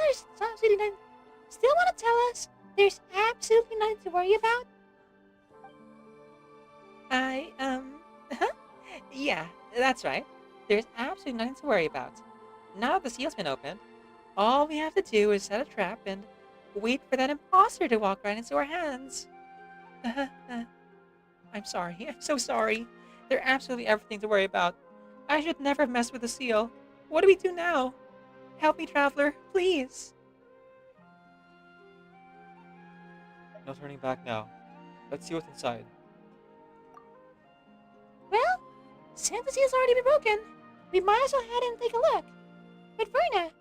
to tell us there's absolutely nothing to worry about? Yeah, that's right. There's absolutely nothing to worry about. Now that the seal's been opened, all we have to do is set a trap and wait for that imposter to walk right into our hands. I'm sorry. I'm so sorry. There's absolutely everything to worry about. I should never have messed with the seal. What do we do now? Help me, Traveler, please. No turning back now. Let's see what's inside. Well, since the seal's already been broken, we might as well head in and take a look. But Verna,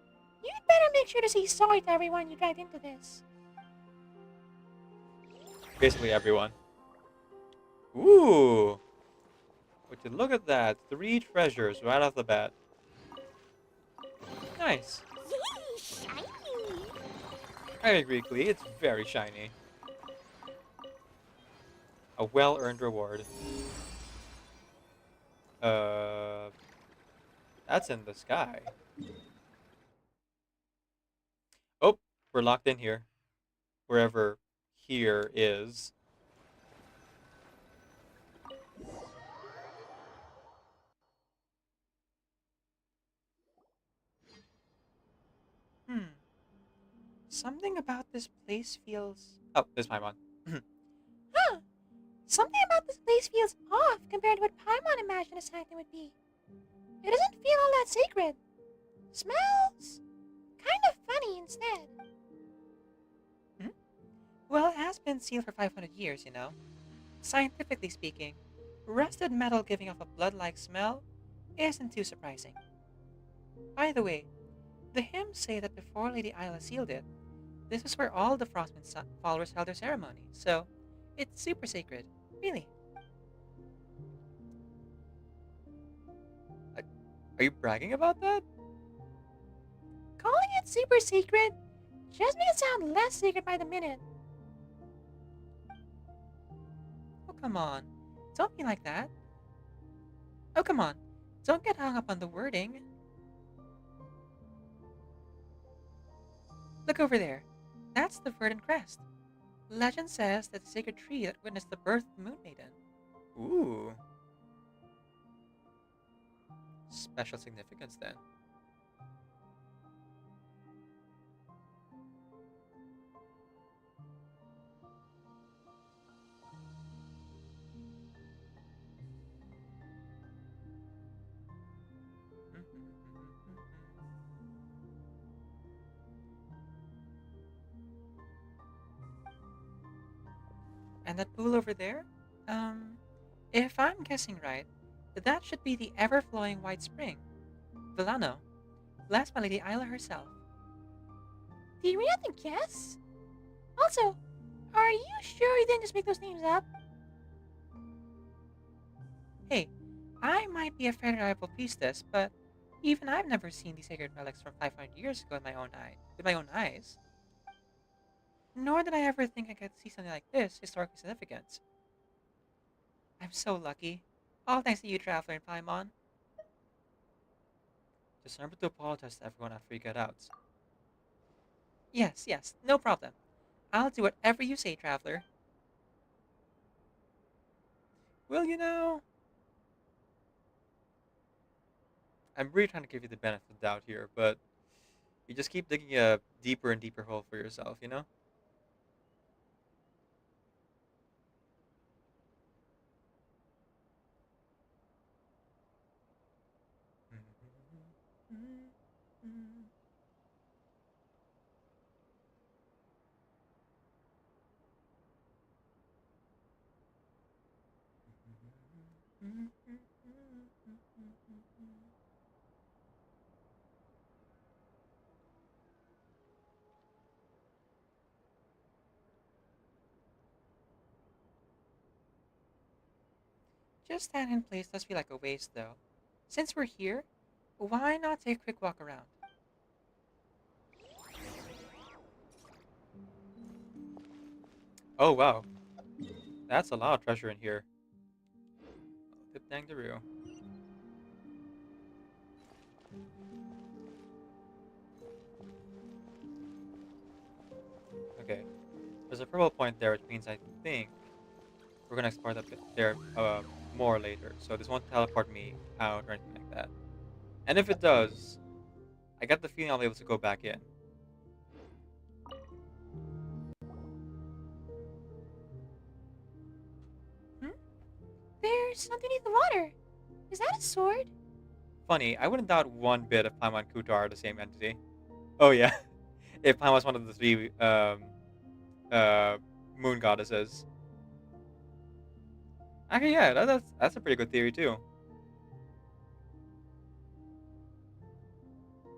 You'd better make sure to say sorry to everyone you dragged into this. Basically everyone. Ooh! Would you look at that? 3 treasures right off the bat. Nice. Yay, shiny! I agree, Klee. It's very shiny. A well-earned reward. That's in the sky. Oh, we're locked in here. Wherever here is. Something about this place feels... Oh, this Paimon. Huh. Something about this place feels off compared to what Paimon imagined a sanctum would be. It doesn't feel all that sacred. Smells kind of funny instead. Well, it has been sealed for 500 years, you know. Scientifically speaking, rusted metal giving off a blood-like smell isn't too surprising. By the way, the hymns say that before Lady Isla sealed it, this is where all the Frostman followers held their ceremony, so it's super sacred, really. Are you bragging about that? Calling it super secret just makes it sound less secret by the minute. Oh, come on. Don't be like that. Oh, come on. Don't get hung up on the wording. Look over there. That's the verdant crest. Legend says that the sacred tree that witnessed the birth of the Moon Maiden. Ooh. Special significance then. And that pool over there? If I'm guessing right, that should be the ever-flowing white spring. Villano, blessed by Lady Isla herself. Do you really have to guess? Also, are you sure you didn't just make those names up? Hey, I might be a fairly reliable priestess, but even I've never seen these sacred relics from 500 years ago with my own eyes. Nor did I ever think I could see something like this historically significant. I'm so lucky. All thanks to you, Traveler and Paimon. Just remember to apologize to everyone after you get out. Yes, no problem. I'll do whatever you say, Traveler. Well, you know, I'm really trying to give you the benefit of the doubt here, but you just keep digging a deeper and deeper hole for yourself, you know? Just standing in place does feel like a waste, though. Since we're here, why not take a quick walk around? Oh, wow. That's a lot of treasure in here. Tip dang the real. Okay. There's a purple point there, which means I think we're gonna explore that bit there more later. So this won't teleport me out or anything like that. And if it does, I get the feeling I'll be able to go back in. There's something in the water. Is that a sword? Funny, I wouldn't doubt one bit if Paimon and Kuta are the same entity. Oh yeah, if Paimon's one of the 3 moon goddesses. Actually, yeah, that's a pretty good theory too. Hmm.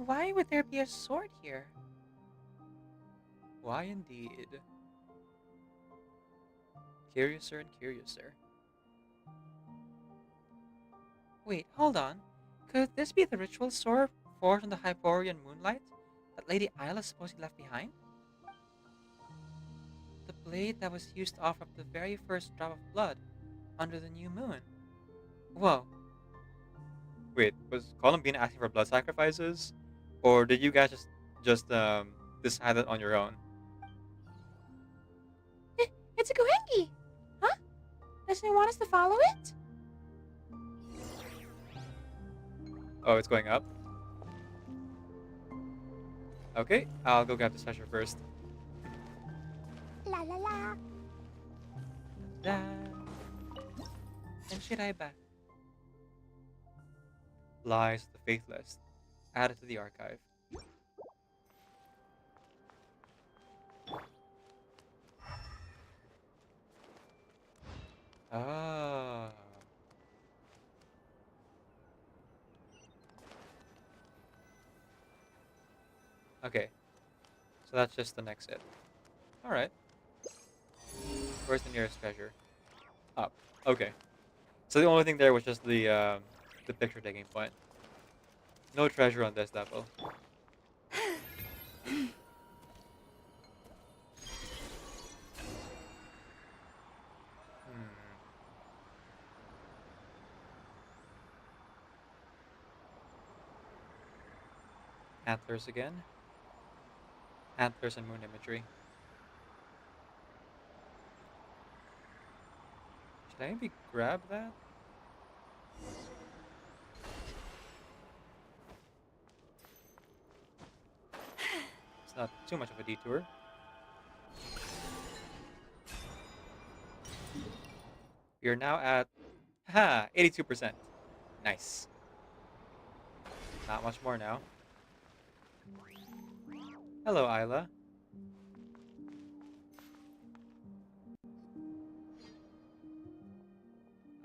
why would there be a sword here? Why indeed? Curiouser and curiouser. Wait, hold on. Could this be the ritual sword forged in the Hyporian moonlight that Lady Isla supposedly left behind? The blade that was used to offer up the very first drop of blood under the new moon. Whoa. Wait, was Columbine asking for blood sacrifices? Or did you guys just decide that on your own? It's a Gohengi! Huh? Doesn't it want us to follow it? Oh, it's going up? Okay, I'll go grab this treasure first. La la la. Da. And Shiraiba. Lies of the Faithless. Added to the archive. Ah. Okay. So that's just the next exit. Alright. Where's the nearest treasure? Up. Okay. So the only thing there was just the picture taking point. No treasure on this level. Antlers again. Antlers and moon imagery. Should I maybe grab that? It's not too much of a detour. We are now at 82%. Nice. Not much more now. Hello, Isla.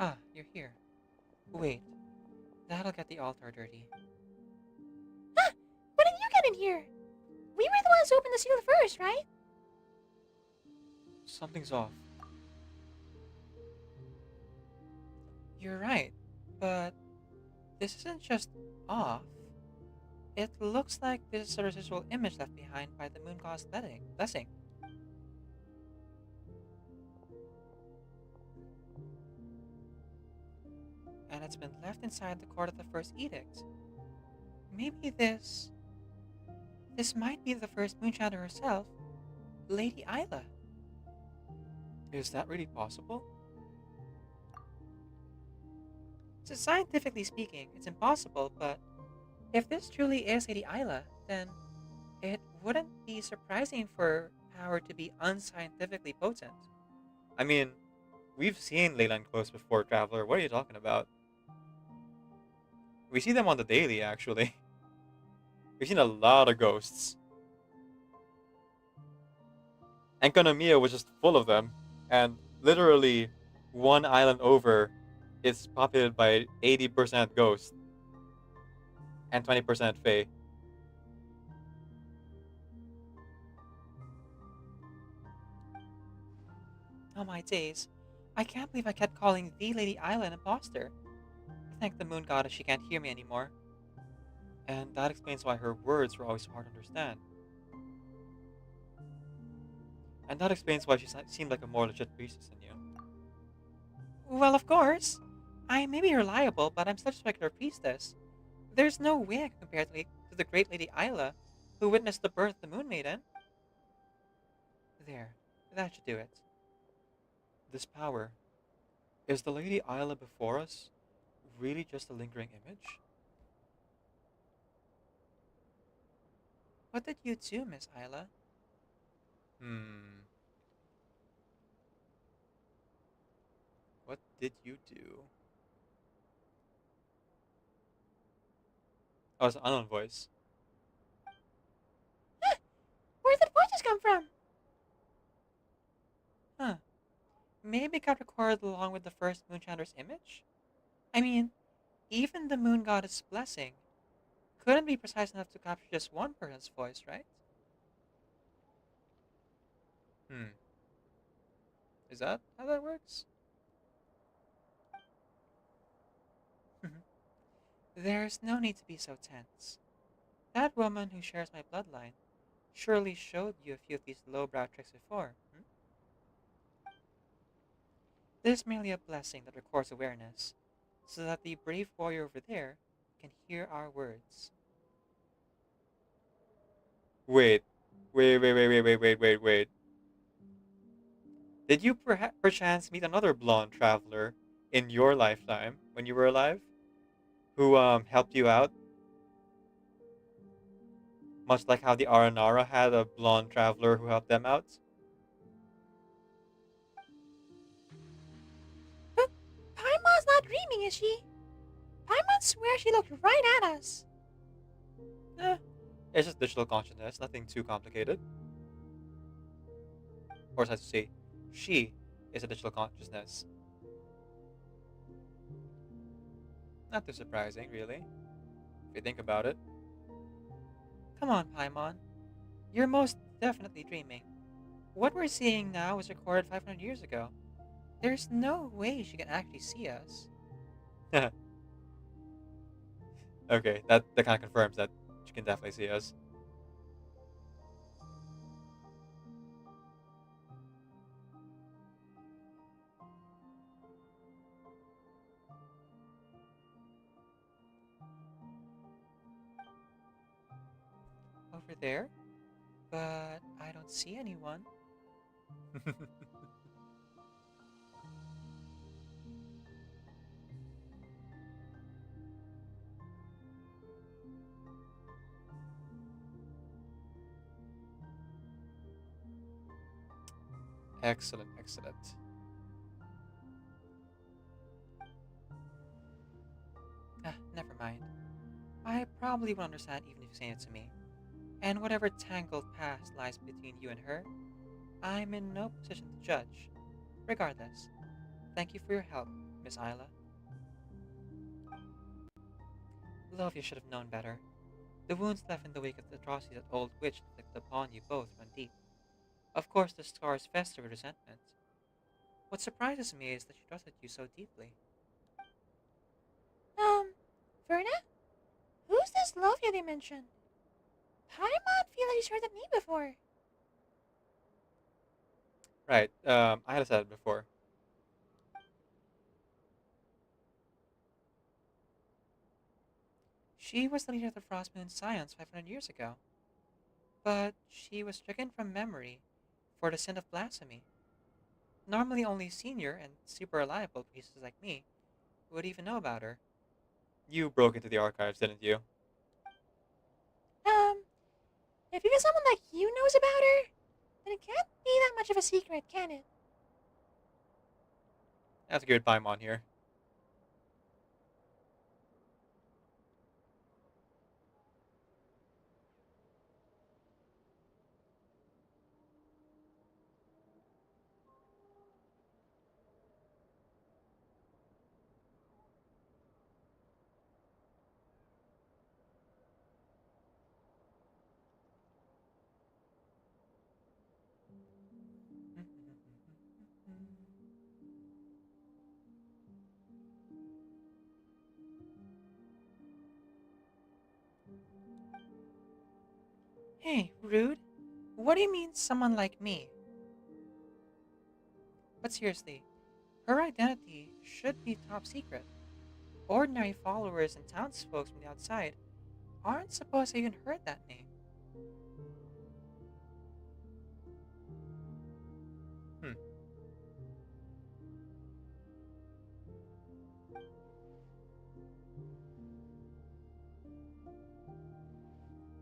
Ah, you're here. Wait, that'll get the altar dirty. Huh! When did you get in here? We were the ones who opened the seal first, right? Something's off. You're right, but this isn't just off. It looks like this is a residual image left behind by the moon god's blessing. And it's been left inside the cord of the first edict. Maybe this might be the first Moonshadow herself, Lady Isla. Is that really possible? So scientifically speaking, it's impossible, but if this truly is Lady Isla, then it wouldn't be surprising for power to be unscientifically potent. I mean, we've seen Leyland close before, Traveler. What are you talking about? We see them on the daily, actually. We've seen a lot of ghosts. And Konamiya was just full of them. And literally, one island over is populated by 80% ghosts. And 20% Fae. Oh my days. I can't believe I kept calling the Lady Isla an imposter. Thank the moon goddess she can't hear me anymore. And that explains why her words were always so hard to understand. And that explains why she seemed like a more legit priestess than you. Well, of course. I may be reliable, but I'm such a regular priestess. There's no way I can compare to the great Lady Isla, who witnessed the birth of the Moon Maiden. There. That should do it. This power. Is the Lady Isla before us really just a lingering image? What did you do, Miss Isla? What did you do? Oh, it's an unknown voice. Huh! Where did voices come from? Huh. Maybe it got recorded along with the first Moonshander's image? I mean, even the moon goddess' blessing couldn't be precise enough to capture just one person's voice, right? Is that how that works? There's no need to be so tense. That woman who shares my bloodline surely showed you a few of these lowbrow tricks before. This is merely a blessing that records awareness, so that the brave warrior over there can hear our words. Wait. Wait. Did you perchance meet another blonde traveler in your lifetime when you were alive? Who helped you out? Much like how the Aranara had a blonde traveler who helped them out? Paimon's not dreaming, is she? Paimon swears she looked right at us. It's just digital consciousness, nothing too complicated. Or as I say, she is a digital consciousness. Not too surprising, really, if you think about it. Come on, Paimon. You're most definitely dreaming. What we're seeing now was recorded 500 years ago. There's no way she can actually see us. Okay, that kind of confirms that she can definitely see us. Over there? But I don't see anyone. Excellent. Never mind. I probably won't understand even if you say it to me. And whatever tangled past lies between you and her, I'm in no position to judge. Regardless, thank you for your help, Miss Isla. Lovia should have known better. The wounds left in the wake of the atrocities that Old Witch inflicted upon you both run deep. Of course, the scars fester with resentment. What surprises me is that she trusted you so deeply. Verna? Who's this Lovia they mentioned? Paimon feel like he's heard that name before. Right, I had said it before. She was the leader of the Frostmoon Scions 500 years ago. But she was stricken from memory for the sin of blasphemy. Normally only senior and super reliable priests like me would even know about her. You broke into the archives, didn't you? If even someone like you knows about her, then it can't be that much of a secret, can it? That's a good Paimon here. Hey, rude. What do you mean, someone like me? But seriously, her identity should be top secret. Ordinary followers and townsfolk from the outside aren't supposed to even heard that name.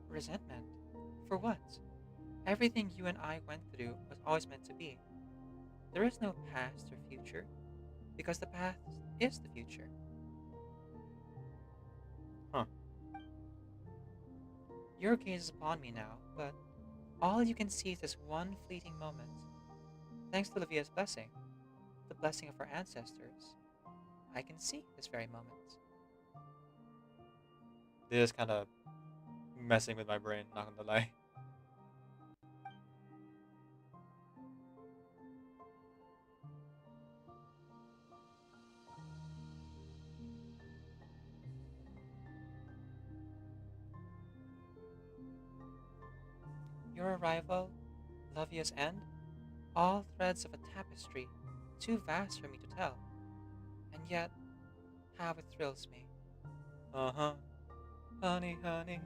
Resentment? For what? Everything you and I went through was always meant to be. There is no past or future, because the past is the future. Huh. Your gaze is upon me now, but all you can see is this one fleeting moment. Thanks to Livia's blessing, the blessing of our ancestors, I can see this very moment. This is kind of messing with my brain, not gonna lie. Your arrival, Lovia's end, all threads of a tapestry, too vast for me to tell. And yet, how it thrills me. Uh-huh. Honey, honey.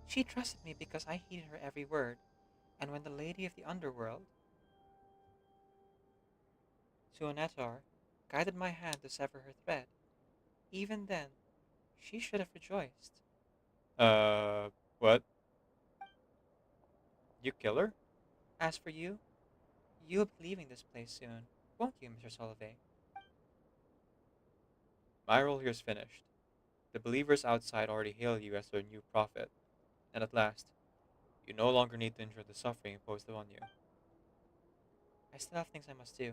She trusted me because I heeded her every word, and when the lady of the underworld, Suonetar, guided my hand to sever her thread, even then, she should have rejoiced. What? You kill her? As for you, you'll be leaving this place soon, won't you, Mr. Solvay? My role here is finished. The believers outside already hail you as their new prophet, and at last, you no longer need to endure the suffering imposed upon you. I still have things I must do.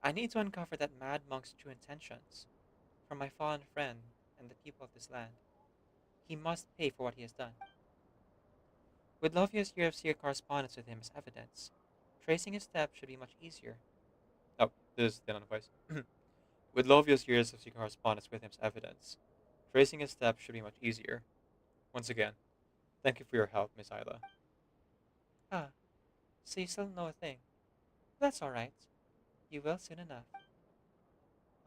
I need to uncover that mad monk's true intentions. For my fallen friend and the people of this land. He must pay for what he has done. With Lovia's year of secret correspondence with him as evidence, tracing his steps should be much easier. Oh, this is the voice. With Lovia's years of secret correspondence with him as evidence, tracing his steps should be much easier. Once again, thank you for your help, Miss Isla. Ah, so you still know a thing. That's all right. You will soon enough.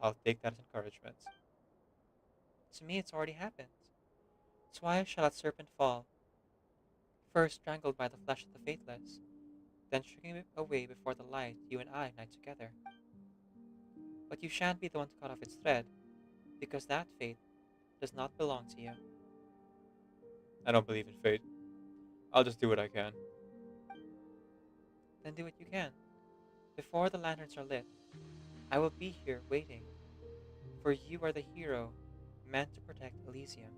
I'll take that as encouragement. To me, it's already happened. Twice shall that serpent fall. First strangled by the flesh of the faithless, then shrinking away before the light you and I ignite together. But you shan't be the one to cut off its thread, because that fate does not belong to you. I don't believe in fate. I'll just do what I can. Then do what you can. Before the lanterns are lit, I will be here waiting, for you are the hero meant to protect Elysium.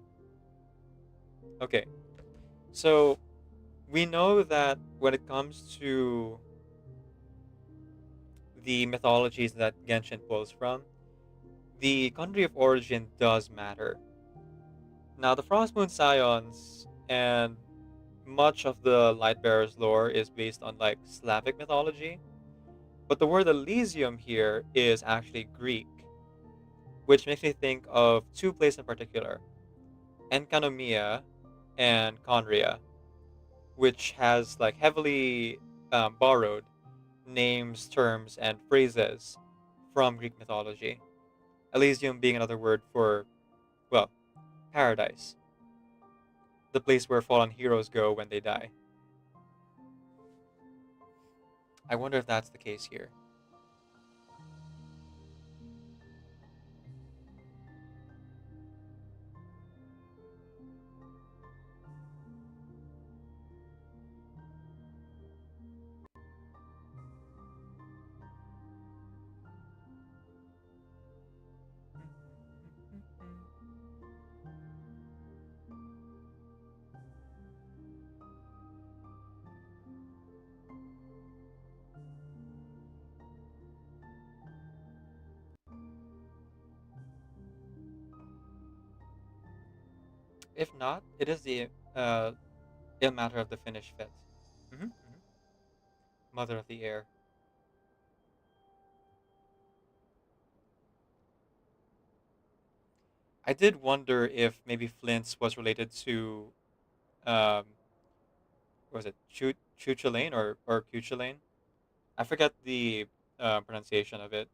Okay, so we know that when it comes to the mythologies that Genshin pulls from, the country of origin does matter. Now, the Frostmoon Scions and much of the Lightbearers lore is based on like Slavic mythology, but the word Elysium here is actually Greek, which makes me think of two places in particular, Enkanomia and Conria, which has like heavily borrowed names, terms, and phrases from Greek mythology. Elysium being another word for, well, paradise, the place where fallen heroes go when they die. I wonder if that's the case here. If not, it is the ill matter of the finished fit. Mother of the air. I did wonder if maybe Flint's was related to, um, what was it, Chuchulain or Cuchulain? I forget the pronunciation of it.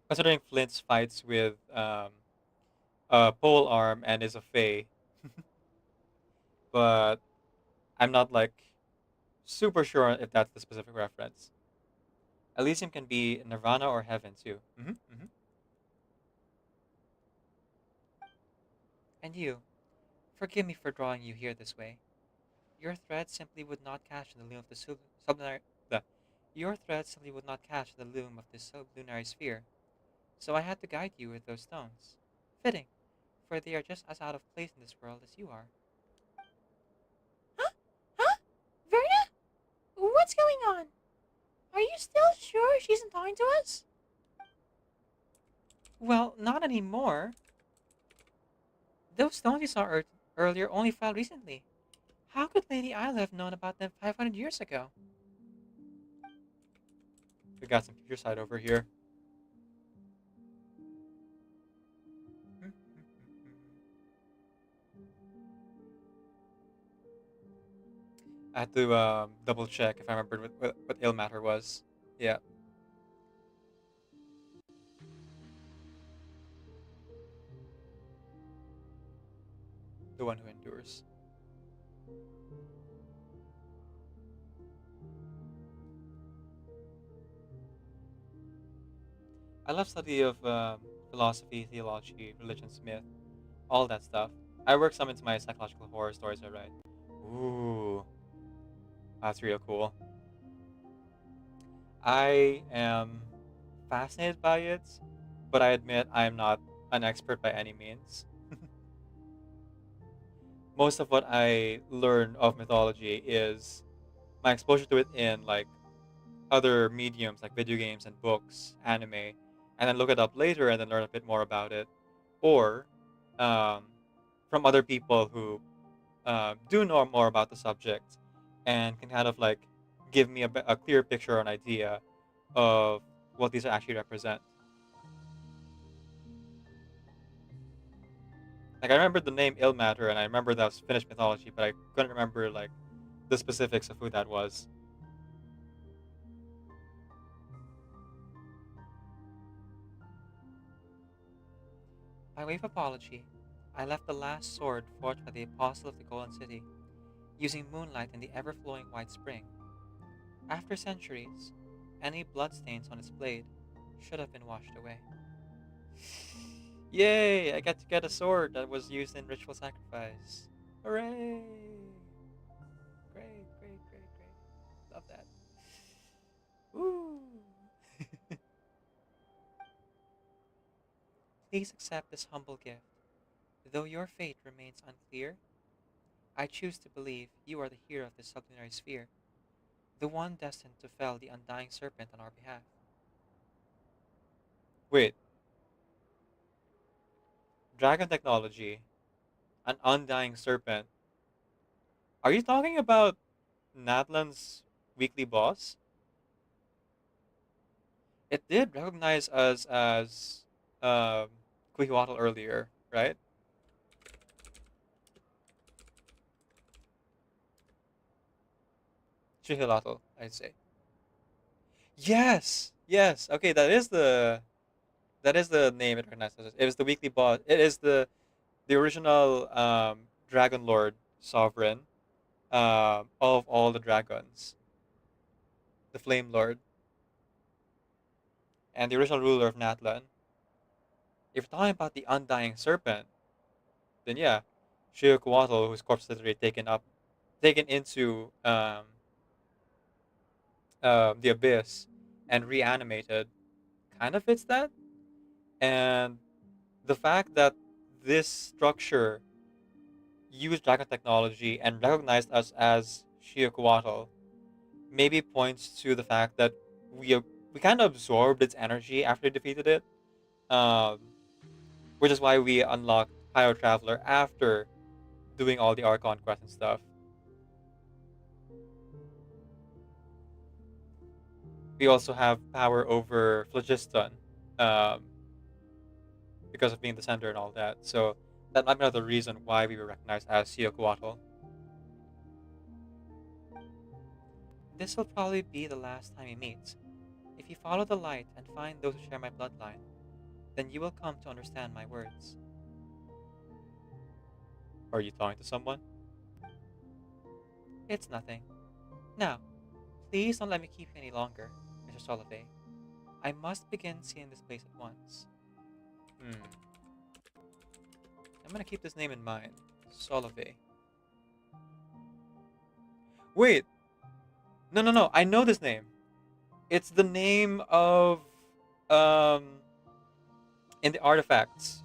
Considering Flint's fights with pole arm and is a fae, but I'm not like super sure if that's the specific reference. Elysium can be Nirvana or heaven too. And you, forgive me for drawing you here this way. Your thread simply would not catch in the loom of the sublunary. Your thread simply would not catch in the loom of this sublunary sphere. so I had to guide you with those stones. Fitting, for they are just as out of place in this world as you are. Huh? Verna? What's going on? Are you still sure she's isn't talking to us? Well, not anymore. Those stones you saw earlier only fell recently. How could Lady Isla have known about them 500 years ago? We got some future side over here. I had to double check if I remembered what ill matter was. Yeah. The one who endures. I love study of philosophy, theology, religion, myth, all that stuff. I work some into my psychological horror stories I write. Ooh, that's real cool. I am fascinated by it, but I admit I am not an expert by any means. Most of what I learn of mythology is my exposure to it in like other mediums like video games and books, anime, and then look it up later and then learn a bit more about it, or um, from other people who do know more about the subject and can kind of like give me a clear picture or an idea of what these actually represent. Like I remember the name Ilmater and I remember that was Finnish mythology, but I couldn't remember like the specifics of who that was. By way of apology, I left the last sword forged by the Apostle of the Golden City, using moonlight and the ever-flowing white spring. After centuries, any bloodstains on its blade should have been washed away. Yay! I got to get a sword that was used in ritual sacrifice. Hooray! Great, great, great, great. Love that. Woo! Please accept this humble gift. Though your fate remains unclear, I choose to believe you are the hero of this sublunary sphere, the one destined to fell the undying serpent on our behalf. Wait. Dragon technology, an undying serpent. Are you talking about Natlan's weekly boss? It did recognize us as Quihuatl earlier, right? Chihilatl, I'd say. Yes, yes. Okay, that is the name it recognizes. It was the weekly boss. It is the original Dragon Lord sovereign of all the dragons, the Flame Lord, and the original ruler of Natlan. If you're talking about the undying serpent, then yeah, Shiokwato, whose corpse is literally taken into the abyss and reanimated, kind of fits that. And the fact that this structure used dragon technology and recognized us as Shiokwato maybe points to the fact that we kind of absorbed its energy after we defeated it, um, which is why we unlocked Pyro Traveler after doing all the Archon quests and stuff. We also have power over Phlogiston, um, because of being the center and all that. So that might be another reason why we were recognized as Siokuatl. This will probably be the last time we meet. If you follow the light and find those who share my bloodline, then you will come to understand my words. Are you talking to someone? It's nothing. Now, please don't let me keep you any longer, Mr. Solove. I must begin seeing this place at once. I'm gonna keep this name in mind. Solove. Wait! No. I know this name. It's the name of in the artifacts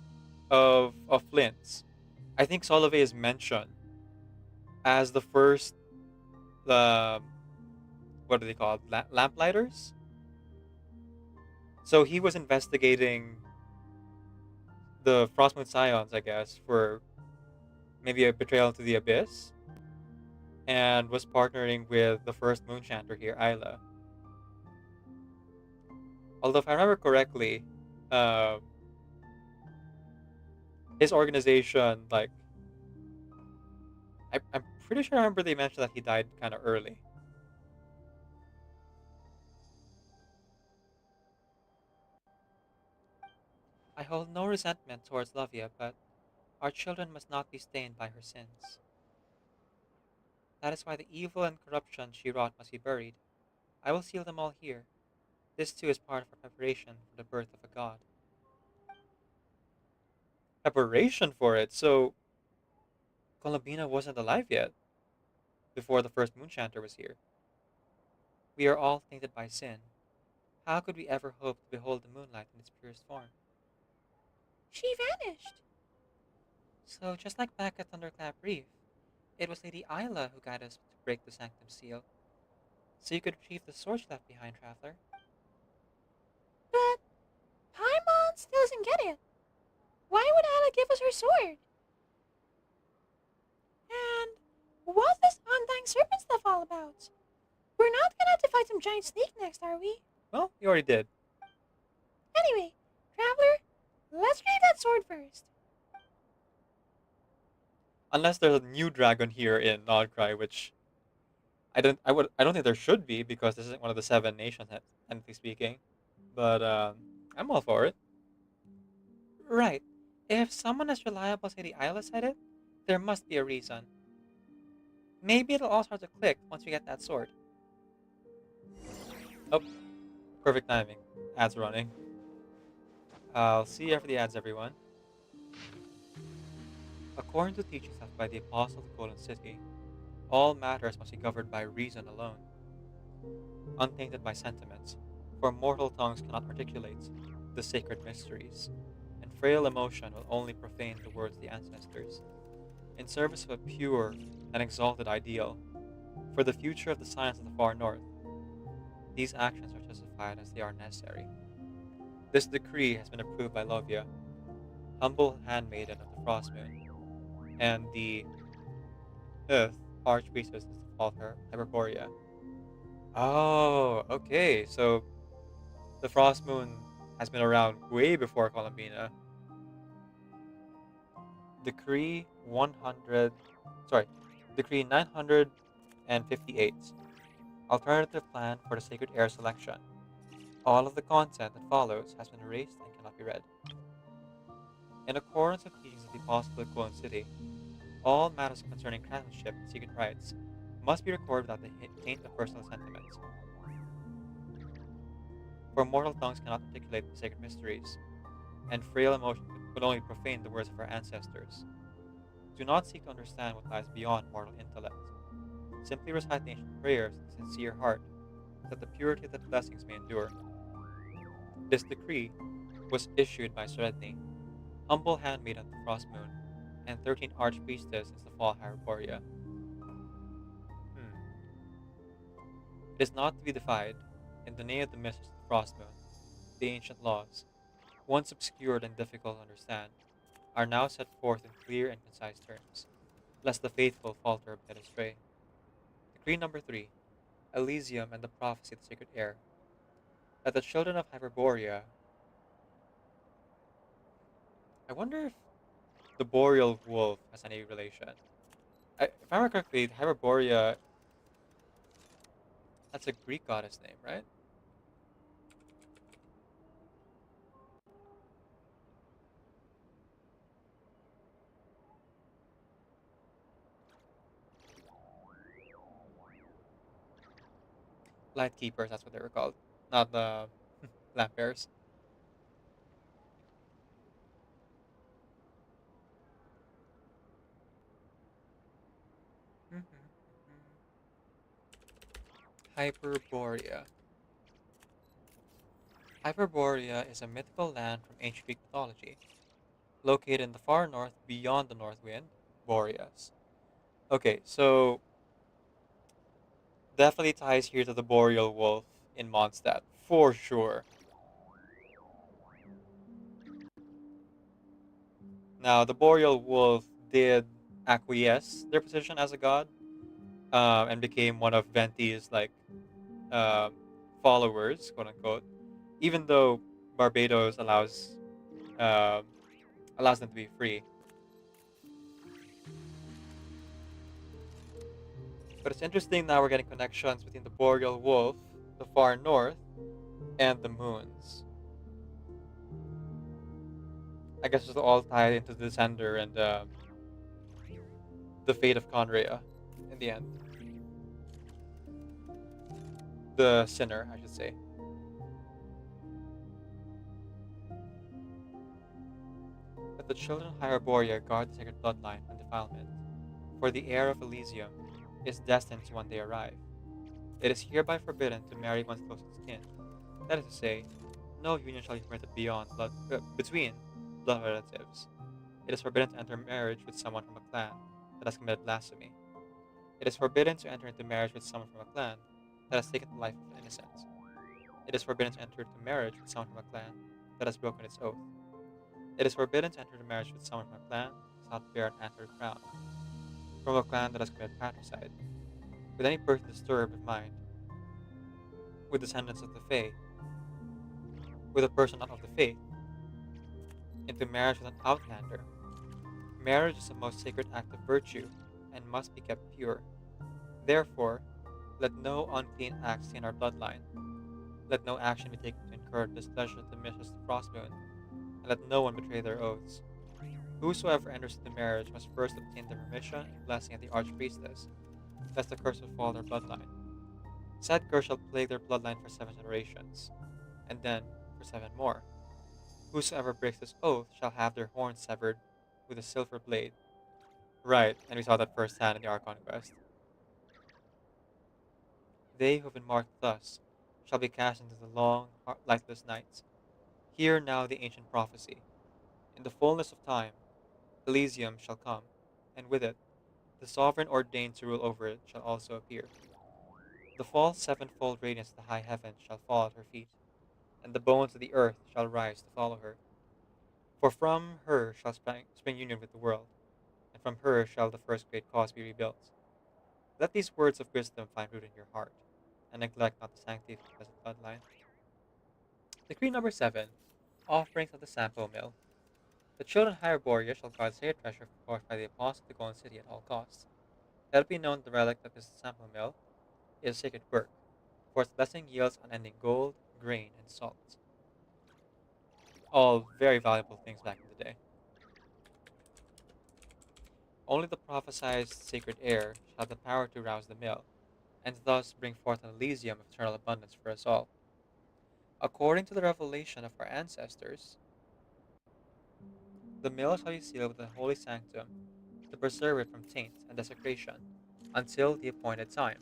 of Flint's, I think Solove is mentioned as the first, uh, what are they called? Lamplighters? So he was investigating the Frostmoon Scions, I guess, for maybe a betrayal to the Abyss, and was partnering with the first Moonchanter here, Isla. Although, if I remember correctly, uh, his organization, like, I'm pretty sure I remember they mentioned that he died kind of early. I hold no resentment towards Lavia, but our children must not be stained by her sins. That is why the evil and corruption she wrought must be buried. I will seal them all here. This too is part of our preparation for the birth of a god. Preparation for it? So, Columbina wasn't alive yet, before the first Moonchanter was here. We are all tainted by sin. How could we ever hope to behold the moonlight in its purest form? She vanished. So, just like back at Thunderclap Reef, it was Lady Isla who guided us to break the Sanctum seal. So you could retrieve the sword she left behind, Traveler. But Paimon still doesn't get it. Why would Anna give us her sword? And what's this undying serpent stuff all about? We're not gonna have to fight some giant snake next, are we? Well, you already did. Anyway, Traveler, let's retrieve that sword first. Unless there's a new dragon here in Nodcry, which I don't think there should be, because this isn't one of the 7 nations, technically speaking. But I'm all for it. Right. If someone as reliable as Lady Isla said it, there must be a reason. Maybe it'll all start to click once we get that sword. Oh, perfect timing. Ads running. I'll see you after the ads, everyone. According to teachings left by the Apostle of the Golden City, all matters must be governed by reason alone, untainted by sentiments, for mortal tongues cannot articulate the sacred mysteries, and frail emotion will only profane the words of the ancestors. In service of a pure and exalted ideal, for the future of the science of the far north, these actions are justified as they are necessary. This decree has been approved by Lovia, humble handmaiden of the Frostmoon, and the 5th Archpriestess of Hyperborea. Oh, okay, so the Frostmoon has been around way before Columbina. Decree 100, sorry, Decree 958. Alternative plan for the Sacred Air selection. All of the content that follows has been erased and cannot be read. In accordance with teachings of the Apostle of the Golden City, all matters concerning craftsmanship and secret rites must be recorded without the taint of personal sentiments. For mortal tongues cannot articulate the sacred mysteries, and frail emotion would only profane the words of our ancestors. Do not seek to understand what lies beyond mortal intellect. Simply recite the ancient prayers with a sincere heart, so that the purity of the blessings may endure. This decree was issued by Seredni, humble handmaid of the Frostmoon, and 13 Archpriestess since the fall of Hyperborea. It is not to be defied. In the name of the mistress of the Frostmoon, the ancient laws, once obscured and difficult to understand, are now set forth in clear and concise terms, lest the faithful falter or be led astray. Decree number 3, Elysium and the prophecy of the sacred air. That the children of Hyperborea. I wonder if the boreal wolf has any relation. If I remember correctly, Hyperborea, that's a Greek goddess name, right? Light keepers, that's what they were called, not the lamp bearers. Hyperborea. Hyperborea is a mythical land from ancient Greek mythology, located in the far north beyond the north wind, Boreas. Okay, so definitely ties here to the boreal wolf in Mondstadt, for sure. Now, the boreal wolf did acquiesce their position as a god, and became one of Venti's uh, followers, quote unquote. Even though Barbados uh, allows them to be free. But it's interesting now we're getting connections between the boreal wolf, the far north, and the moons. I guess it's all tied into the Descender and the fate of Conrea in the end. The sinner, I should say. Let the children of Hyperborea guard the sacred bloodline from defilement, for the heir of Elysium is destined to one day arrive. It is hereby forbidden to marry one's closest kin. That is to say, no union shall be permitted between blood relatives. It is forbidden to enter marriage with someone from a clan that has committed blasphemy. It is forbidden to enter into marriage with someone from a clan that has taken the life of an innocent. It is forbidden to enter into marriage with someone from a clan that has broken its oath. It is forbidden to enter into marriage with someone from a clan that does not bear an antlered crown, from a clan that has committed patricide, with any person disturbed of mind, with descendants of the Fae, with a person not of the faith, into marriage with an outlander. Marriage is the most sacred act of virtue, and must be kept pure. Therefore, let no unclean act stain our bloodline. Let no action be taken to incur displeasure that diminishes the frost moon, and let no one betray their oaths. Whosoever enters into marriage must first obtain the permission and blessing of the archpriestess, lest the curse will fall their bloodline. Said curse shall plague their bloodline for 7 generations, and then for 7 more. Whosoever breaks this oath shall have their horns severed with a silver blade. Right, and we saw that firsthand in the Archon quest. They who have been marked thus shall be cast into the long, lightless nights. Hear now the ancient prophecy. In the fullness of time, Elysium shall come, and with it, the sovereign ordained to rule over it shall also appear. The false sevenfold radiance of the high heavens shall fall at her feet, and the bones of the earth shall rise to follow her. For from her shall spring union with the world, and from her shall the first great cause be rebuilt. Let these words of wisdom find root in your heart, and neglect not the sanctity of the present bloodline. Decree number 7. Offerings of the Sampo Mill. The children of Hyperborea shall guard sacred treasure forged by the Apostle of the Golden City at all costs. Let it be known the relic of this Sampo Mill is a sacred work, for its blessing yields unending gold, grain, and salt. All very valuable things back in the day. Only the prophesied sacred heir shall have the power to rouse the mill, and thus bring forth an Elysium of eternal abundance for us all. According to the revelation of our ancestors, the mill shall be sealed with the holy sanctum to preserve it from taint and desecration until the appointed time.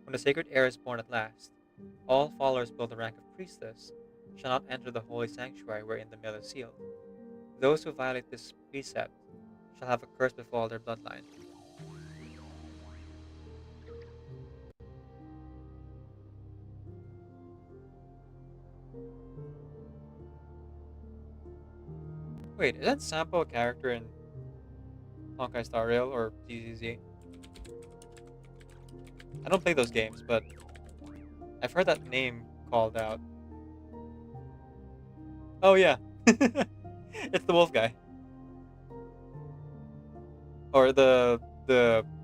When the sacred heir is born at last, all followers below the rank of priestess shall not enter the holy sanctuary wherein the mill is sealed. Those who violate this precept shall have a curse befall their bloodline. Wait, isn't Sampo a character in Honkai Star Rail or DZZ? I don't play those games, but I've heard that name called out. Oh yeah, it's the wolf guy, or the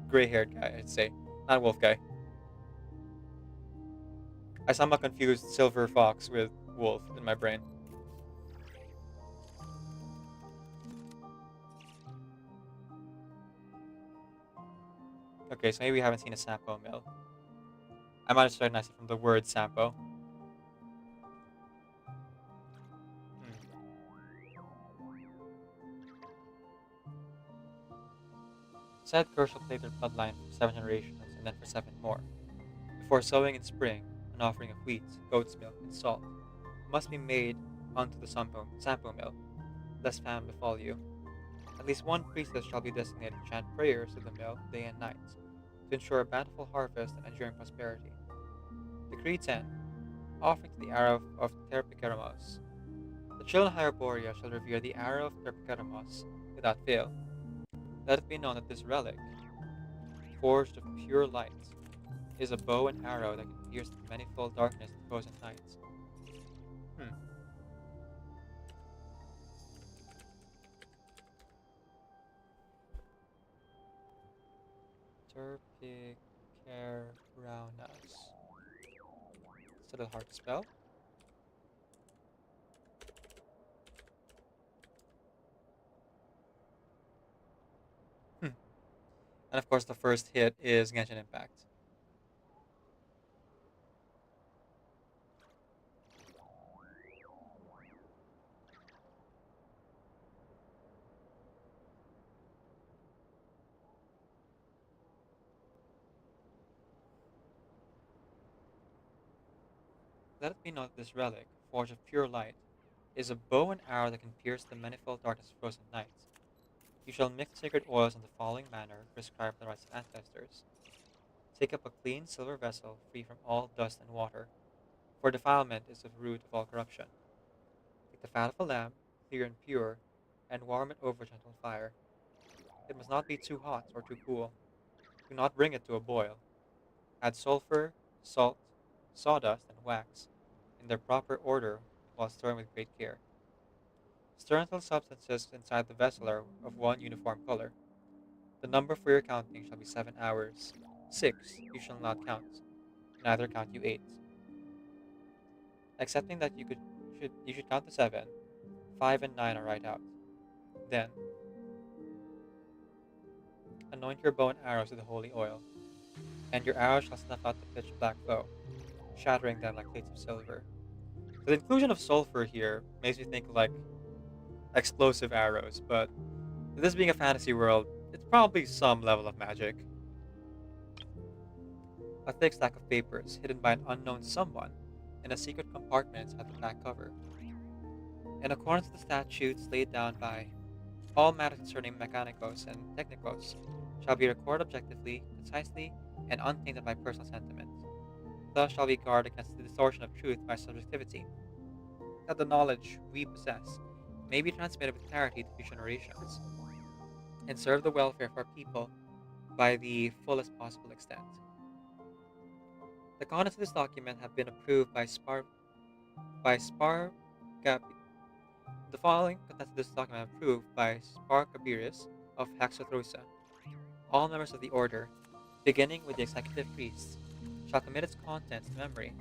gray-haired guy, I'd say, not wolf guy. I somehow confused silver fox with wolf in my brain. Okay, so maybe we haven't seen a Sampo mill. I might have recognized it from the word Sampo. Said curse shall plague their bloodline for 7 generations and then for 7 more, before sowing in spring an offering of wheat, goat's milk, and salt, must be made unto the sampo mill, lest famine befall you. At least one priestess shall be designated to chant prayers to the mill day and night, to ensure a bountiful harvest and enduring prosperity. Decree 10. Offering to the arrow of Terpsichoremos. The children of Hyperborea shall revere the arrow of Terpsichoremos without fail. Let it be known that this relic, forged of pure light, is a bow and arrow that can pierce the manifold darkness of frozen nights. Terpsichoremos. It's a little hard to spell. And of course, the first hit is Genshin Impact. Let it be known that this relic, forged of pure light, is a bow and arrow that can pierce the manifold darkness of frozen nights. You shall mix sacred oils in the following manner prescribed by the rites of ancestors. Take up a clean silver vessel free from all dust and water, for defilement is the root of all corruption. Take the fat of a lamb, clear and pure, and warm it over a gentle fire. It must not be too hot or too cool. Do not bring it to a boil. Add sulfur, salt, sawdust, and wax in their proper order while stirring with great care. Stir until substances inside the vessel are of one uniform color. The number for your counting shall be 7 hours. 6 you shall not count, neither count you 8. Accepting that you should count to 7, 5 and 9 are right out. Then anoint your bow and arrows with the holy oil, and your arrows shall snuff out the pitch black foe, shattering them like plates of silver. The inclusion of sulfur here makes me think like explosive arrows, but this being a fantasy world, it's probably some level of magic. A thick stack of papers hidden by an unknown someone in a secret compartment inside the back cover. In accordance with the statutes laid down by all matters concerning mechanicos and technicos shall be recorded objectively, concisely, and untainted by personal sentiment. Thus shall we guard against the distortion of truth by subjectivity, that the knowledge we possess may be transmitted with clarity to future generations, and serve the welfare of our people by the fullest possible extent. The contents of this document have been approved by The following contents of this document are approved by Spargabiris of Haxothrusa. All members of the order, beginning with the executive priests, shall commit its contents to memory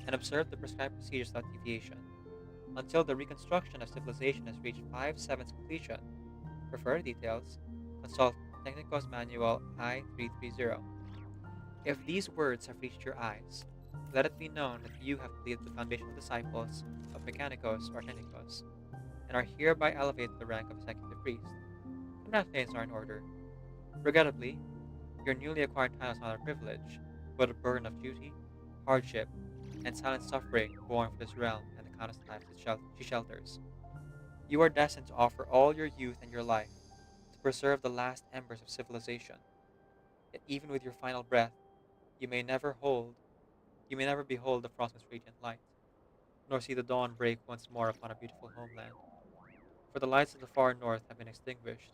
and observe the prescribed procedures without deviation, until the reconstruction of civilization has reached 5/7 completion. For further details, consult Technicos Manual I-330. If these words have reached your eyes, let it be known that you have completed the foundational disciples of Mechanicos or Technicos, and are hereby elevated to the rank of executive priest. Congratulations are in order. Regrettably, your newly acquired title is not a privilege, but a burden of duty, hardship, and silent suffering borne for this realm and the countless lives she shelters. You are destined to offer all your youth and your life to preserve the last embers of civilization. Yet even with your final breath, you may never behold the frost's radiant light, nor see the dawn break once more upon a beautiful homeland. For the lights of the far north have been extinguished,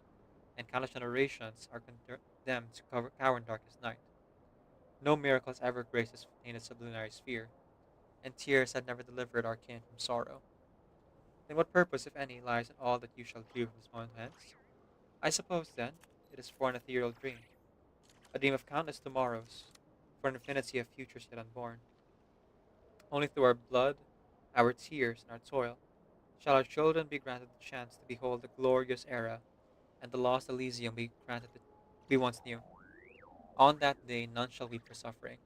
and countless generations are condemned to cower in darkest night. No miracle has ever graced this tainted sublunary sphere, and tears had never delivered our kin from sorrow. Then what purpose, if any, lies in all that you shall do from this moment hence? I suppose, then, it is for an ethereal dream, a dream of countless tomorrows, for an infinity of futures yet unborn. Only through our blood, our tears, and our toil shall our children be granted the chance to behold the glorious era, and the lost Elysium be granted that we once knew. On that day none shall weep for suffering,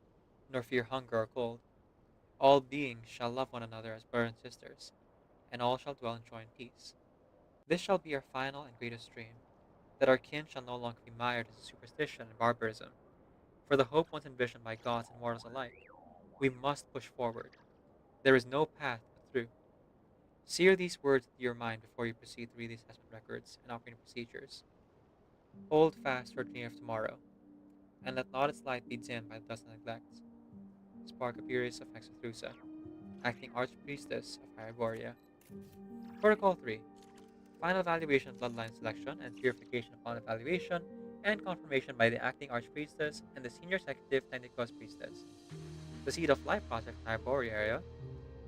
nor fear hunger or cold. All beings shall love one another as brothers and sisters, and all shall dwell in joy and peace. This shall be our final and greatest dream, that our kin shall no longer be mired in superstition and barbarism. For the hope once envisioned by gods and mortals alike, we must push forward. There is no path but through. Sear these words into your mind before you proceed to read the assessment records and operating procedures. Hold fast for dream of tomorrow, and let not its light be dimmed by the dust and neglect. Spark Apirius of Hexathusa, acting Archpriestess of Hyboria. Protocol 3. Final evaluation of bloodline selection and purification upon evaluation and confirmation by the acting Archpriestess and the Senior Executive Technicos Priestess. The Seed of Life Project in Hyboria area,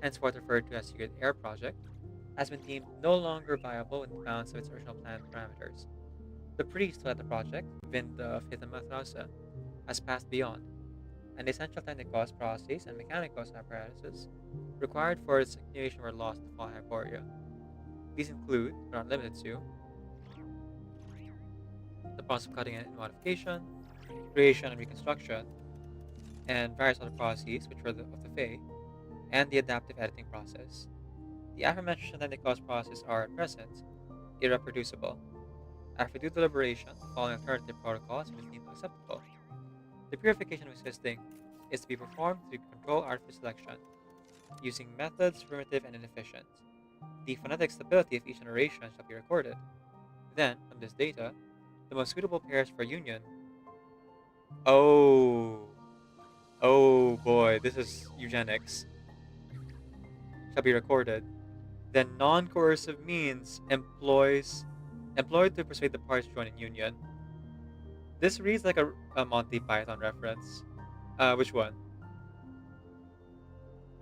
henceforth referred to as Secret Air Project, has been deemed no longer viable in the bounds of its original planned parameters. The priest who led the project, Vind of Hitamathausa, has passed beyond, and the essential technicos processes and mechanicos apparatuses required for its continuation were lost to fall Hyboria. These include, but aren't limited to, the process of cutting and modification, creation and reconstruction, and various other processes which were of the Fae, and the adaptive editing process. The aforementioned technicos processes are at present irreproducible. After due deliberation, the following alternative protocols was deemed acceptable. The purification of existing is to be performed through control artificial selection, using methods primitive and inefficient. The phonetic stability of each generation shall be recorded. Then, from this data, the most suitable pairs for union. Oh boy, this is eugenics. Shall be recorded. Then non-coercive means employed to persuade the parties to join in union. This reads like a Monty Python reference. Which one?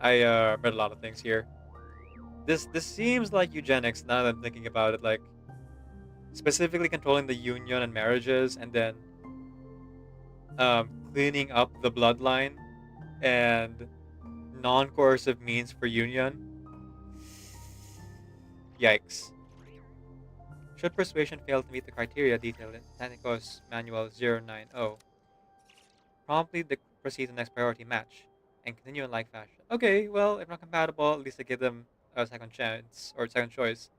I read a lot of things here. This seems like eugenics now that I'm thinking about it, like specifically controlling the union and marriages, and then cleaning up the bloodline and non-coercive means for union. Yikes. Should persuasion fail to meet the criteria detailed in Technicos Manual 090, promptly proceed to the next priority match and continue in like fashion. Okay, well, if not compatible, at least I give them a second chance or second choice.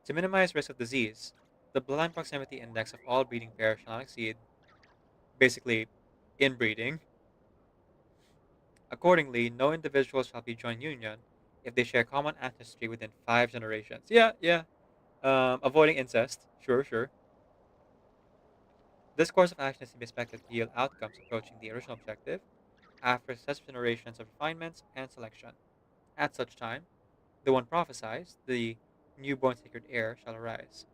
To minimize risk of disease, the bloodline proximity index of all breeding pairs shall not exceed, basically, inbreeding. Accordingly, no individual shall be joined union if they share common ancestry within 5 generations. Yeah. Avoiding incest. Sure. This course of action is to be expected to yield outcomes approaching the original objective after successive generations of refinements and selection. At such time, the one prophesied, the newborn sacred heir, shall arise,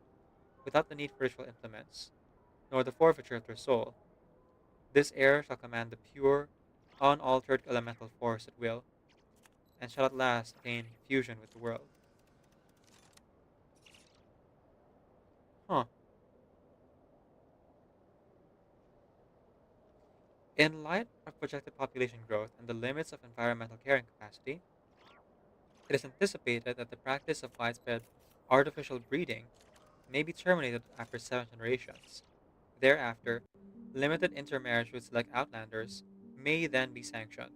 without the need for ritual implements, nor the forfeiture of their soul. This heir shall command the pure, unaltered elemental force at will, and shall at last attain fusion with the world. Huh. In light of projected population growth and the limits of environmental carrying capacity, it is anticipated that the practice of widespread artificial breeding may be terminated after 7 generations. Thereafter, limited intermarriage with select outlanders may then be sanctioned.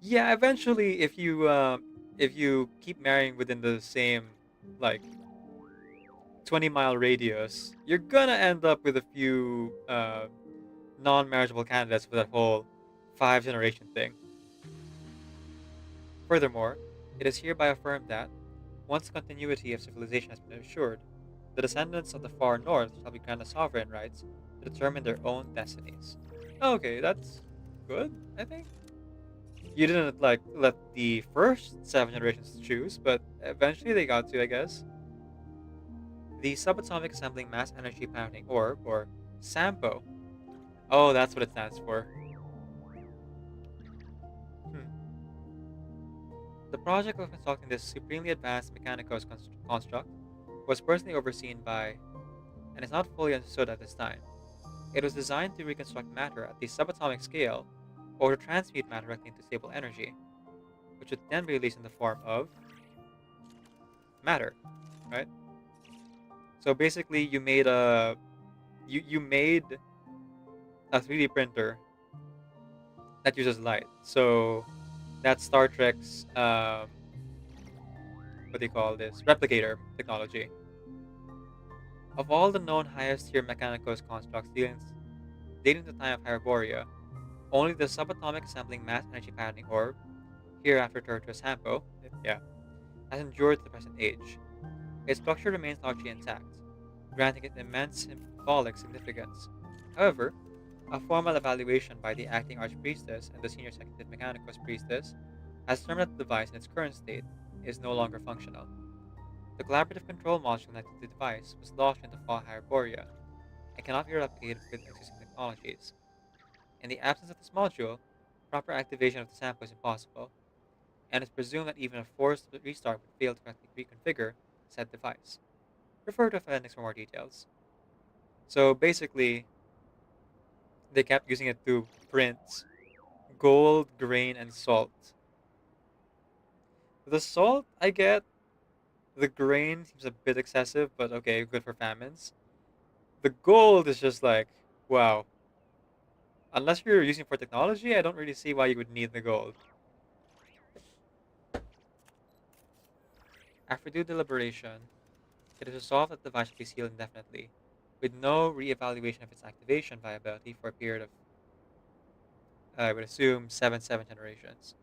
Yeah, eventually, if you keep marrying within the same, like, 20-mile radius, you're gonna end up with a few non-marriageable candidates for that whole 5-generation thing. Furthermore, it is hereby affirmed that, once continuity of civilization has been assured, the descendants of the far north shall be granted sovereign rights to determine their own destinies. Okay, that's good, I think. You didn't, like, let the first 7 generations choose, but eventually they got to, I guess. The Subatomic Assembling Mass Energy Patterning Orb, or SAMPO. Oh, that's what it stands for. The project of constructing this supremely advanced Mechanicos construct was personally overseen by, and is not fully understood at this time. It was designed to reconstruct matter at the subatomic scale, or to transmute matter directly into stable energy, which would then be released in the form of matter, right? So basically, you made a 3D printer that uses light. So that's Star Trek's what do you call this? Replicator technology. Of all the known highest tier Mechanicos constructs dating to the time of Hyperborea, only the Subatomic Assembling Mass Energy Patterning Orb, hereafter referred to as SAMPO, has endured to the present age. Its structure remains largely intact, granting it immense symbolic significance. However, a formal evaluation by the acting Archpriestess and the senior executive Mechanicus Priestess has determined that the device in its current state is no longer functional. The collaborative control module connected to the device was lodged into Fall Hyperborea and cannot be replicated with existing technologies. In the absence of this module, proper activation of the sample is impossible, and it's presumed that even a forced restart would fail to correctly reconfigure said device. Refer to appendix for more details. So basically, they kept using it to print gold, grain, and salt. The salt, I get. The grain seems a bit excessive, but okay, good for famines. The gold is just like, wow. Unless you're using for technology, I don't really see why you would need the gold. After due deliberation, it is resolved that the device should be sealed indefinitely, with no re-evaluation of its activation viability for a period of, I would assume, 7 generations.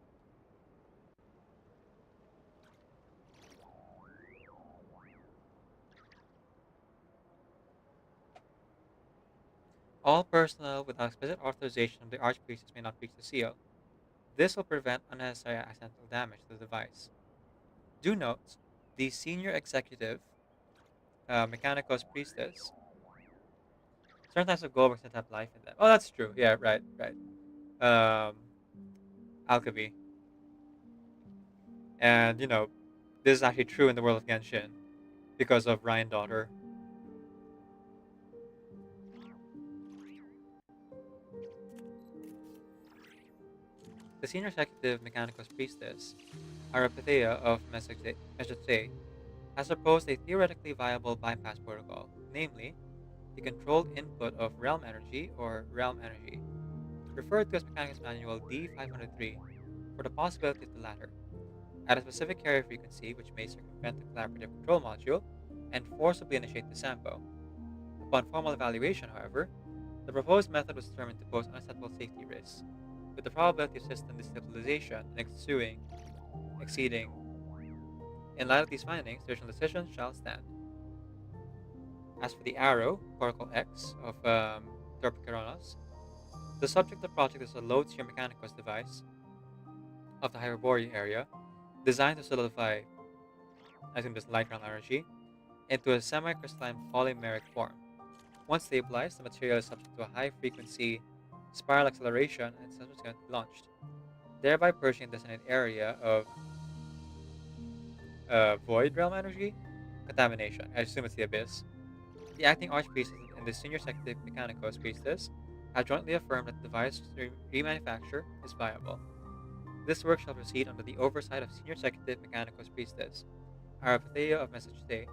All personnel without explicit authorization of the Archpriestess may not breach the seal. This will prevent unnecessary accidental damage to the device. Do note, the senior executive, Mechanicos Priestess, certain types of gold that have life in them. Oh, that's true. Yeah, right. Alchemy. And, this is actually true in the world of Genshin because of Ryan Daughter. The senior executive Mechanicos Priestess, Arapathea of Mesete, has proposed a theoretically viable bypass protocol, namely, the controlled input of realm energy or realm energy, referred to as Mechanicus Manual D503, for the possibility of the latter, at a specific carrier frequency which may circumvent the collaborative control module and forcibly initiate the SAMPO. Upon formal evaluation, however, the proposed method was determined to pose unacceptable safety risks, with the probability of system destabilization exceeding. In light of these findings, the original decision shall stand. As for the arrow, Oracle X, of Terpikeranos, the subject of the project is a low-tier Mechanicus device of the Hyperborea area, designed to solidify, I assume this light realm energy, into a semi-crystalline polymeric form. Once stabilized, the material is subject to a high-frequency spiral acceleration and subsequently launched, thereby purging a designated area of void realm energy contamination. I assume it's the abyss. The acting archpriestess and the senior executive Mechanicos priestess have jointly affirmed that the device remanufacture is viable. This work shall proceed under the oversight of senior executive Mechanicos priestess, Arapathea of Mesete,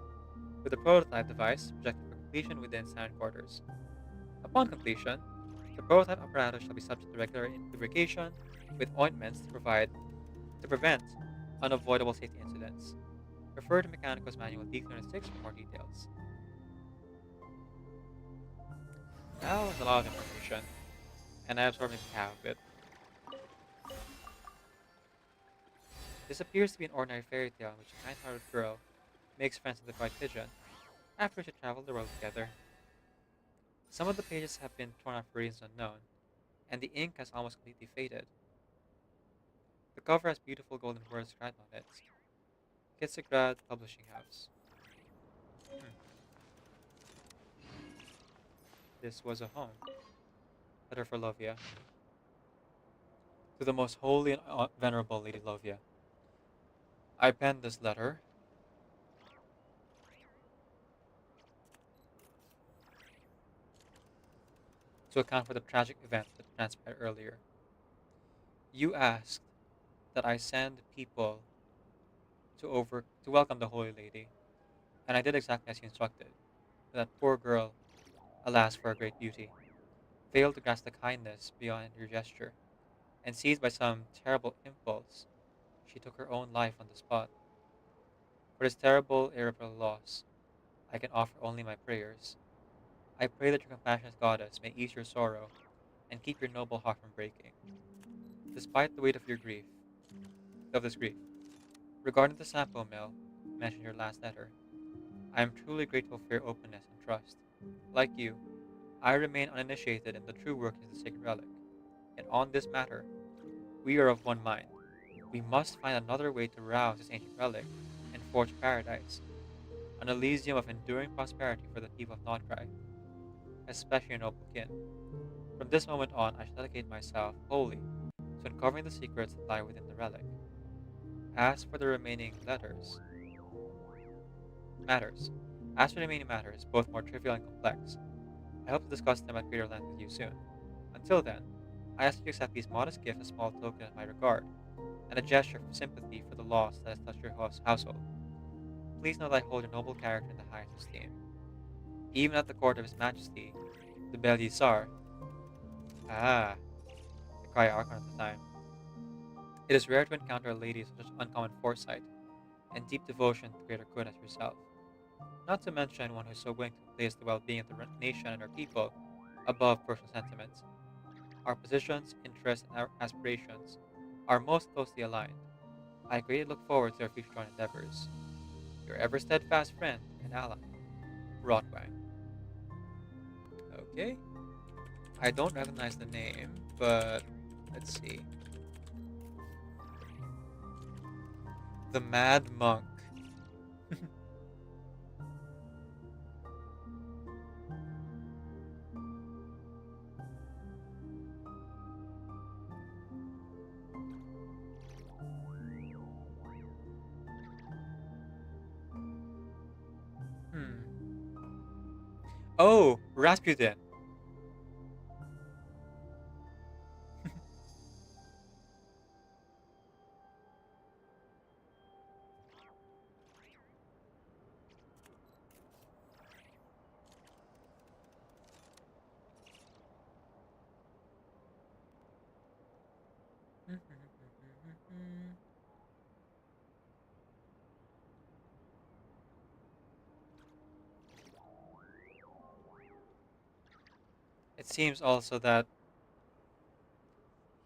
with the prototype device projected for completion within standard quarters. Upon completion, the prototype apparatus shall be subject to regular lubrication with ointments to prevent unavoidable safety incidents. Refer to Mechanicos Manual D306 for more details. That was a lot of information, and I absorbed maybe half of it. This appears to be an ordinary fairy tale in which a kind-hearted girl makes friends with a white pigeon, after which they travel the world together. Some of the pages have been torn off for reasons unknown, and the ink has almost completely faded. The cover has beautiful golden words scribed on it. Kitsegrad Publishing House. This was a home. Letter for Lovia. To the most holy and venerable Lady Lovia. I penned this letter to account for the tragic event that transpired earlier. You asked that I send people to welcome the Holy Lady, and I did exactly as you instructed. But that poor girl, alas for her great beauty, failed to grasp the kindness beyond your gesture, and seized by some terrible impulse, she took her own life on the spot. For this terrible, irreparable loss, I can offer only my prayers. I pray that your compassionate goddess may ease your sorrow and keep your noble heart from breaking. Despite the weight of this grief, Regarding the sample mill mentioned in your last letter, I am truly grateful for your openness and trust. Like you, I remain uninitiated in the true workings of the sacred relic, and on this matter, we are of one mind. We must find another way to rouse this ancient relic and forge paradise, an Elysium of enduring prosperity for the people of Notcry, especially your noble kin. From this moment on, I shall dedicate myself wholly to uncovering the secrets that lie within the relic. As for the remaining matters, both more trivial and complex, I hope to discuss them at greater length with you soon. Until then, I ask you to accept these modest gifts as a small token of my regard, and a gesture of sympathy for the loss that has touched your household. Please know that I hold your noble character in the highest esteem. Even at the court of His Majesty, the Belisar, the cry Archon at the time, it is rare to encounter a lady of such uncommon foresight and deep devotion to the greater good as yourself. Not to mention one who is so willing to place the well-being of the nation and our people above personal sentiments. Our positions, interests, and our aspirations are most closely aligned. I greatly look forward to our future joint endeavors. Your ever steadfast friend and ally, Rodwang. Okay. I don't recognize the name, but let's see. The Mad Monk. Oh, Rasputin. It seems also that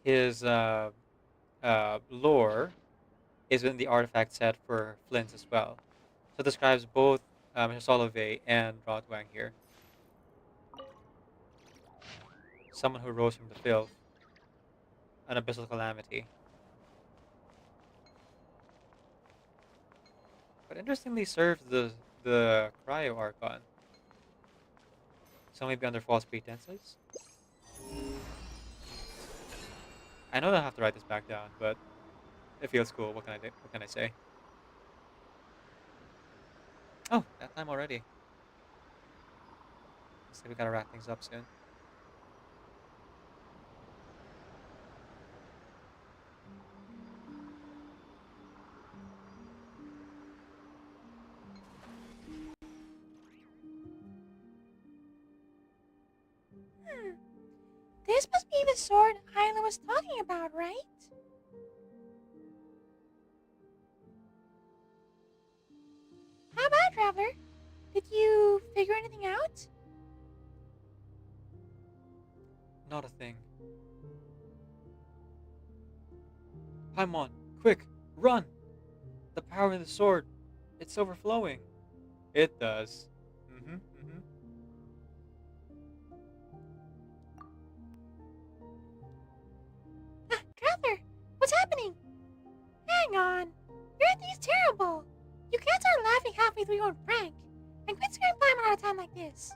his lore is in the artifact set for Flint as well. So it describes both Solove and Rodwang here. Someone who rose from the filth, an abyssal calamity. But interestingly serves the Cryo Archon. So maybe under false pretenses? I know that I have to write this back down, but it feels cool. What can I do? What can I say? Oh, that time already. Looks like we gotta wrap things up soon. This must be the sword Isla was talking about, right? How about, Traveler? Did you figure anything out? Not a thing. Paimon, quick, run! The power of the sword, it's overflowing. It does. Traveler, what's happening? Hang on. Your is terrible. You can't start laughing halfway through your own prank. And quit scaring Paimon out of time like this.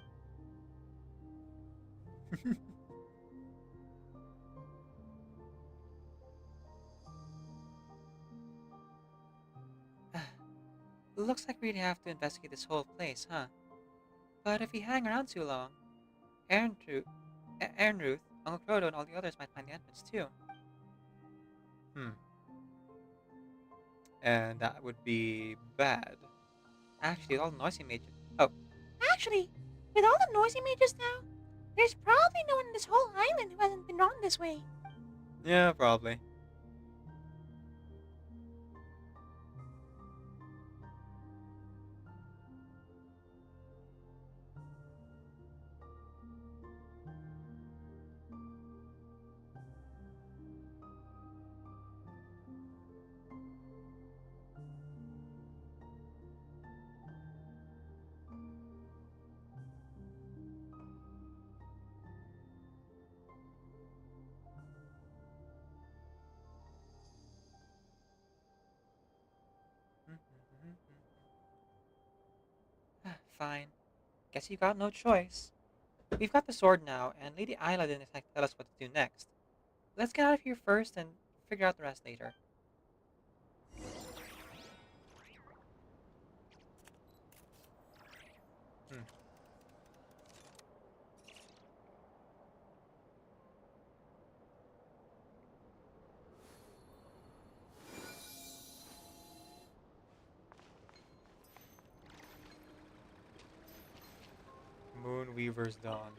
Looks like we'd have to investigate this whole place, huh? But if we hang around too long, Ernruth, Uncle Frodo, and all the others might find the entrance too. And that would be bad. Actually, all the noisy mages. Oh. Actually, with all the noisy mages now, there's probably no one in this whole island who hasn't been wrong this way. Yeah, probably. Fine. Guess you got no choice. We've got the sword now, and Lady Isla didn't exactly tell us what to do next. Let's get out of here first and figure out the rest later. Moonweaver's Dawn.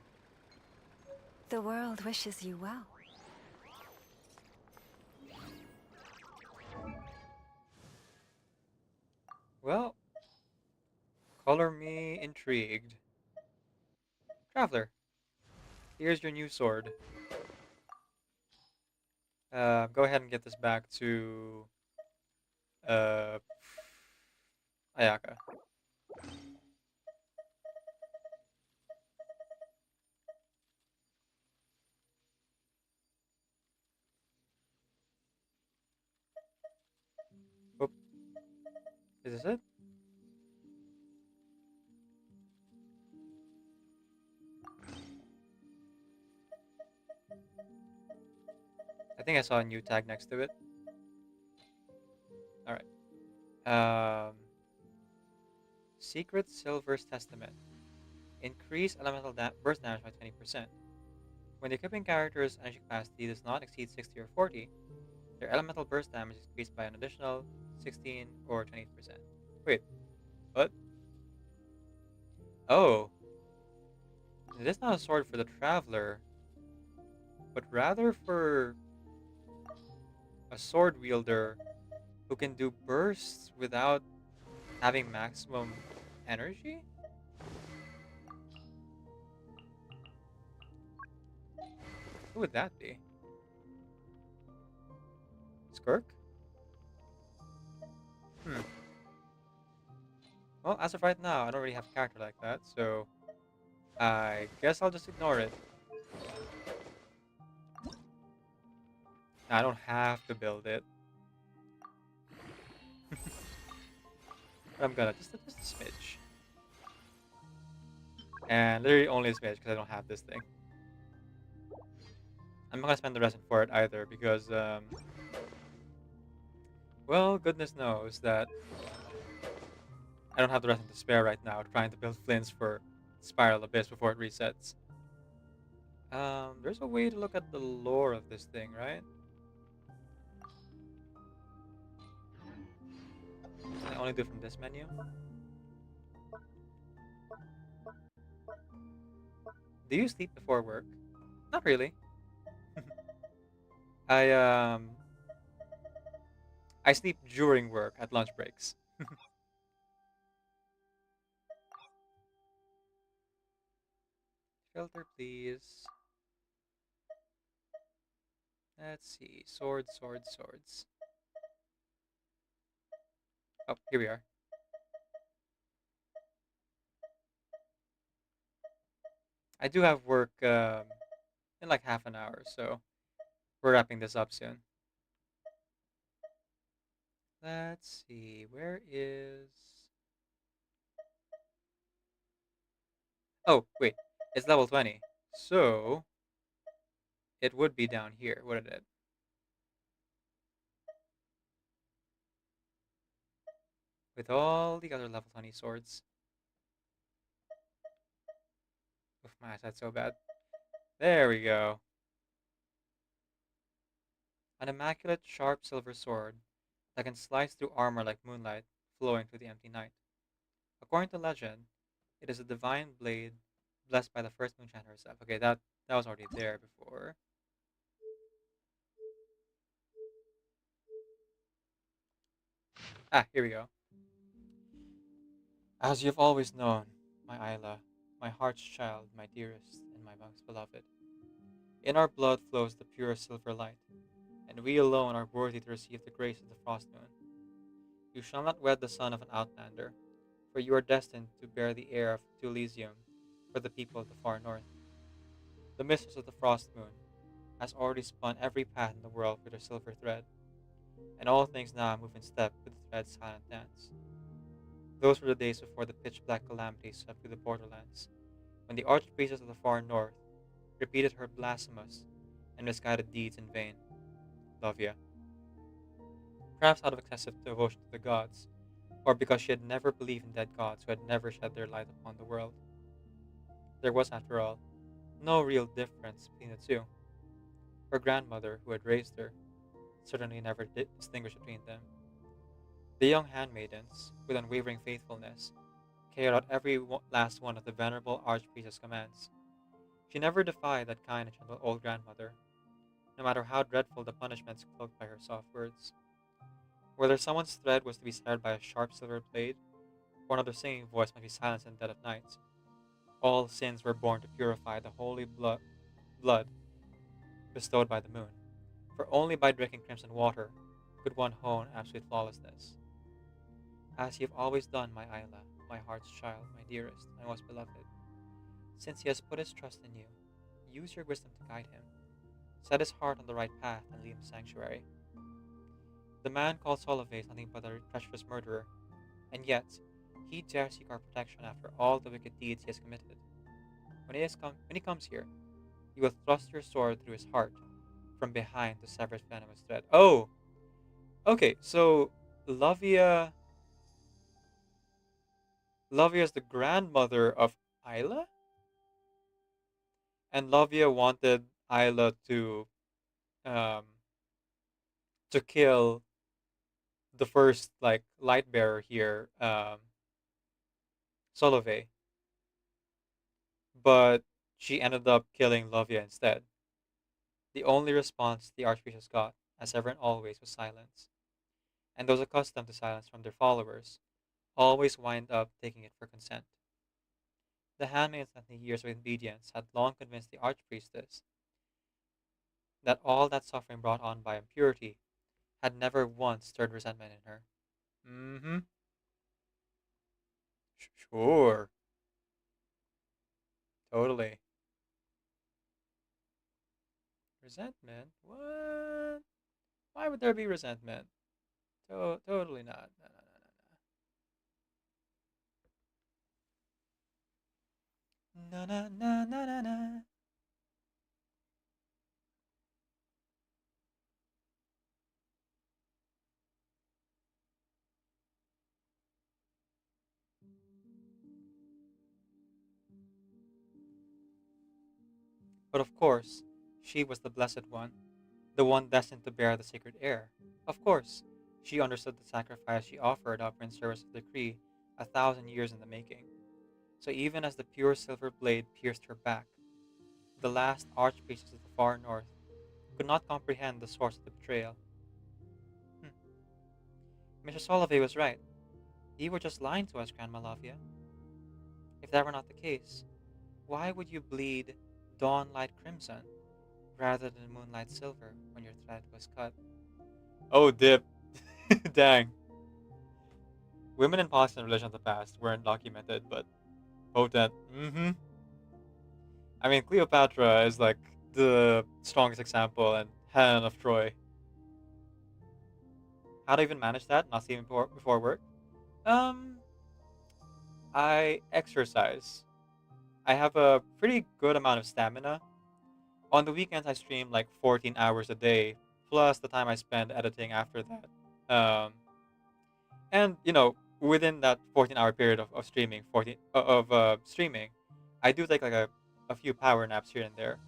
The world wishes you well. Well, color me intrigued. Traveler, here's your new sword. Go ahead and get this back to uh, Ayaka. Oop. Is this it? I think I saw a new tag next to it. Alright. Secret Silver's Testament. Increase elemental burst damage by 20%. When the equipping character's energy capacity does not exceed 60 or 40, their elemental burst damage is increased by an additional 16 or 28%. Wait, what? Oh. It is not a sword for the Traveler, but rather for a sword wielder who can do bursts without having maximum energy? Who would that be? Skirk? Well, as of right now, I don't really have a character like that, so I guess I'll just ignore it. I don't have to build it. But I'm gonna just a smidge. And literally only a smidge because I don't have this thing. I'm not gonna spend the resin for it either because, well, goodness knows that I don't have the resin to spare right now trying to build flints for Spiral Abyss before it resets. There's a way to look at the lore of this thing, right? Can I only do it from this menu? Do you sleep before work? Not really. I sleep during work at lunch breaks. Filter, please. Let's see. Swords, swords, swords. Oh, here we are. I do have work in like half an hour, so we're wrapping this up soon. Let's see. Where is... Oh, wait. It's level 20. So it would be down here, wouldn't it? With all the other level 20 swords. Oof, my eyesight's so bad. There we go. An immaculate, sharp silver sword that can slice through armor like moonlight flowing through the empty night. According to legend, it is a divine blade blessed by the first Moonshiner herself. Okay, that was already there before. Ah, here we go. As you've always known, my Isla, my heart's child, my dearest, and my most beloved. In our blood flows the pure silver light, and we alone are worthy to receive the grace of the Frost Moon. You shall not wed the son of an outlander, for you are destined to bear the heir to Elysium for the people of the far north. The mistress of the Frost Moon has already spun every path in the world with her silver thread, and all things now move in step with the thread's silent dance. Those were the days before the pitch-black calamity swept through the borderlands, when the archpriestess of the far north repeated her blasphemous and misguided deeds in vain. Lavia. Perhaps out of excessive devotion to the gods, or because she had never believed in dead gods who had never shed their light upon the world. There was, after all, no real difference between the two. Her grandmother, who had raised her, certainly never did distinguish between them. The young handmaidens, with unwavering faithfulness, carried out every last one of the venerable archpriestess' commands. She never defied that kind and gentle old grandmother, no matter how dreadful the punishments cloaked by her soft words. Whether someone's thread was to be severed by a sharp silver blade, or another singing voice might be silenced in the dead of night, all sins were born to purify the holy blood bestowed by the moon, for only by drinking crimson water could one hone absolute flawlessness. As you have always done, my Isla, my heart's child, my dearest, my most beloved, since he has put his trust in you, use your wisdom to guide him. Set his heart on the right path and lead him to sanctuary. The man called Solove is nothing but a treacherous murderer, and yet he dares seek our protection after all the wicked deeds he has committed. When he comes here, you will thrust your sword through his heart from behind to sever its venomous thread. Oh! Okay, so Lavia is the grandmother of Isla? And Lavia wanted Isla um to kill the first like light bearer here, Solove, but she ended up killing Lavia instead. The only response the Archpriestess got, as ever and always, was silence, and those accustomed to silence from their followers always wind up taking it for consent. The handmaids and the years of obedience had long convinced the Archpriestess that all that suffering brought on by impurity had never once stirred resentment in her. Mm-hmm. Sure. Totally. Resentment? What? Why would there be resentment? Totally not. No, no, no, no, no. Na na na na na. But of course, she was the Blessed One, the one destined to bear the sacred air. Of course, she understood the sacrifice she offered up in service of the Klee 1,000 years in the making. So even as the pure silver blade pierced her back, the last archpriestess of the far north could not comprehend the source of the betrayal. Mr. Solove was right. You were just lying to us, Grandma Lavia. If that were not the case, why would you bleed dawn-light crimson rather than moonlight silver when your thread was cut? Oh, dip. Dang. Women in politics and religion of the past weren't documented, but potent. Mm-hmm. I mean, Cleopatra is like the strongest example, and Helen of Troy. How do I even manage that? Not sleeping before work? I exercise. I have a pretty good amount of stamina. On the weekends, I stream like 14 hours a day, plus the time I spend editing after that. And within that 14-hour period of streaming, streaming, I do take like a few power naps here and there.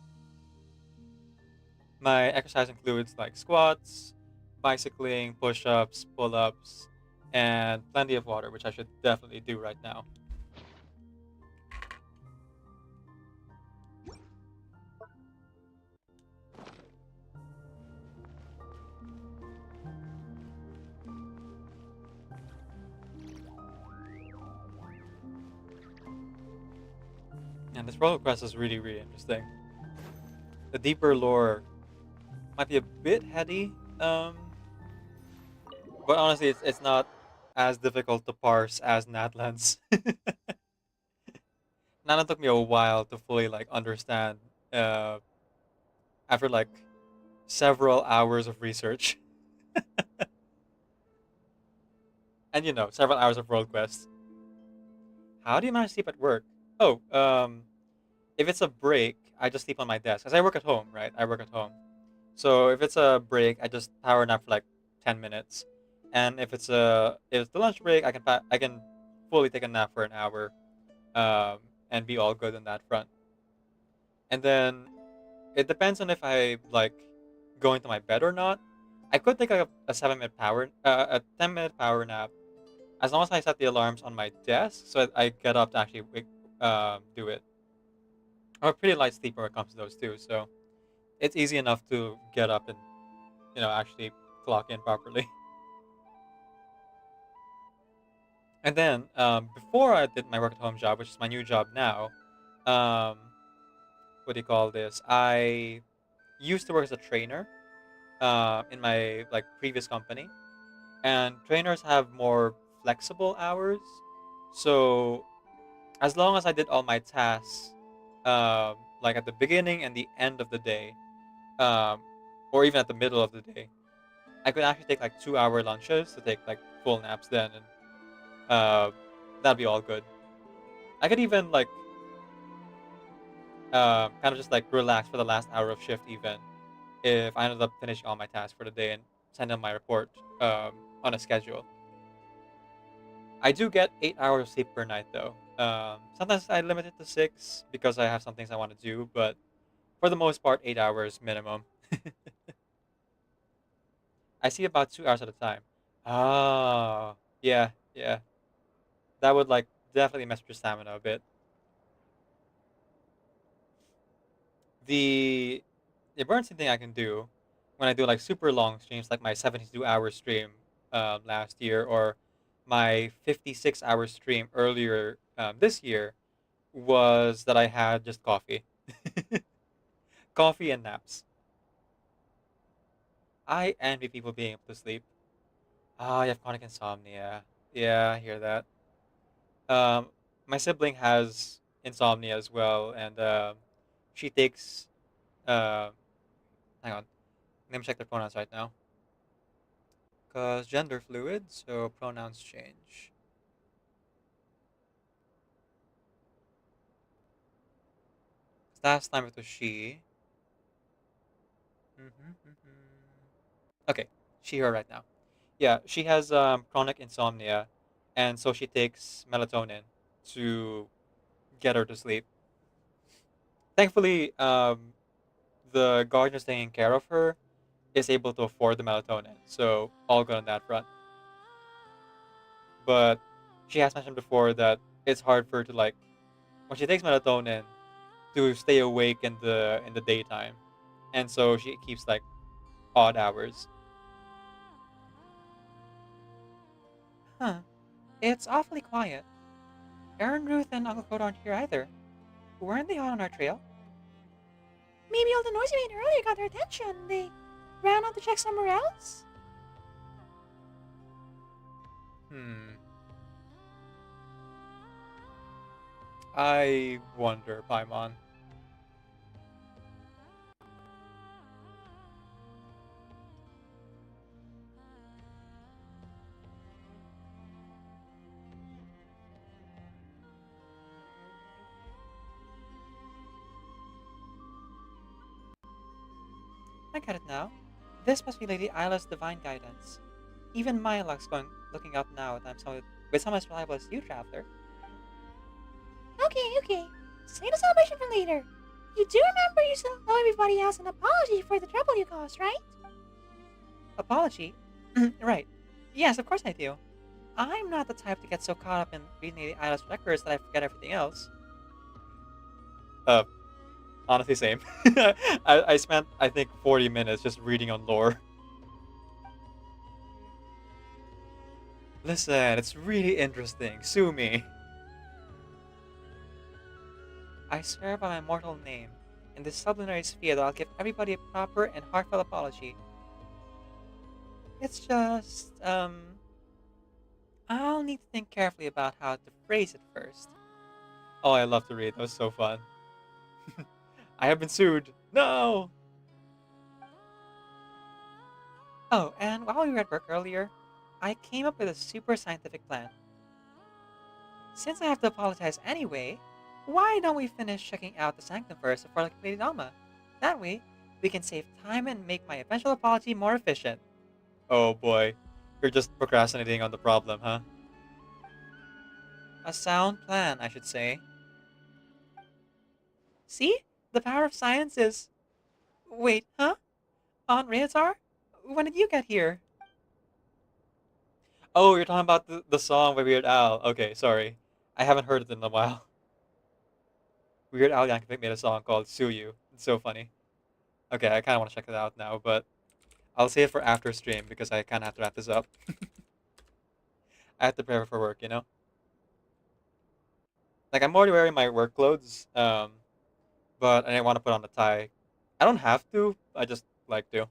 My exercise includes like squats, bicycling, push-ups, pull-ups, and plenty of water, which I should definitely do right now. And this roller quest is really, really interesting. The deeper lore might be a bit heady, but honestly, it's not as difficult to parse as Nadlands. Nadland took me a while to fully like understand. After like several hours of research, and several hours of world quests. How do you manage to sleep at work? Oh, if it's a break, I just sleep on my desk. Cause I work at home, right? I work at home. So if it's a break, I just power nap for like 10 minutes. And if it's the lunch break, I can fully take a nap for an hour, and be all good on that front. And then it depends on if I like going to my bed or not. I could take a 7 minute a 10 minute power nap as long as I set the alarms on my desk so I get up to actually do it. I'm a pretty light sleeper when it comes to those two, so it's easy enough to get up and actually clock in properly. And then before I did my work at home job, which is my new job now, um, what do you call this? I used to work as a trainer in my like previous company, and trainers have more flexible hours. So as long as I did all my tasks, like at the beginning and the end of the day, um, or even at the middle of the day, I could actually take like 2 hour lunches to take like full naps then, and that'd be all good. I could even like kind of just like relax for the last hour of shift even if I ended up finishing all my tasks for the day and send in my report on a schedule. I do get 8 hours of sleep per night though. Sometimes I limit it to 6 because I have some things I want to do, but for the most part, 8 hours minimum. I sleep about 2 hours at a time. Oh, yeah, yeah. That would like definitely mess with your stamina a bit. The the emergency thing I can do when I do like super long streams, like my 72-hour stream last year, or my 56-hour stream earlier this year, was that I had just coffee, coffee and naps. I envy people being able to sleep. Ah, you have chronic insomnia. Yeah, I hear that. Um, my sibling has insomnia as well, and she takes. Uh, hang on, let me check their pronouns right now. Cause gender fluid, so pronouns change. Last time it was she. Okay, she her right now. Yeah, she has chronic insomnia, and so she takes melatonin to get her to sleep. Thankfully, the gardener's taking care of her is able to afford the melatonin, so all good on that front. But she has mentioned before that it's hard for her to like when she takes melatonin to stay awake in the daytime, and so she keeps like odd hours. Huh? It's awfully quiet. Aaron, Ruth, and Uncle Code aren't here either. Weren't they on our trail? Maybe all the noise we made earlier got their attention. They ran on to check somewhere else? I wonder, Paimon. I get it now. This must be Lady Isla's divine guidance. Even my luck's going looking up now that I'm with someone as reliable as you, Traveler. Okay. Save the celebration for later. You do remember you still owe everybody else an apology for the trouble you caused, right? Apology? Right. Yes, of course I do. I'm not the type to get so caught up in reading Lady Isla's records that I forget everything else. Honestly, same. I spent, I think, 40 minutes just reading on lore. Listen, it's really interesting. Sue me. I swear by my mortal name, in this sublunary sphere, that I'll give everybody a proper and heartfelt apology. It's just, I'll need to think carefully about how to phrase it first. Oh, I love to read. That was so fun. I have been sued. No! Oh, and while we were at work earlier, I came up with a super scientific plan. Since I have to apologize anyway, why don't we finish checking out the sanctum first before I complete Alma? That way, we can save time and make my eventual apology more efficient. Oh boy. You're just procrastinating on the problem, huh? A sound plan, I should say. See? The power of science is... Wait, huh? Aunt Reatar? When did you get here? Oh, you're talking about the song by Weird Al. Okay, sorry. I haven't heard it in a while. Weird Al Yankovic made a song called Sue You. It's so funny. Okay, I kind of want to check it out now, but I'll save it for after stream because I kind of have to wrap this up. I have to prepare for work, you know? Like, I'm already wearing my work clothes, but I didn't want to put on the tie. I don't have to, I just like to.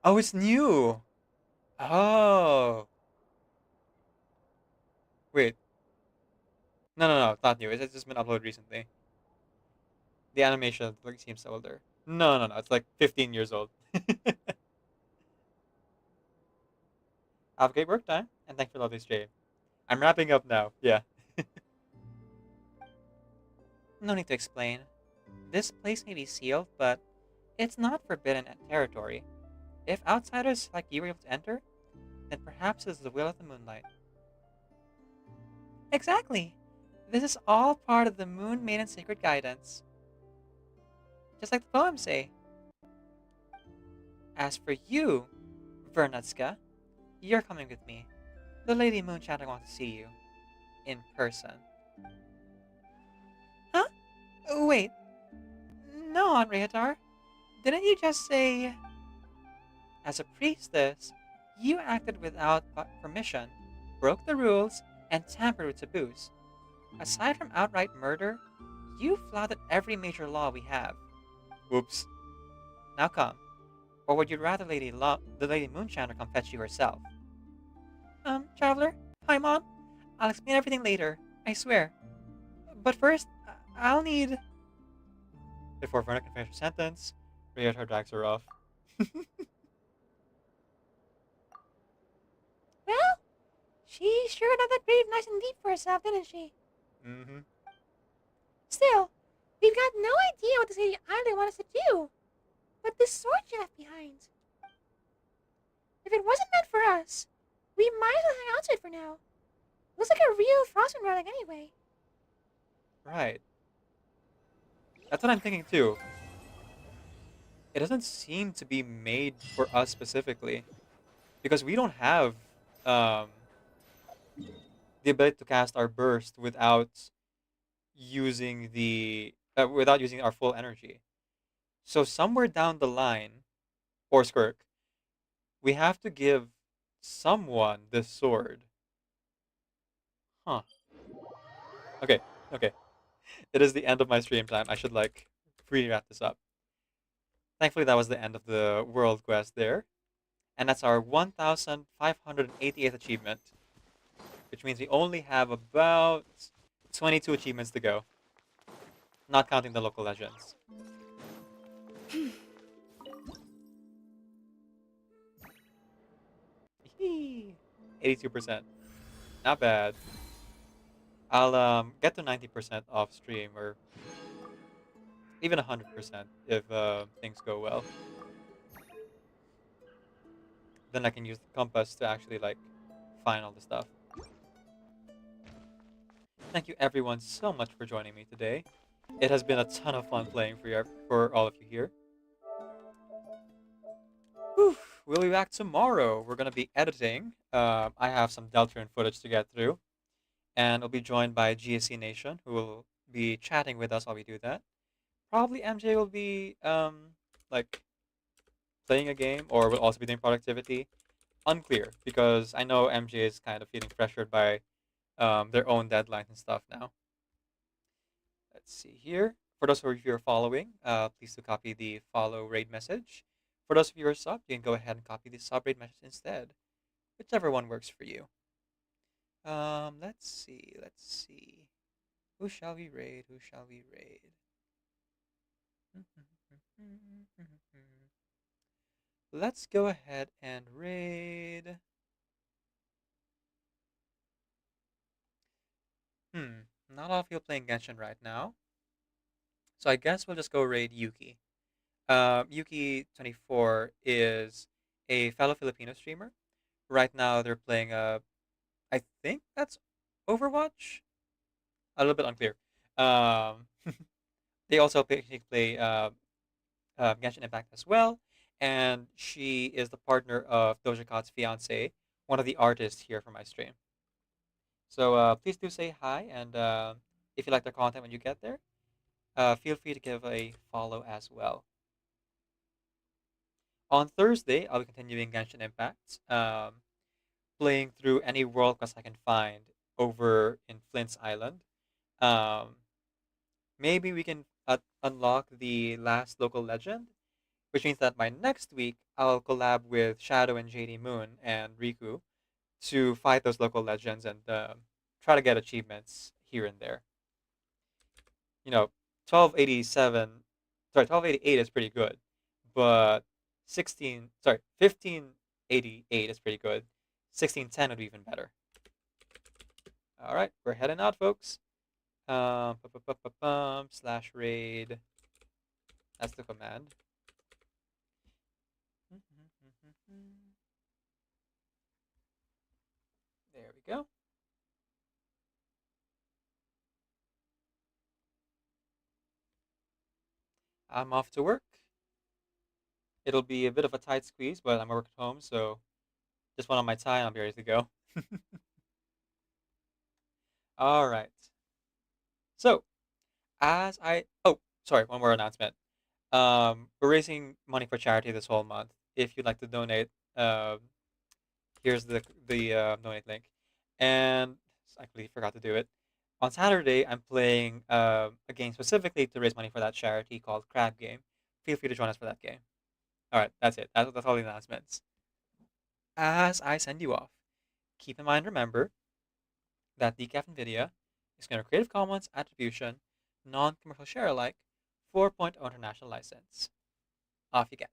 Oh, it's new! Oh! Wait. No, it's not new. It's just been uploaded recently. The animation like seems older. No. It's like 15 years old. Have a great work time, and thanks for lovely stream. I'm wrapping up now. Yeah. No need to explain. This place may be sealed, but it's not forbidden territory. If outsiders like you were able to enter, then perhaps it's the will of the moonlight. Exactly. This is all part of the Moon Maiden's sacred guidance. Just like the poems say. As for you, Vernutska, you're coming with me. The Lady Moonchatter wants to see you. In person. Huh? Wait. No, Aunt Rehatar. Didn't you just say... As a priestess, you acted without permission, broke the rules, and tampered with taboos. Aside from outright murder, you flouted every major law we have. Oops. Now come. Or would you rather the Lady Moonshiner come fetch you herself? Traveler, Paimon, I'll explain everything later, I swear. But first, I'll need... Before Verna can finish her sentence, Rehatar drags her off. Well, she sure did that breathe nice and deep for herself, didn't she? Mm-hmm. Still, we've got no idea what this Lady Isla wants us to do. But this sword she left behind. If it wasn't meant for us, we might as well hang outside for now. Looks like a real frostman relic anyway. Right. That's what I'm thinking too. It doesn't seem to be made for us specifically. Because we don't have the ability to cast our burst without using our full energy. So somewhere down the line, or Skirk, we have to give someone this sword. Huh. Okay. It is the end of my stream time. I should like really wrap this up. Thankfully, that was the end of the world quest there. And that's our 1,588th achievement. Which means we only have about 22 achievements to go. Not counting the local legends. 82%. Not bad. I'll get to 90% off stream or even 100% if things go well. Then I can use the compass to actually like find all the stuff. Thank you everyone so much for joining me today. It has been a ton of fun playing for all of you here. Whew. We'll be back tomorrow. We're going to be editing. I have some Deltarune footage to get through. And we'll be joined by GSC Nation, who will be chatting with us while we do that. Probably MJ will be like playing a game, or will also be doing productivity. Unclear, because I know MJ is kind of feeling pressured by their own deadlines and stuff now. Let's see here. For those of you who are following, please do copy the follow raid message. For those of you who are sub, you can go ahead and copy the sub raid message instead. Whichever one works for you. Let's see. Let's see. Who shall we raid? Who shall we raid? Let's go ahead and raid. Not a lot of people playing Genshin right now. So I guess we'll just go raid Yuki. Yuki24 is a fellow Filipino streamer. Right now they're playing I think that's Overwatch. A little bit unclear. Um, they also play Genshin Impact as well, and she is the partner of Doja Cat's fiance, one of the artists here for my stream. So please do say hi, and if you like their content when you get there, feel free to give a follow as well. On Thursday, I'll be continuing Genshin Impact, playing through any world quest I can find over in Flint's Island. Um, Maybe we can unlock the last local legend, which means that by next week, I'll collab with Shadow and JD Moon and Riku to fight those local legends and try to get achievements here and there. 1287, 1288 is pretty good, but 1588 is pretty good. 1610 would be even better. All right, we're heading out, folks. Slash raid. That's the command. There we go. I'm off to work. It'll be a bit of a tight squeeze, but I'm at work at home, so just one on my tie and I'll be ready to go. All right. So, one more announcement. We're raising money for charity this whole month. If you'd like to donate, here's the donate link. And I completely forgot to do it. On Saturday, I'm playing a game specifically to raise money for that charity called Crab Game. Feel free to join us for that game. All right, that's it. That's all the announcements. As I send you off, keep in mind, remember that Decaf NVIDIA is going to Creative Commons Attribution, non-commercial share alike, 4.0 international license. Off you get.